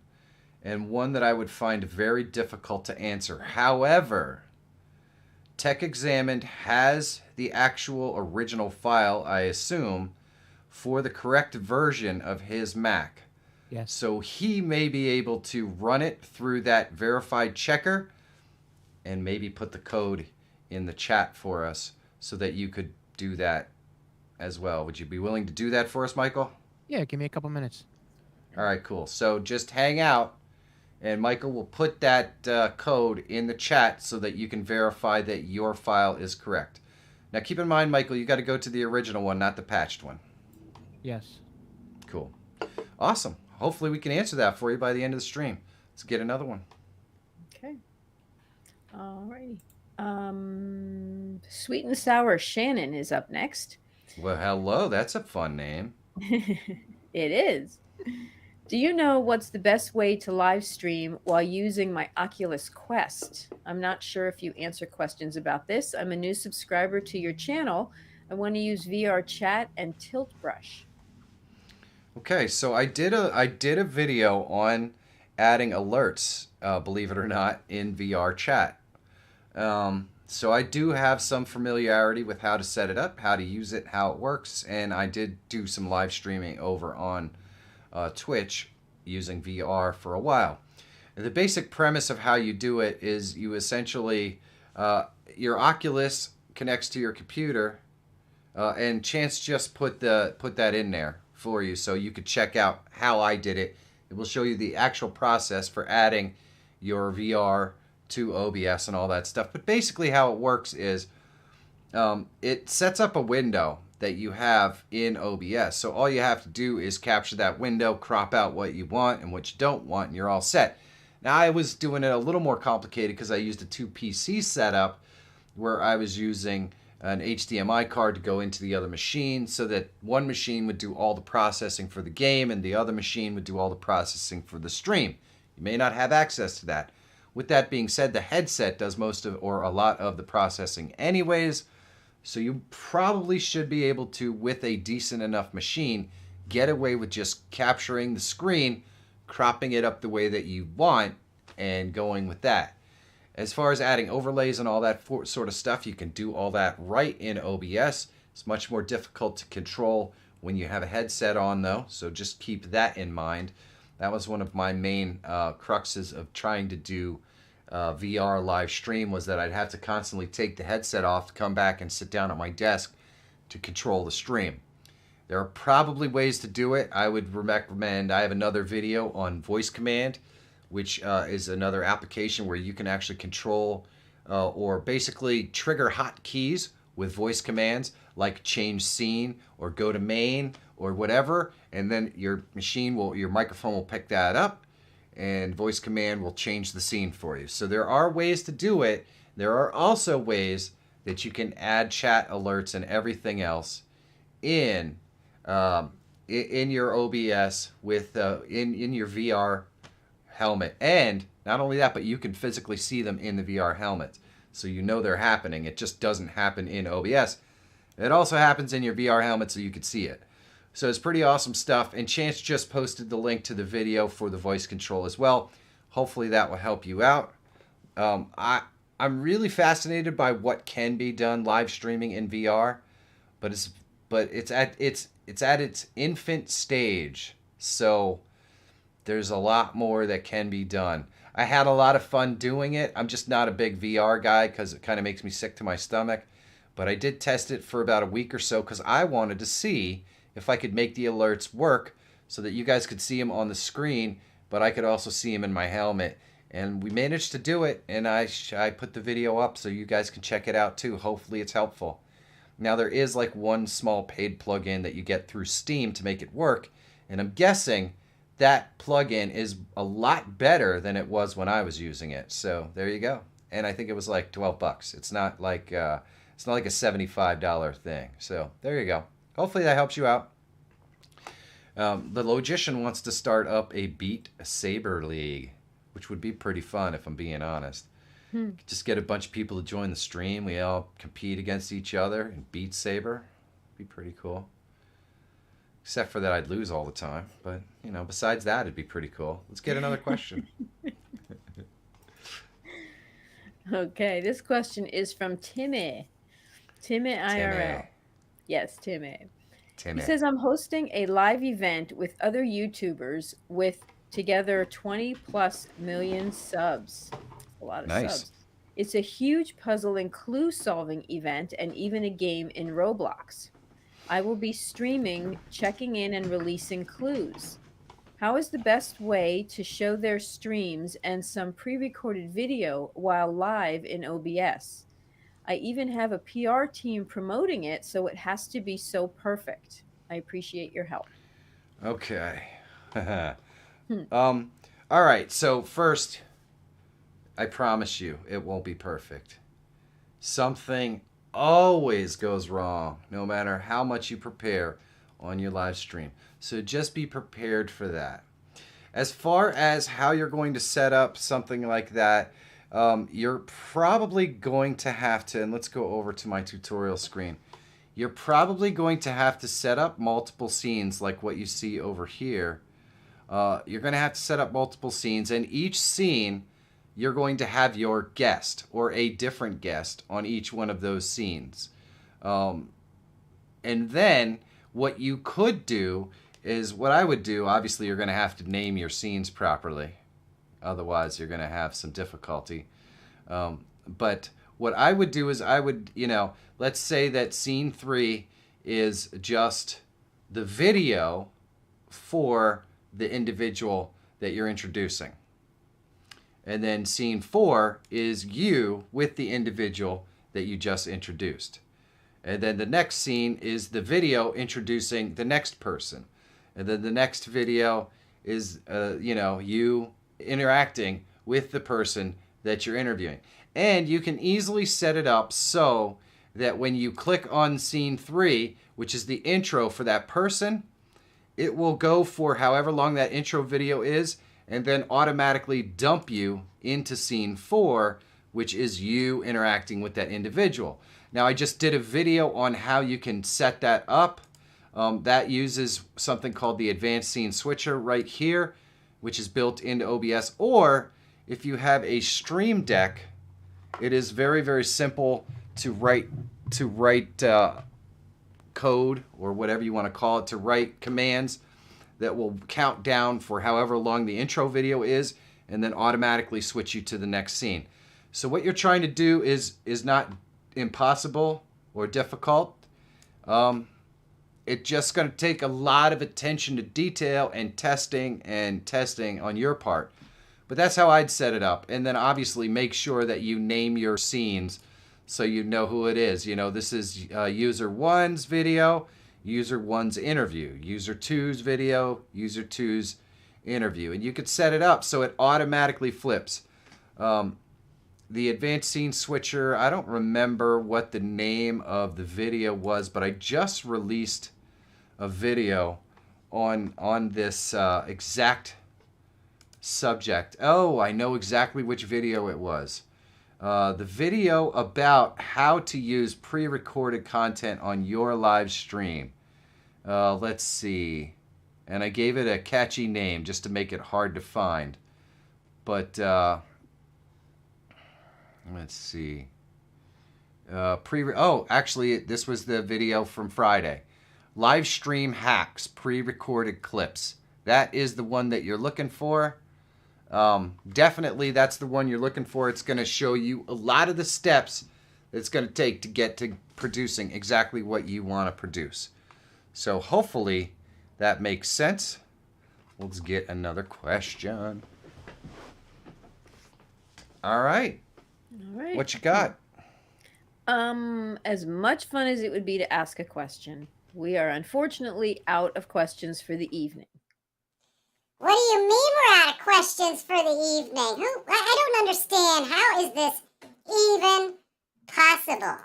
and one that I would find very difficult to answer. However, Tech Examined has the actual original file, I assume, for the correct version of his Mac. Yes. So he may be able to run it through that verified checker and maybe put the code in the chat for us so that you could do that as well. Would you be willing to do that for us, Michael? Yeah, give me a couple minutes. All right, cool. So just hang out, and Michael will put that code in the chat so that you can verify that your file is correct. Now, keep in mind, Michael, you got to go to the original one, not the patched one. Yes. Cool. Awesome. Hopefully we can answer that for you by the end of the stream. Let's get another one. Okay. Alrighty. Sweet and Sour Shannon is up next. Well, hello. That's a fun name. It is. Do you know what's the best way to live stream while using my Oculus Quest? I'm not sure if you answer questions about this. I'm a new subscriber to your channel. I want to use VR chat and Tilt Brush. Okay, so I did a video on adding alerts, believe it or not, in VR chat. So I do have some familiarity with how to set it up, how to use it, how it works, and I did do some live streaming over on Twitch using VR for a while. The basic premise of how you do it is you essentially, your Oculus connects to your computer, and Chance just put that in there for you so you could check out how I did it. It will show you the actual process for adding your VR to OBS and all that stuff. But basically how it works is it sets up a window that you have in OBS. So all you have to do is capture that window, crop out what you want and what you don't want, and you're all set. Now I was doing it a little more complicated because I used a 2 PC setup where I was using an HDMI card to go into the other machine so that one machine would do all the processing for the game and the other machine would do all the processing for the stream. You may not have access to that. With that being said, the headset does most of or a lot of the processing anyways, so you probably should be able to, with a decent enough machine, get away with just capturing the screen, cropping it up the way that you want, and going with that. As far as adding overlays and all that sort of stuff, you can do all that right in OBS. It's much more difficult to control when you have a headset on, though, so just keep that in mind. That was one of my main cruxes of trying to do VR live stream, was that I'd have to constantly take the headset off, come back and sit down at my desk to control the stream. There are probably ways to do it. I would recommend, I have another video on voice command, which is another application where you can actually control or basically trigger hotkeys with voice commands like change scene or go to main or whatever, and then your microphone will pick that up and voice command will change the scene for you. So there are ways to do it. There are also ways that you can add chat alerts and everything else in your OBS with in your VR helmet. And not only that, but you can physically see them in the VR helmet, so you know they're happening. It just doesn't happen in OBS. It also happens in your VR helmet, so you can see it. So it's pretty awesome stuff. And Chance just posted the link to the video for the voice control as well. Hopefully that will help you out. I'm really fascinated by what can be done live streaming in VR, but it's at its infant stage. So there's a lot more that can be done. I had a lot of fun doing it. I'm just not a big VR guy because it kind of makes me sick to my stomach. But I did test it for about a week or so because I wanted to see if I could make the alerts work so that you guys could see them on the screen, but I could also see them in my helmet. And we managed to do it, and I put the video up so you guys can check it out too. Hopefully it's helpful. Now there is like one small paid plugin that you get through Steam to make it work, and I'm guessing that plugin is a lot better than it was when I was using it. So there you go. And I think it was like $12. It's not like a $75 thing. So there you go. Hopefully that helps you out. The Logician wants to start up a Beat Saber League, which would be pretty fun if I'm being honest. Just get a bunch of people to join the stream. We all compete against each other in Beat Saber. Be pretty cool. Except for that I'd lose all the time. But, you know, besides that, it'd be pretty cool. Let's get another question. Okay, this question is from Timmy. Timmy IRL. Yes, Timmy. He says, I'm hosting a live event with other YouTubers with together 20 plus million subs. A lot of subs. It's a huge puzzle and clue solving event and even a game in Roblox. I will be streaming, checking in, and releasing clues. How is the best way to show their streams and some pre-recorded video while live in OBS? I even have a PR team promoting it, so it has to be so perfect. I appreciate your help. Okay. All right. So first, I promise you, it won't be perfect. Something always goes wrong, no matter how much you prepare on your live stream. So just be prepared for that. As far as how you're going to set up something like that, you're probably going to have to, and let's go over to my tutorial screen. You're probably going to have to set up multiple scenes like what you see over here you're going to have to set up multiple scenes, and each scene you're going to have your guest or a different guest on each one of those scenes. And then what you could do is what I would do. Obviously, you're going to have to name your scenes properly. Otherwise, you're going to have some difficulty. But what I would do is I would, let's say that scene 3 is just the video for the individual that you're introducing. And then scene 4 is you with the individual that you just introduced. And then the next scene is the video introducing the next person. And then the next video is, you interacting with the person that you're interviewing. And you can easily set it up so that when you click on scene 3, which is the intro for that person, it will go for however long that intro video is and then automatically dump you into scene 4, which is you interacting with that individual. Now, I just did a video on how you can set that up. That uses something called the advanced scene switcher right here, which is built into OBS. Or if you have a Stream Deck, it is very, very simple to write code or whatever you want to call it, to write commands that will count down for however long the intro video is and then automatically switch you to the next scene. So what you're trying to do is not impossible or difficult. It's just going to take a lot of attention to detail and testing on your part. But that's how I'd set it up. And then obviously make sure that you name your scenes so you know who it is. This is user 1's video, user 1's interview, user 2's video, user 2's interview. And you could set it up so it automatically flips. The advanced scene switcher, I don't remember what the name of the video was, but I just released a video on this exact subject. Oh, I know exactly which video it was. The video about how to use pre-recorded content on your live stream. Let's see. And I gave it a catchy name just to make it hard to find. But let's see. Actually, this was the video from Friday. Live stream hacks, pre-recorded clips. That is the one that you're looking for. Definitely, that's the one you're looking for. It's going to show you a lot of the steps that it's going to take to get to producing exactly what you want to produce. So hopefully that makes sense. Let's get another question. All right. All right. What you got? As much fun as it would be to ask a question, we are unfortunately out of questions for the evening. What do you mean we're out of questions for the evening? I don't understand. How is this even possible?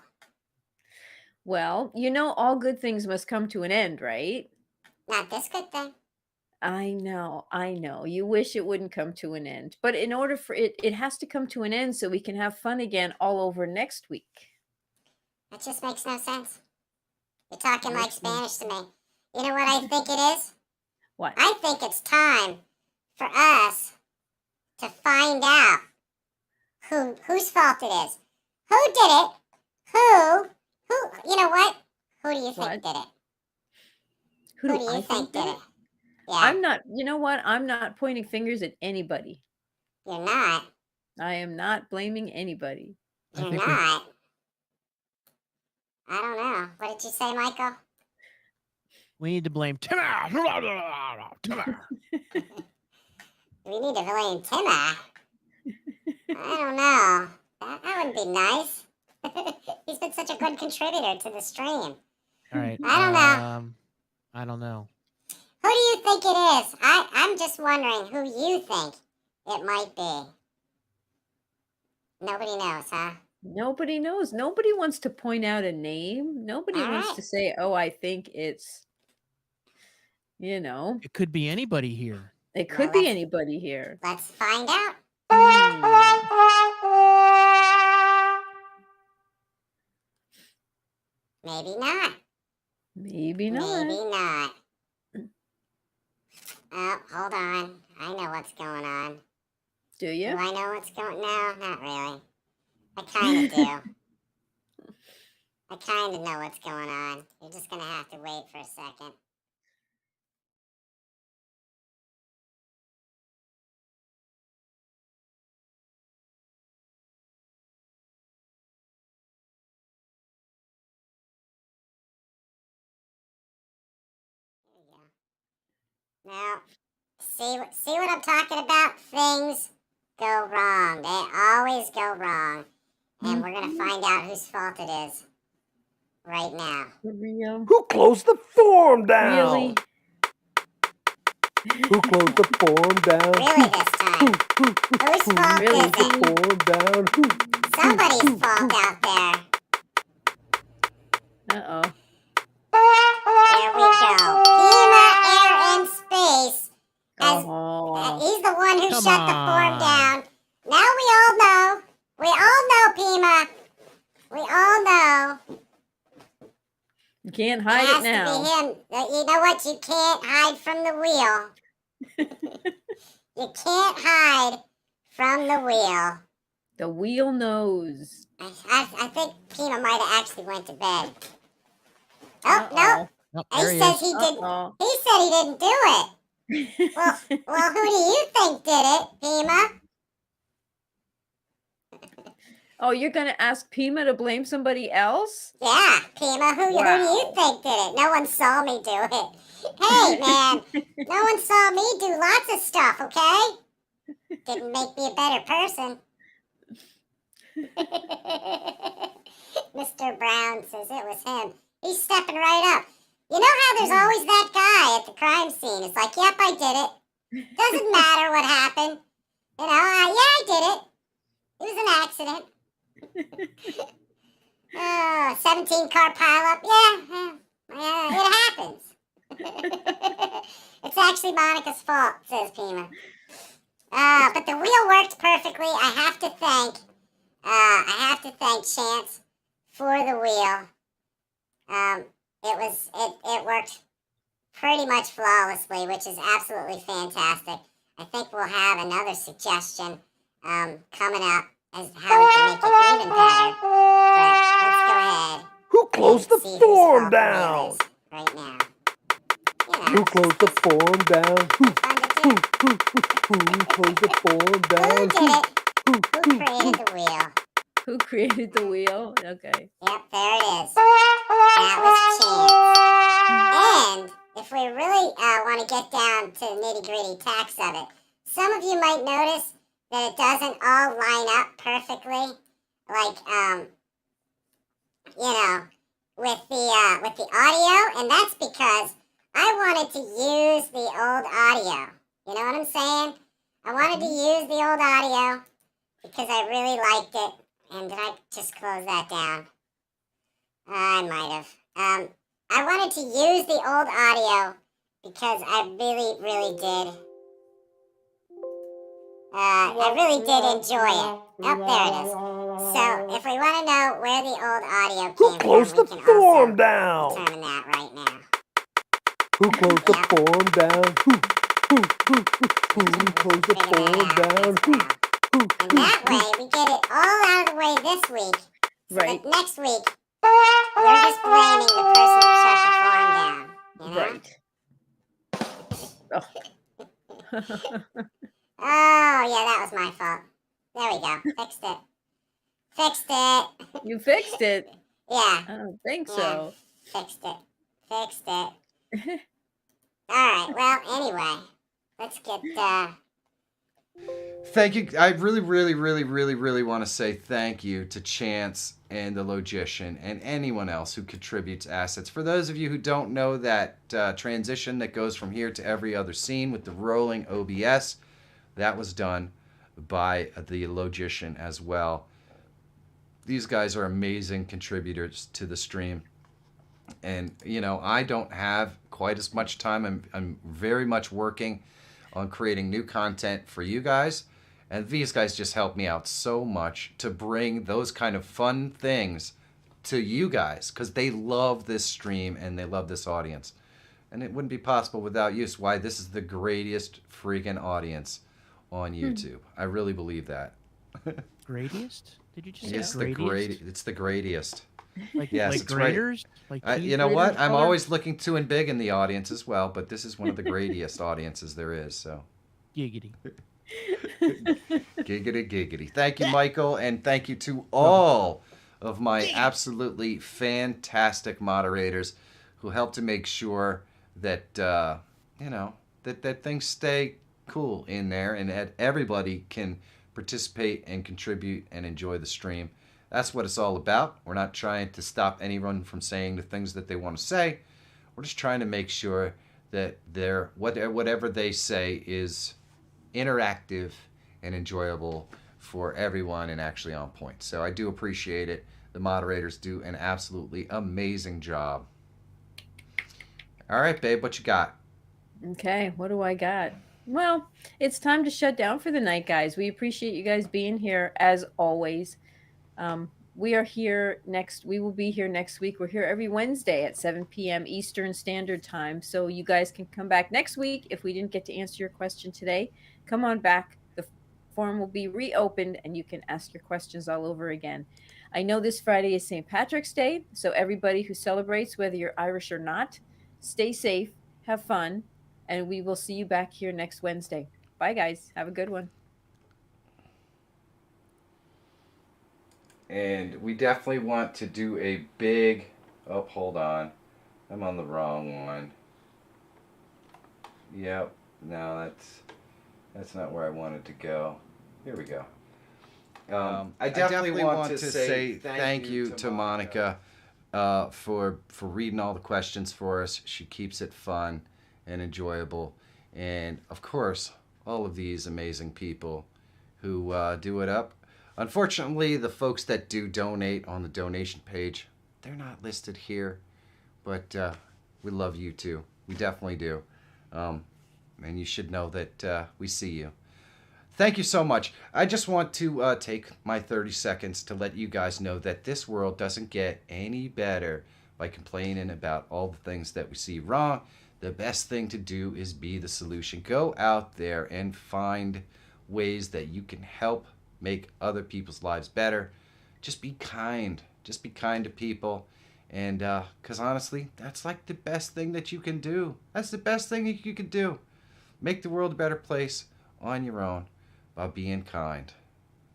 Well, all good things must come to an end, right? Not this good thing. I know. You wish it wouldn't come to an end. But in order for it has to come to an end so we can have fun again all over next week. That just makes no sense. You're talking like Spanish to me. You know what I think it is? What? I think it's time for us to find out whose fault it is. Who did it? Who, you know what? Who do you think What? did it? Who Who do do I you think did it? Yeah, I'm not, I'm not pointing fingers at anybody. you're not. I am not blaming anybody. You're think not. I don't know. What did you say, Michael? we need to blame Timmer. Timmer. We need to blame Timmer. I don't know. That wouldn't be nice. He's been such a good contributor to the stream. All right. I don't know. I don't know. Who do you think it is? I'm just wondering who you think it might be. Nobody knows, huh? Nobody knows. Nobody wants to point out a name. Nobody All wants right. to say, "Oh, I think it's," It could be anybody here. it Well, could be let's- anybody here. Let's find out. Maybe not. Maybe not. Maybe not. Oh, hold on. I know what's going on. Do Do you? I know what's going? No, not really. I kind of do. I kind of know what's going on. You're just gonna have to wait for a second. Here we go. Now, see what I'm talking about? Things go wrong. They always go wrong. And we're gonna find out whose fault it is right now. For real? Who closed the form down? Really? Who closed the form down? Really this time. Whose fault Really? is it? Form down. Somebody's fault out there. Uh-oh. There we go. Pima Air in Space. Oh. He's the one who Come shut the form on. down. Now we all know. We all know, Pima. We all know. You can't It hide has it now. to be him. You know what? You can't hide from the wheel. You can't hide from the wheel. The wheel knows. I think Pima might have actually went to bed. Oh, no. Nope, He there he says is. he didn't. Uh-oh. He said he didn't do it. Well, who do you think did it, Pima? Oh, you're gonna ask Pima to blame somebody else? Yeah, Pima, who do you Wow. think did it? No one saw me do it. Hey, man, no one saw me do lots of stuff, okay? Didn't make me a better person. Mr. Brown says it was him. He's stepping right up. You know how there's always that guy at the crime scene? It's like, yep, I did it. Doesn't matter what happened. You know, yeah, I did it. It was an accident. 17-car pileup. Yeah, it happens. It's actually Monica's fault, says Pima. But the wheel worked perfectly. I have to thank Chance for the wheel. It worked pretty much flawlessly, which is absolutely fantastic. I think we'll have another suggestion coming up as how we can make it even better. But let's go ahead. Who closed the and see whose form fault the wheel down? is right now. You know, Who closed the form down? fun to do. Who closed the form Who down? did it? Who created the wheel? Who created the wheel? Okay. Yep, there it is. That was Chance. And if we really want to get down to the nitty-gritty tax of it, some of you might notice that it doesn't all line up perfectly, like with the audio, and that's because I wanted to use the old audio. You know what I'm saying? I wanted to use the old audio because I really liked it. And did I just close that down? I might have. I wanted to use the old audio because I really, really did. I really did enjoy it. Oh, there it is. So, if we want to know where the old audio Who came closed from, the we can form also down? determine that right now. Who closed the Yeah. form down? Who closed the Figure form that out down? as well. And that way, we get it all out of the way this week. So Right. that next week, we're just blaming the person who shut the form down. You know? Right. Oh, yeah, that was my fault. There we go. Fixed it. Fixed it. You fixed it. Yeah, I don't think Yeah. so. fixed it. Fixed it. All right, well, anyway, let's get, Thank you. I really, really, really, really, really want to say thank you to Chance and the Logician and anyone else who contributes assets. For those of you who don't know that transition that goes from here to every other scene with the rolling OBS, that was done by the Logician as well. These guys are amazing contributors to the stream. And, you know, I don't have quite as much time. I'm very much working on creating new content for you guys. And these guys just help me out so much to bring those kind of fun things to you guys because they love this stream and they love this audience. and it wouldn't be possible without you. It's why this is the greatest freaking audience on YouTube. I really believe that. Greatest? Did you just It's say greatest? It's the greatest. Like, Yes, like it's right. graders? Like You know what? graders I'm color? always looking to and big in the audience as well, but this is one of the greatest audiences there is. So, Giggity. giggity, giggity. Thank you, Michael, and thank you to all of my absolutely fantastic moderators who help to make sure that that things stay cool in there and that everybody can participate and contribute and enjoy the stream. That's what it's all about. We're not trying to stop anyone from saying the things that they want to say. We're just trying to make sure that whatever they say is interactive and enjoyable for everyone and actually on point. So I do appreciate it. The moderators do an absolutely amazing job. All right, babe, what you got? Okay, what do I got? Well, it's time to shut down for the night, guys. We appreciate you guys being here as always. We are here next. We will be here next week. We're here every Wednesday at 7 p.m. Eastern Standard Time. So you guys can come back next week. If we didn't get to answer your question today, come on back. The forum will be reopened and you can ask your questions all over again. I know this Friday is St. Patrick's Day. So everybody who celebrates, whether you're Irish or not, stay safe, have fun, and we will see you back here next Wednesday. Bye, guys. Have a good one. And we definitely want to do a big... Oh, hold on. I'm on the wrong one. Yep. No, that's not where I wanted to go. Here we go. I definitely want to say thank you to Monica for reading all the questions for us. She keeps it fun and enjoyable. And, of course, all of these amazing people who do it up. Unfortunately, the folks that do donate on the donation page, they're not listed here. But we love you, too. We definitely do. And you should know that we see you. Thank you so much. I just want to take my 30 seconds to let you guys know that this world doesn't get any better by complaining about all the things that we see wrong. The best thing to do is be the solution. Go out there and find ways that you can help make other people's lives better. Just be kind. Just be kind to people. And because honestly, that's like the best thing that you can do. That's the best thing that you can do. Make the world a better place on your own by being kind.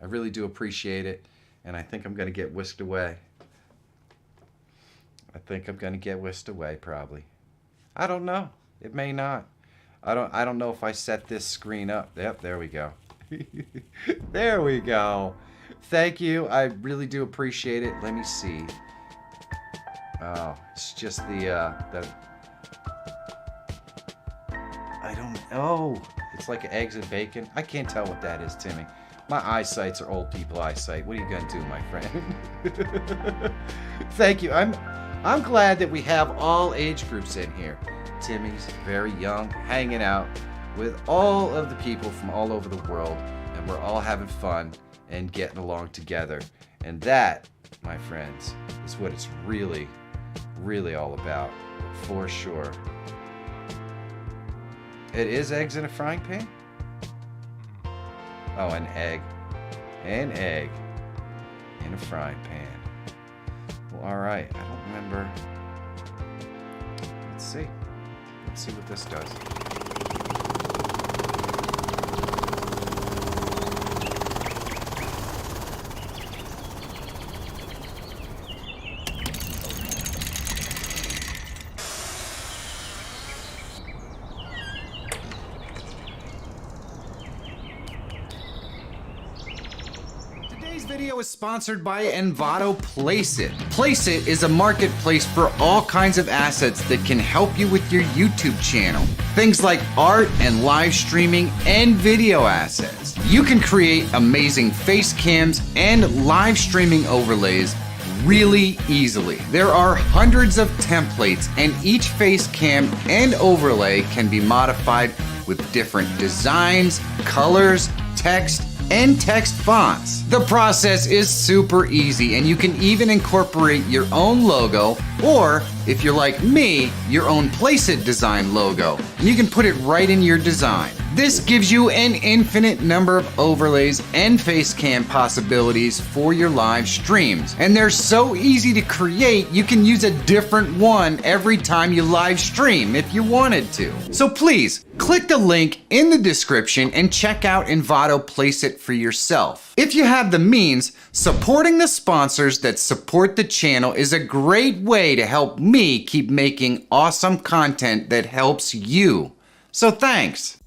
I really do appreciate it. And I think I'm going to get whisked away. Probably. I don't know. It may not. I don't know if I set this screen up. Yep, there we go. There we go. Thank you. I really do appreciate it. Let me see. Oh, it's just the I don't. Oh, it's like eggs and bacon. I can't tell what that is, Timmy. My eyesight's are old people eyesight. What are you gonna do, my friend? Thank you. I'm glad that we have all age groups in here. Timmy's very young, hanging out with all of the people from all over the world, and we're all having fun and getting along together. And that, my friends, is what it's really, really all about, for sure. It is eggs in a frying pan? Oh, an egg. An egg in a frying pan. Well, all right. I don't remember. Let's see. Let's see what this does. Today's video is sponsored by Envato Placeit. Placeit is a marketplace for all kinds of assets that can help you with your YouTube channel. Things like art and live streaming and video assets. You can create amazing face cams and live streaming overlays really easily. There are hundreds of templates, and each face cam and overlay can be modified with different designs, colors, text, and text fonts. The process is super easy, and you can even incorporate your own logo Or, if you're like me, your own Placeit design logo, and you can put it right in your design. This gives you an infinite number of overlays and face cam possibilities for your live streams. And they're so easy to create, you can use a different one every time you live stream if you wanted to. So please, click the link in the description and check out Envato Placeit for yourself. If you have the means, supporting the sponsors that support the channel is a great way to help me keep making awesome content that helps you. So thanks.